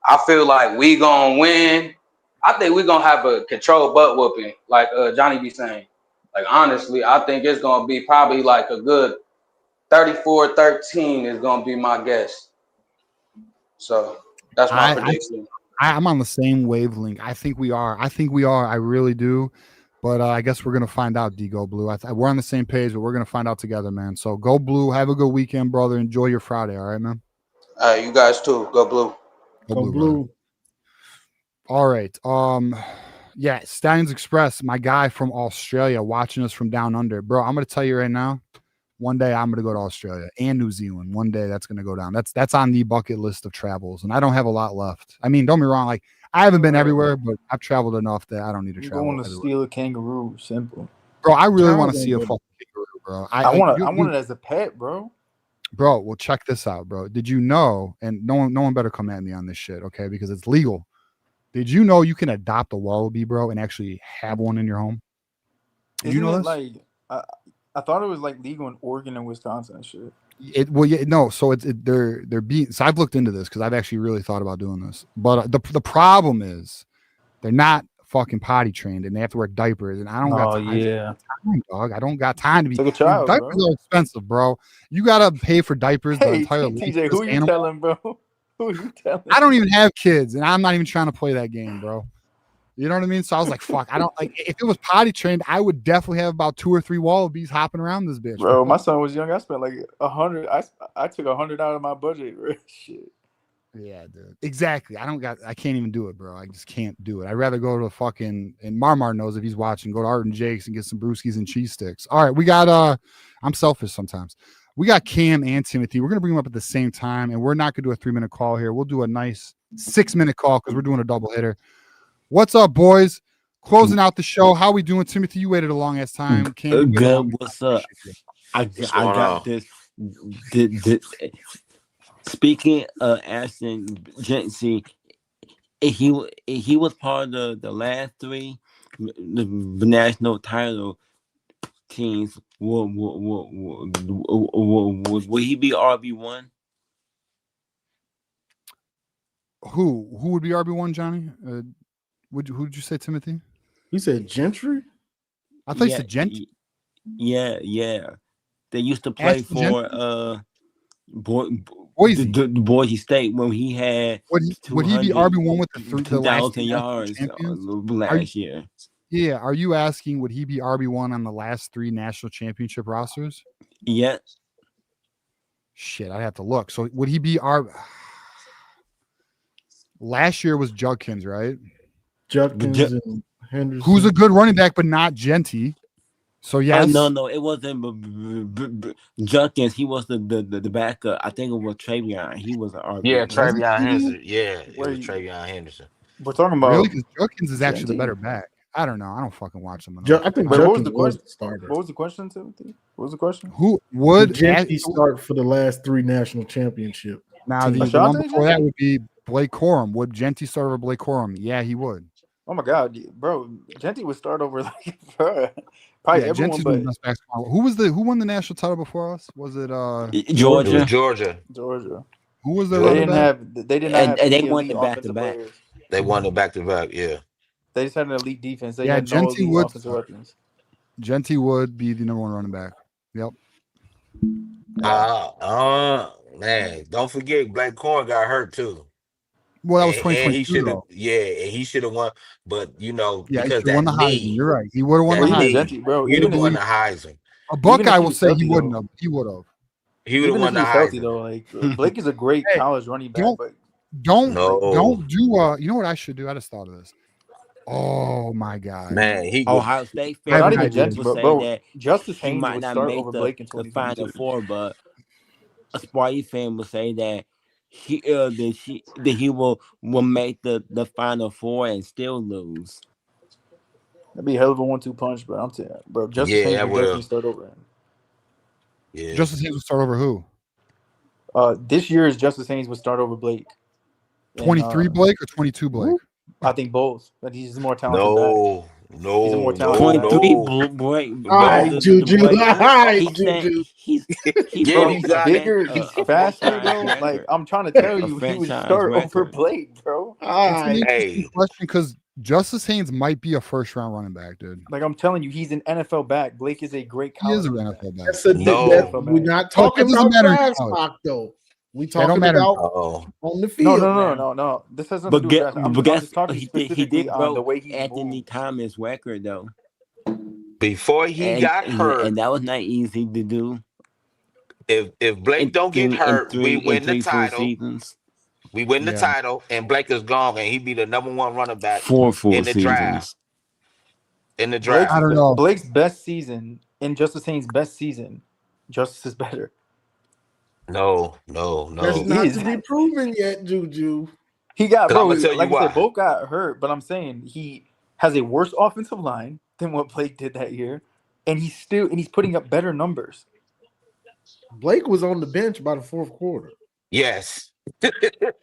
I feel like we gonna win. I think we're gonna have a controlled butt whooping, like Johnny be saying. Like honestly, I think it's gonna be probably like a good 34-13 is gonna be my guess. So that's my prediction. I'm on the same wavelength. I think we are. I really do. But I guess we're going to find out, Go Blue. We're on the same page, but we're going to find out together, man. So go Blue. Have a good weekend, brother. Enjoy your Friday. All right, man? You guys too. Go Blue. Go Blue. All right. Yeah, Stallions Express, my guy from Australia watching us from down under. Bro, I'm going to tell you right now, one day I'm going to go to Australia and New Zealand. One day that's going to go down. That's on the bucket list of travels, and I don't have a lot left. I mean, don't be wrong. Like, I haven't been everywhere, but I've traveled enough that I don't need to travel. Going to steal a kangaroo, simple. Bro, I really want to see a fucking kangaroo, bro. I want it as a pet, bro. Bro, well, check this out, bro. Did you know? And no one better come at me on this shit, okay? Because it's legal. Did you know you can adopt a wallaby, bro, and actually have one in your home? Did you know it this? like I thought it was like legal in Oregon and Wisconsin and shit. No. So they're being. So I've looked into this because I've actually really thought about doing this. But the problem is they're not fucking potty trained and they have to wear diapers, and I don't got time. Yeah, Dog. I don't got time to be. like a child, Diapers bro. are expensive, bro. You gotta pay for diapers the Hey, entire life TJ, of who this you animal. telling, bro? Who you telling? I don't even have kids, and I'm not even trying to play that game, bro. You know what I mean? So I was like, fuck, I don't like if it was potty trained, I would definitely have about 2 or 3 wallabies hopping around this bitch. Bro, my son was young. I spent like 100. I took 100 out of my budget. Bro. Shit. Yeah, dude. Exactly. I can't even do it, bro. I just can't do it. I'd rather go to fucking, and Marmar knows if he's watching, go to Art and Jake's and get some brewskis and cheese sticks. All right, we got I'm selfish sometimes. We got Cam and Timothy. We're gonna bring them up at the same time, and we're not gonna do a 3-minute call here. We'll do a nice 6-minute call because we're doing a double hitter. What's up, boys? Closing out the show. How we doing, Timothy? You waited a long ass time. Cam, good. What's up? I got this. Speaking of Ashton Jensen, he was part of the last 3 national title teams. Will he be RB1? Who would be RB1, Johnny? Who did you say, Timothy? You said Gentry? I thought you said Gentry. Yeah. They used to play Ashton for Boise. The Boise State when he had would he be RB1 with the last 2,000 yards last year? Yeah, are you asking would he be RB1 on the last 3 national championship rosters? Yeah. Shit, I'd have to look. So would he be last year was Judkins, right? Judkins and Henderson. Who's a good running back, but not Genty. So yes. No, it wasn't Judkins. He was the backup. I think it was Travion. He was an RB. Yeah, Travion Henderson. Yeah, it was Travion Henderson. We're talking about really because Judkins is actually the better back. I don't know. I don't fucking watch him. I think Judkins was the starter. What was the question, Timothy? What was the question? Who would Genty start for the last 3 national championships? Now the one before that would be Blake Corum. Would Genty start over Blake Corum? Yeah, he would. Oh my god, bro! Genty would start over like probably everyone. But who won the national title before us? Was it Georgia? Georgia. Who was the? They didn't have. They won the back-to-back. They won the back-to-back. Yeah. They just had an elite defense. They had no elite offensive weapons. Genty would be the number 1 running back. Yep. Man, don't forget Blake Corum got hurt too. Well, that was 2022. And he should have won. But because he won the Heisman. You're right. He would have won the Heisman, bro. He would have won the Heisman. A Buckeye will say he wouldn't have. He would have. He would have won the Heisman. Though, like Blake is a great college running back. Don't do. You know what I should do? I just thought of this. Oh my god, man! Ohio State fans not even Genty, bro. That Justice Haynes might would not start make over Blake in the Final 2022. Four, but a Sparty fan would say that he will make the Final Four and still lose. That'd be a hell of a 1-2 punch, but I'm telling you, bro. Justice Haynes would definitely start over him. Yeah, Justice Haynes would start over who? This year's Justice Haynes would start over Blake. 23 Blake or 22 Blake? I think both. But he's more talented. No. He's a more talented. 23 Blake. All right, Juju. He's bigger. He's faster, bro. Like I'm trying to tell you, he would start over Blake, bro. Question because Justice Haynes might be a first-round running back, dude. Like I'm telling you, he's an NFL back. Blake is a great college. He is an NFL back. We're not talking about draft stock, though. We talking about on the field. No. This has nothing to do with that. I'm just talking specifically on the way he Anthony Thomas record though. Before he got hurt, and that was not easy to do. If Blake don't get hurt, we win the title. We win the title, and Blake is gone, and he be the number 1 running back in the draft. In the draft, I don't know. Blake's best season and Justice Haynes' best season. Justice is better. No. That's not to be proven yet, Juju. He got, bro. Like I said, both got hurt, but I'm saying he has a worse offensive line than what Blake did that year, and he's putting up better numbers. Blake was on the bench by the fourth quarter. Yes.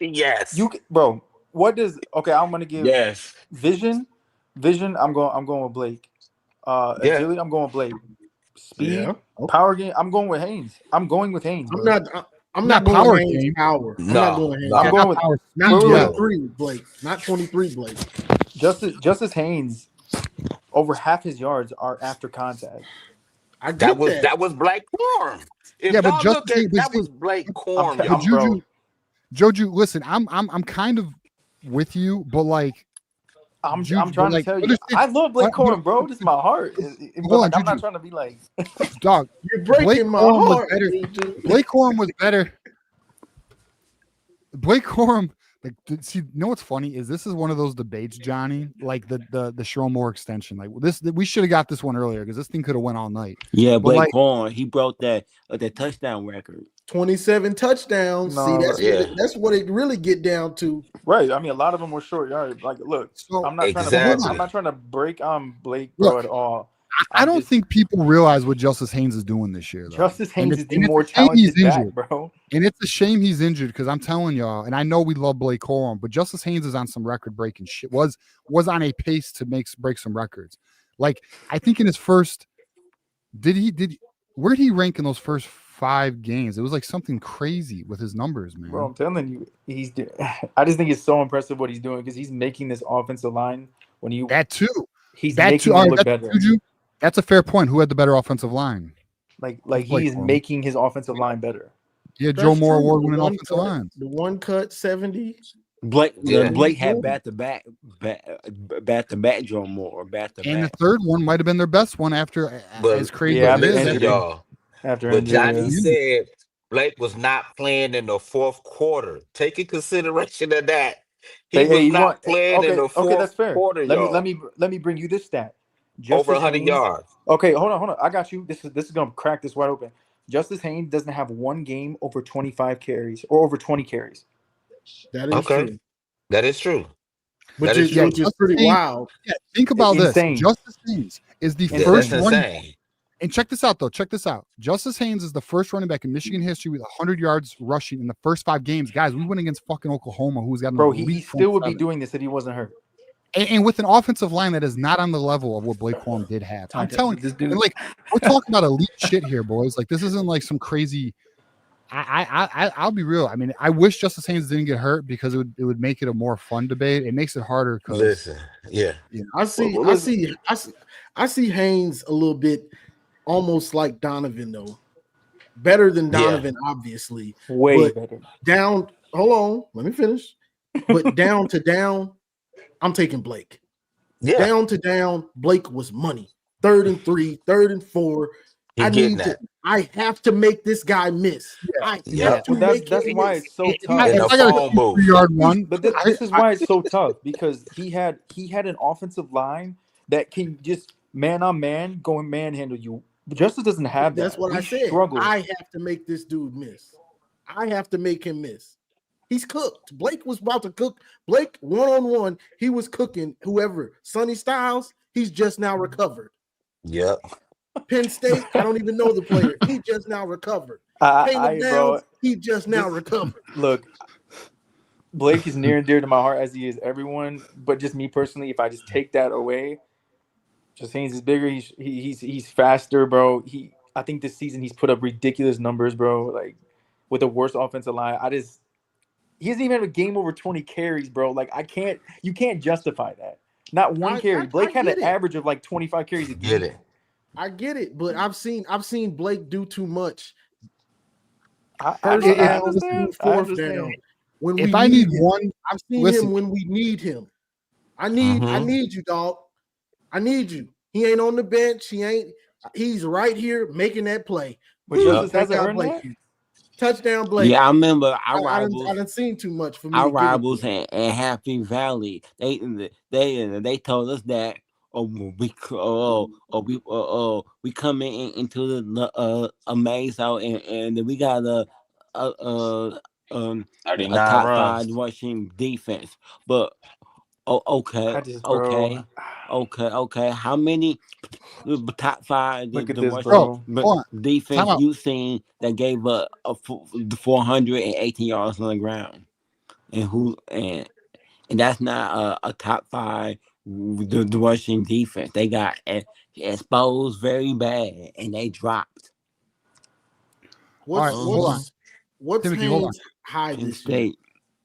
Yes. Bro, what does I'm gonna give Yes. vision. I'm going with Blake. Agility, I'm going with Blake. Speed, power game, I'm going with Haynes. I'm going with Haynes, bro. I'm not going power Haynes game. power. No, I'm not going Haynes. I'm going with not 23 Blake. Not 23 Blake. Justice Haynes. Over half his yards are after contact. I get that was Blake Corum. If but y'all look at that was Blake Corum, but Juju, listen, I'm kind of with you, but like I'm trying to tell you, I love Blake Corum, bro. This is my heart. But I'm not trying to be like dog. You're breaking my heart. Blake Corum was better. Blake Corum, like, see, you know what's funny is this is one of those debates, Johnny, like the Sherrone extension. Like this, we should have got this one earlier because this thing could have went all night. Yeah, Blake Corum, he broke that touchdown record. 27 touchdowns. See, that's what it really get down to. Right. I mean, a lot of them were short yards. Like, look, I'm not trying to break Blake, bro, at all. I don't think people realize what Justice Haynes is doing this year. Though. Justice Haynes is the more talented back, bro. And it's a shame he's injured because I'm telling y'all, and I know we love Blake Corum, but Justice Haynes is on some record-breaking shit. Was on a pace to break some records. Like, I think in his first, where did he rank in those first 5 games? It was like something crazy with his numbers, man. Bro, I'm telling you, I just think it's so impressive what he's doing because he's making this offensive line that too. He's making it look better. That's a fair point. Who had the better offensive line? Like he is making his offensive line better. Yeah, Joe Moore award-winning offensive line. The one cut 70. Blake had back-to-back Joe Moore, back-to-back. And the third one might have been their best one after as crazy as it is. Y'all. But Johnny said Blake was not playing in the fourth quarter. Take in consideration of that. He was not playing in the fourth quarter. Let me bring you this stat. Over 100 yards. Okay, hold on. I got you. This is gonna crack this wide open. Justice Haynes doesn't have one game over 25 carries or over 20 carries. That is true. That is true. Which is pretty wild. Yeah, think about this. Justice Haynes is the first one. And check this out, though. Check this out. Justice Haynes is the first running back in Michigan history with 100 yards rushing in the first 5 games. Guys, we went against fucking Oklahoma, who's got he still would be doing this if he wasn't hurt. And with an offensive line that is not on the level of what Blake Corum did have. I'm telling you, like, we're talking about elite shit here, boys. Like, this isn't like some crazy. I'll be real. I mean, I wish Justice Haynes didn't get hurt because it would make it a more fun debate. It makes it harder. Listen, yeah. I see Haynes a little bit almost like Donovan, though. Better than Donovan, obviously. Way better. Down. Hold on. Let me finish. But down to down. I'm taking Blake. Yeah. Down to down, Blake was money. 3rd and 3, 3rd and 4. I have to make this guy miss. That's why it's so tough. In the phone booth. 3-yard one. But this is why it's so tough because he had an offensive line that can just man on man go and manhandle you. Justice doesn't have that. That's what I said. I have to make this dude miss. I have to make him miss. He's cooked. Blake was about to cook. Blake, one-on-one, he was cooking whoever. Sonny Styles, he's just now recovered. Yep. Penn State, I don't even know the player. He just now recovered. He just now recovered. Look, Blake is near and dear to my heart as he is everyone. But just me personally, if I just take that away, just Haynes is bigger. He's faster, bro. I think this season he's put up ridiculous numbers, bro. Like with the worst offensive line. He hasn't even had a game over 20 carries, bro. Like you can't justify that. Not one carry. Blake had an average of like 25 carries a game. I get it, but I've seen Blake do too much. I understand. Down. I need one, I've seen him when we need him. I need you, dog. I need you. He ain't on the bench. He's right here making that play. But Justice hasn't earned that. Touchdown, Blake. Yeah, I remember our rivals. I didn't seen too much for me. Our rivals in Happy Valley, they told us that we come into the maze out and we got a top 5 rushing defense, but Oh, okay, okay. How many top five Look at the this, rushing bro. defense you seen that gave up 418 yards on the ground, and that's not a top five the rushing defense. They got exposed very bad, and they dropped. What's Timothy, hold on. Haynes high this year?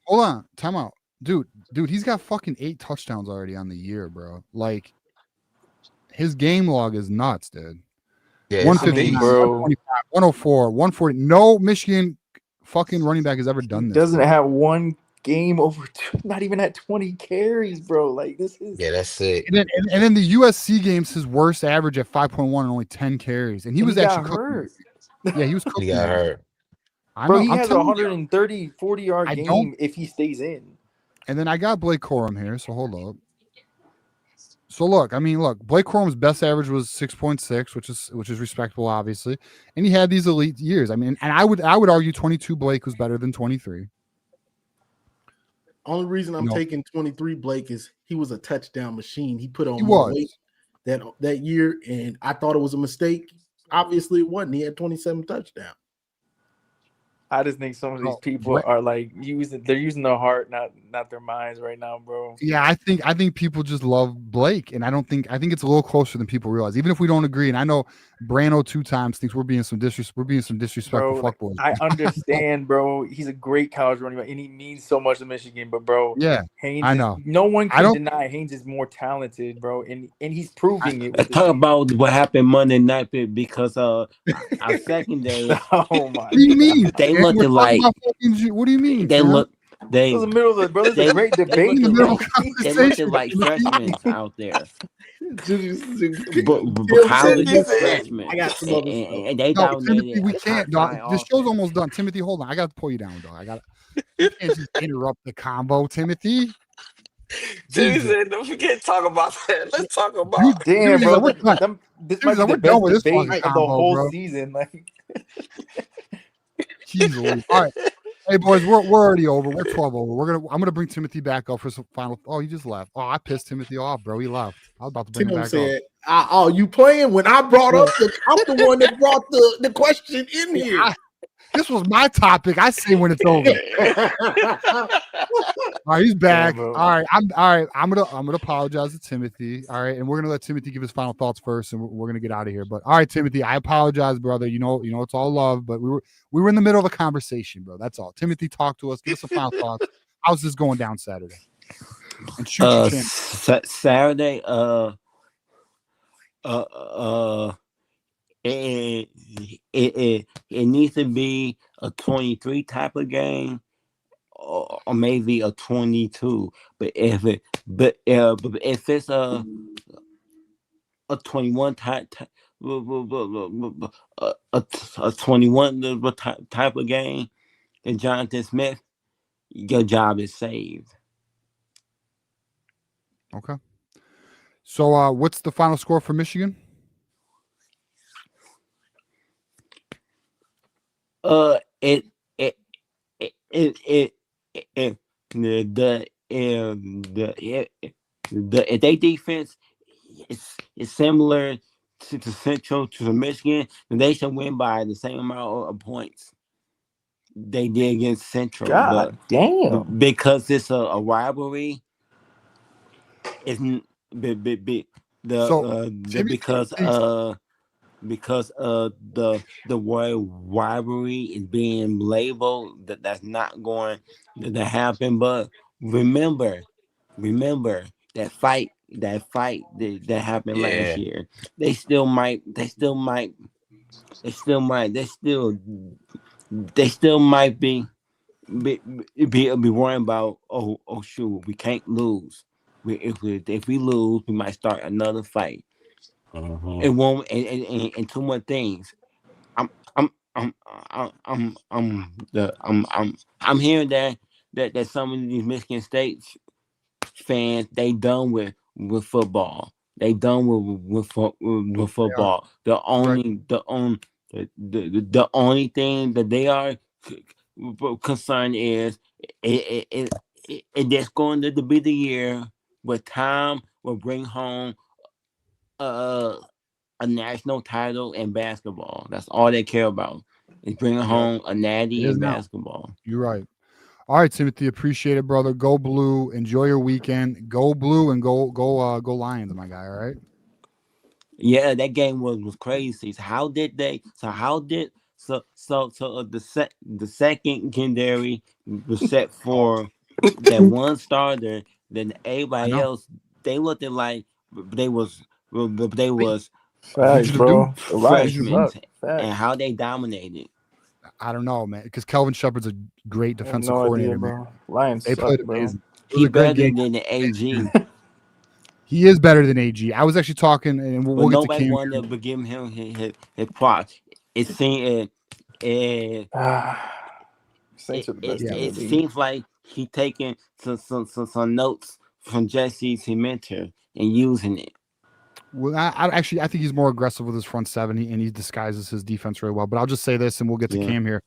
Hold on, time out, dude. He's got fucking 8 touchdowns already on the year, bro. Like his game log is nuts, dude. Yeah, 159, bro. 125, 104, 140. No Michigan fucking running back has ever done this. Doesn't have one game over not even at 20 carries, bro. Like this is that's it. And then the USC games, his worst average at 5.1 and only 10 carries, and he was actually hurt. Yeah, he was cooking. He got hurt. Bro, he has a 130, 40-yard game if he stays in. And then I got Blake Corum here, so hold up. So look, Blake Corum's best average was 6.6, which is respectable, obviously, and he had these elite years. I mean, and I would argue 22 Blake was better than 23. Only reason I'm taking 23 Blake is he was a touchdown machine. He put on He more was. weight that year, and I thought it was a mistake. Obviously, it wasn't. He had 27 touchdowns. I just think some of these people are like they're using their heart, not their minds right now, bro. Yeah, I think people just love Blake, and I think it's a little closer than people realize. Even if we don't agree, and I know Brano 2 times thinks we're being some disrespectful fuckboys. I understand, bro. He's a great college running back, and he means so much to Michigan. But bro, yeah, Haynes, I know. No one can deny Haynes is more talented, bro, and he's proving it. Let's talk about what happened Monday night because our secondary. Oh my! What do you mean? They looked like. What do you mean? They look. They. It was the middle of the brother. They, great debate. They looked like freshmen out there. College freshmen. I got some other stuff. And they Timothy, we can't, dog. This show's almost done. Timothy, hold on. I got to pull you down, dog. You can't just interrupt the combo, Timothy. Dude said, don't forget to talk about that. Let's talk about damn, bro. This might be the best with this debate of the whole bro. season. Like, Jeez, all right. Hey boys, we're already over. We're 12 over. I'm gonna bring Timothy back up for some final. Oh, he just left. Oh, I pissed Timothy off, bro. He left. I was about to bring him back up. Oh, you playing when I brought up I'm the one that brought the question in here. This was my topic. I say when it's over. All right, he's back. Yeah, all right, I'm gonna apologize to Timothy. All right, and we're gonna let Timothy give his final thoughts first, and we're gonna get out of here. But all right, Timothy, I apologize, brother. You know it's all love, but we were in the middle of a conversation, bro. That's all. Timothy, talk to us. Give us some final thoughts. How's this going down Saturday? And shoot Saturday, it needs to be a 23 type of game, or maybe a 22. But if it's a 21 type a 21 type of game, then Jonathan Smith, your job is saved. Okay. So what's the final score for Michigan? If their defense is similar to Central to the Michigan, then they should win by the same amount of points they did against Central. God damn! Because it's a rivalry, it's because the word rivalry is being labeled that's not going to happen. But remember that fight that happened last year. They still might be worrying about oh shoot, we can't lose. If we lose, we might start another fight. It won't, and two more things. I'm hearing that some of these Michigan State fans, they done with football. They done with football. The only thing that they are concerned is it that's going to be the year but time will bring home a national title in basketball. That's all they care about is bringing home a natty in basketball. You're right. All right, Timothy, appreciate it, brother. Go Blue. Enjoy your weekend. Go Blue and go Lions, my guy. All right. Yeah, that game was crazy. So the secondary was set for that one starter. Then everybody else they looked at like they was Facts, bro. The Lions freshmen suck. Facts. and how they dominated. I don't know, man, because Kelvin Shepard's a great defensive no coordinator, idea, man. bro. Lions They suck, played bro. amazing. He better than the AG. He is better than AG. I was actually talking, and we'll get to Cam. Nobody wanted to give him his props. It seems Saints are the best team in the it league. seems like he taking some notes from Jesse's mentor and using it. Well, I think he's more aggressive with his front seven, and he disguises his defense really well. But I'll just say this, and we'll get to Cam here.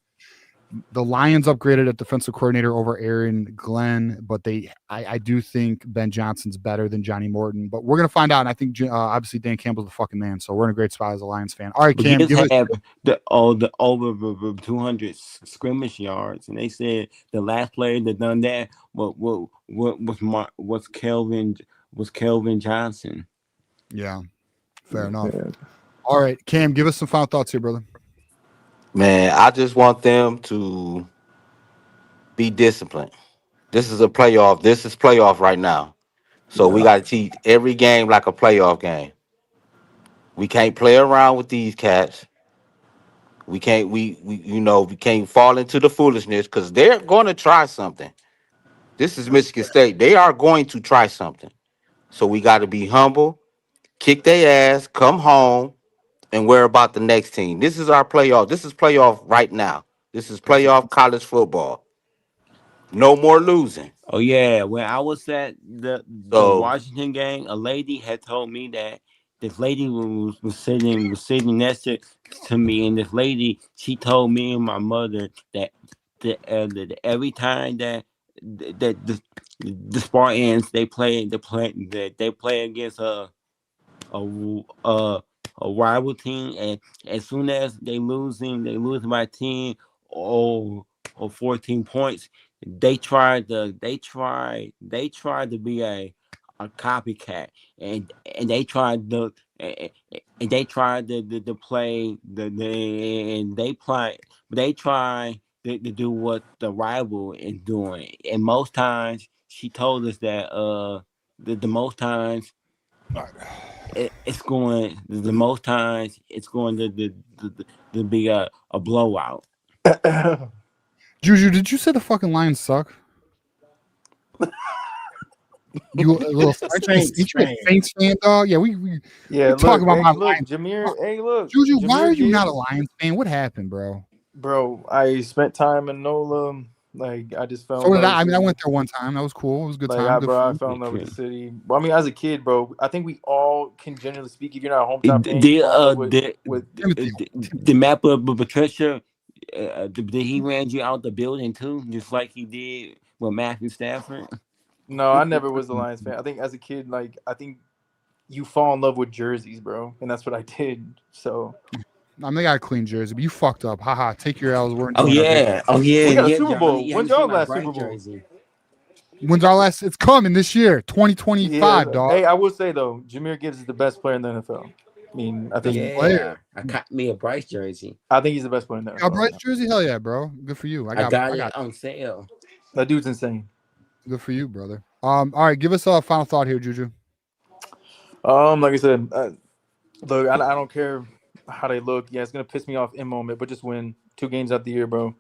The Lions upgraded a defensive coordinator over Aaron Glenn, but I do think Ben Johnson's better than Johnny Morton. But we're gonna find out. And I think obviously Dan Campbell's the fucking man, so we're in a great spot as a Lions fan. All right, Cam, give us the over 200 scrimmage yards, and they said the last player that done that was Kelvin Johnson. Yeah, fair enough. All right, Cam, give us some final thoughts here, brother. Man, I just want them to be disciplined. This is a playoff. This is playoff right now. So we got to treat every game like a playoff game. We can't play around with these cats. We can't we can't fall into the foolishness because they're going to try something. This is Michigan State. They are going to try something. So we got to be humble, kick their ass, come home, and worry about the next team. This is our playoff. This is playoff right now. This is playoff college football. No more losing. Oh yeah, when I was at the Washington game, a lady had told me that this lady was sitting next to me, and this lady she told me and my mother that every time that the Spartans they play against a rival team, and as soon as they losing by 10 or 14 points, they tried to be a copycat, and they tried to play they try to do what the rival is doing, and most times she told us that the most times it's going to be a blowout. Juju, did you say the fucking Lions suck? You a little Saints fan, dog? Yeah, we talk about my Lions. Jameer. Hey, look, Juju, Jameer why are you not a Lions fan? What happened, bro? Bro, I spent time in NOLA. Like, I just fell. So did I. I mean, I went there one time. That was cool. It was a good time. I fell in love with the city. Well, I mean, as a kid, bro, I think we all can generally speak. If you're not a hometown fan, the map of Patricia, did he ran you out the building too, just like he did with Matthew Stafford? No, I never was a Lions fan. I think as a kid, like, I think you fall in love with jerseys, bro, and that's what I did. So. I mean, they got a clean jersey, but you fucked up. Haha, take your L's. We got a Super Bowl. When's y'all last Super Bowl? When's our last? It's coming this year, 2025, dog. Hey, I will say though, Jahmyr Gibbs is the best player in the NFL. I mean, I think I got me a Bryce jersey. I think he's the best player in the NFL. A Bryce jersey? Hell yeah, bro. Good for you. I got it on sale. That dude's insane. Good for you, brother. All right, give us a final thought here, Juju. Like I said, look, I don't care how they look. Yeah, it's gonna piss me off in moment, but just win 2 games out the year, bro.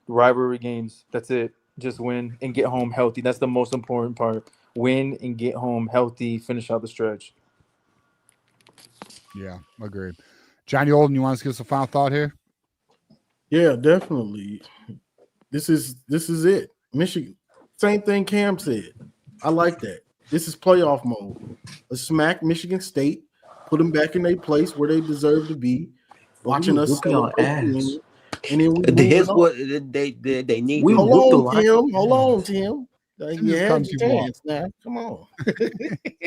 Rivalry games. That's it. Just win and get home healthy. That's the most important part. Win and get home healthy. Finish out the stretch. Yeah, agreed. Johnny Olden, you want to give us a final thought here? Yeah, definitely. This is it. Michigan. Same thing Cam said. I like that. This is playoff mode. Let's smack Michigan State. Put them back in their place where they deserve to be. Watching us celebrate, and then we here's what they need. Hold on, Tim. You had your chance now. Come on.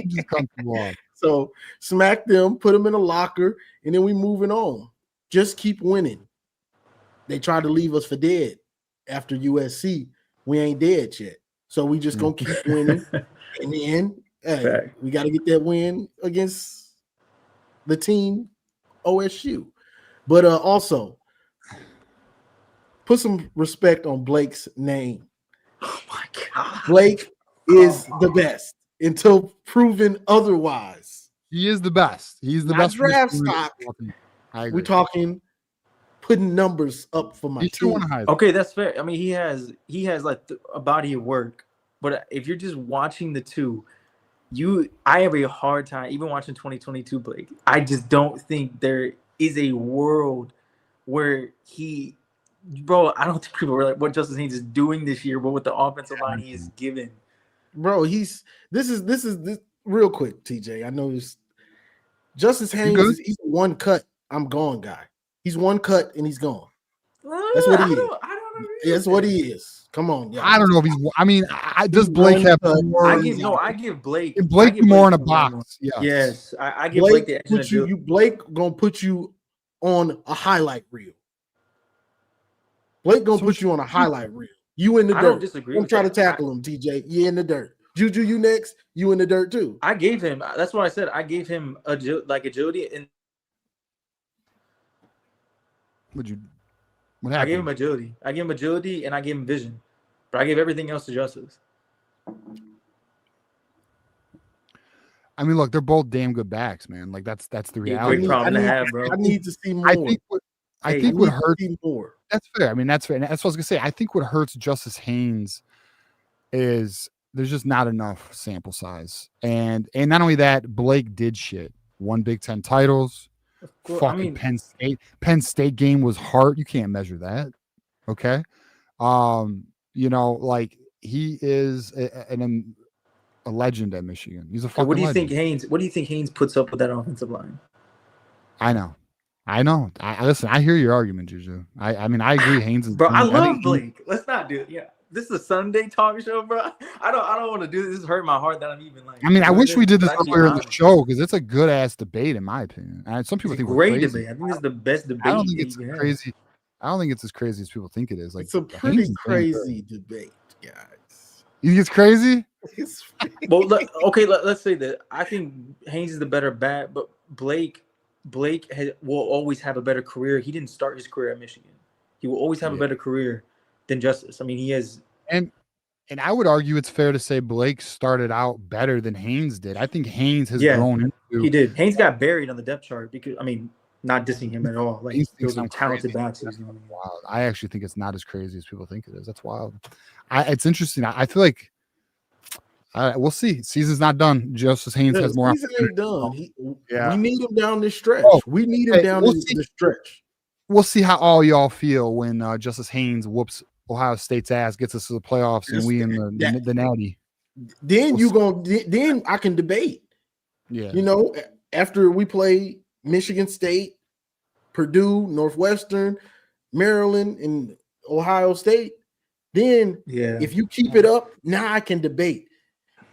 Just comfortable off. So smack them, put them in a locker, and then we moving on. Just keep winning. They tried to leave us for dead after USC. We ain't dead yet. So we just gonna keep winning. And then we got to get that win against the team OSU. But also put some respect on Blake's name. Oh my God. Blake is the best until proven otherwise. He is the best. He's the best draft stock. We're talking putting numbers up for my team. Okay, that's fair. I mean, he has like a body of work. But if you're just watching the two, I have a hard time even watching 2022 Blake. I just don't think there is a world where I don't think people realize what Justice Haynes is doing this year, but with the offensive line he is given. Bro, this is real quick, TJ. I know Justice Haynes he's one cut, I'm gone guy. He's one cut and he's gone. That's what he is. That's what he is. Come on, yeah. I don't know if he's. I mean, does Blake have more? I give Blake. Blake more in a box. Yes, I give Blake the extra. Blake gonna put you on a highlight reel. Blake gonna put you on a highlight reel. You in the dirt. I don't disagree. Don't try to tackle him, TJ. You in the dirt. Juju, you next. You in the dirt too. I gave him. That's what I said. I gave him agility and. What happened? I gave him agility. I gave him agility and I gave him vision, but I gave everything else to Justice. I mean, look, they're both damn good backs, man. Like that's the reality. Great problem to have, bro. I need to see more. I think what hurts more. That's fair. I mean, that's fair. And that's what I was gonna say. I think what hurts Justice Haynes is there's just not enough sample size, and not only that, Blake did shit. Won Big Ten titles. Fucking Penn State game was hard. You can't measure that. Okay. Like he is a legend at Michigan. He's a fucking What do you legend. think Haynes? What do you think Haynes puts up with that offensive line? I know. Listen, I hear your argument, Juju. I mean, I agree. Haynes is. Bro, I love Blake. Let's not do it. Yeah, this is a Sunday talk show, bro. I don't want to do this. This is hurting my heart that I'm even like. I mean, I wish we did this earlier in the show because it's a good ass debate, in my opinion. And some people think great we're crazy. debate. I think this is the best debate. I don't think it's crazy. I don't think it's as crazy as people think it is. Like it's a pretty crazy debate, guys. You think it's crazy? Well, okay. Let's say that I think Haynes is the better bat, but Blake will always have a better career. He didn't start his career at Michigan. He will always have a better career than Justice. I mean, he has. And I would argue it's fair to say Blake started out better than Haynes did. I think Haynes has grown into. He did. Haynes got buried on the depth chart because, I mean, not dissing him at all. Like, those are talented backs. That's wild. I actually think it's not as crazy as people think it is. That's wild. It's interesting. I feel like we'll see. Season's not done. Justice Haynes has more. Season ain't done. We need him down this stretch. We need him down this stretch. We'll see how all y'all feel when Justice Haynes whoops Ohio State's ass, gets us to the playoffs, and we in the natty. Then then I can debate. Yeah. After we play Michigan State, Purdue, Northwestern, Maryland, and Ohio State, then if you keep it up, now I can debate.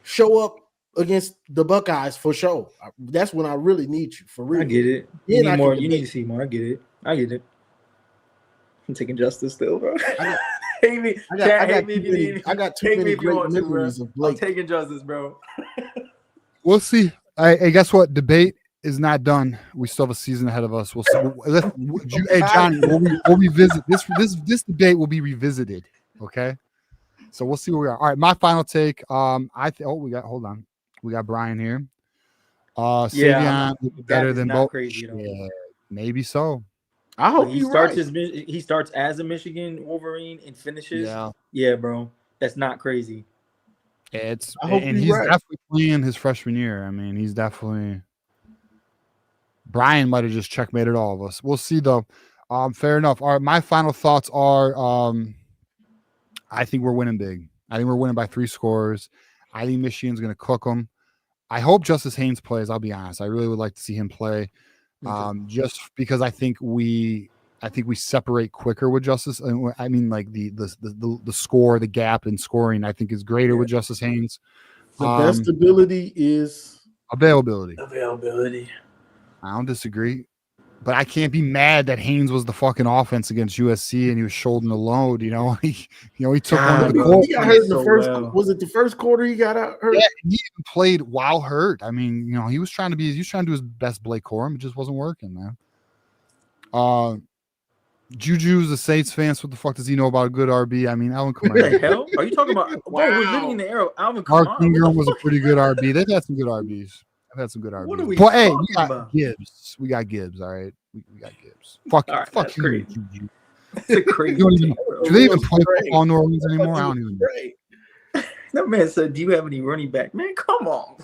Show up against the Buckeyes for sure. That's when I really need you for real. I get it. You need more. You need to see more. I get it. I'm taking Justice still, bro. Hate me. I got too many great memories of Blake. I'm taking Justice, bro. We'll see. Hey, guess what? Debate is not done. We still have a season ahead of us. We'll see. Hey, Johnny, we'll revisit this debate. Will be revisited. Okay. So we'll see where we are. All right, my final take. We got Brian here. Savion better than both. Yeah, maybe so. I hope he starts as a Michigan Wolverine and finishes. Yeah, bro, that's not crazy. He's definitely playing his freshman year. I mean, he's definitely. Brian might have just checkmated all of us. We'll see though. Fair enough. All right, my final thoughts are. I think we're winning big. I think we're winning by 3 scores. I think Michigan's going to cook them. I hope Justice Haynes plays. I'll be honest. I really would like to see him play, just because I think we I think we separate quicker with Justice. I mean, like the score, the gap in scoring, I think is greater with Justice Haynes. The best ability is availability. Availability. I don't disagree, but I can't be mad that Haynes was the fucking offense against USC and he was shouldering the load. You know, he took one to the court. He got hurt in the first. Was it the first quarter he got out hurt? Yeah, he even played while hurt. I mean, he was trying to do his best Blake Corum. It just wasn't working, man. Juju's a Saints fan. So what the fuck does he know about a good RB? I mean, Alvin Kamara. What the hell are you talking about? Wow. Bro, we're living in the era of Alvin Kamara. Mark Ingram was a pretty good RB. They've had some good RBs. I've had some good RBs. What are we but hey, talking we got about? Gibbs. We got Gibbs. All right, we got Gibbs. Fuck you, crazy. Juju. That's a crazy. Do they even play football in New Orleans anymore? I don't even know. That man said, "Do you have any running back?" Man, come on.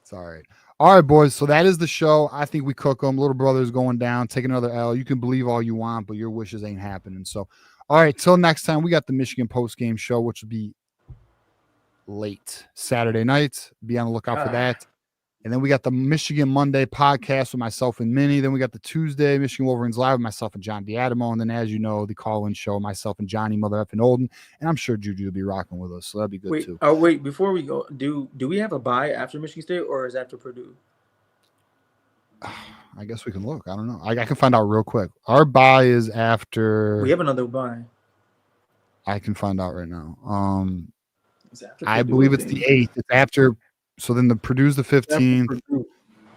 It's all right. All right, boys. So that is the show. I think we cook them. Little brother's going down. Take another L. You can believe all you want, but your wishes ain't happening. So, all right. Till next time, we got the Michigan post-game show, which will be late Saturday night. Be on the lookout for that. And then we got the Michigan Monday podcast with myself and Minnie. Then we got the Tuesday Michigan Wolverines Live with myself and John D'Adamo. And then, as you know, the call-in show, myself and Johnny, Mother and Olden. And I'm sure Juju will be rocking with us, so that'd be good too. Oh, wait, before we go, do we have a bye after Michigan State or is after Purdue? I guess we can look. I don't know. I can find out real quick. Our bye is after. We have another bye. I can find out right now. I believe it's the 8th. It's after. So then the Purdue's the 15th.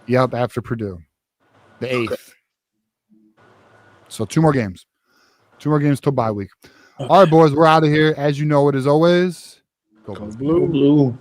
Yep, after Purdue. The 8th. Okay. So 2 more games. 2 more games till bye week. All right, boys, we're out of here. As you know, it is always go blue.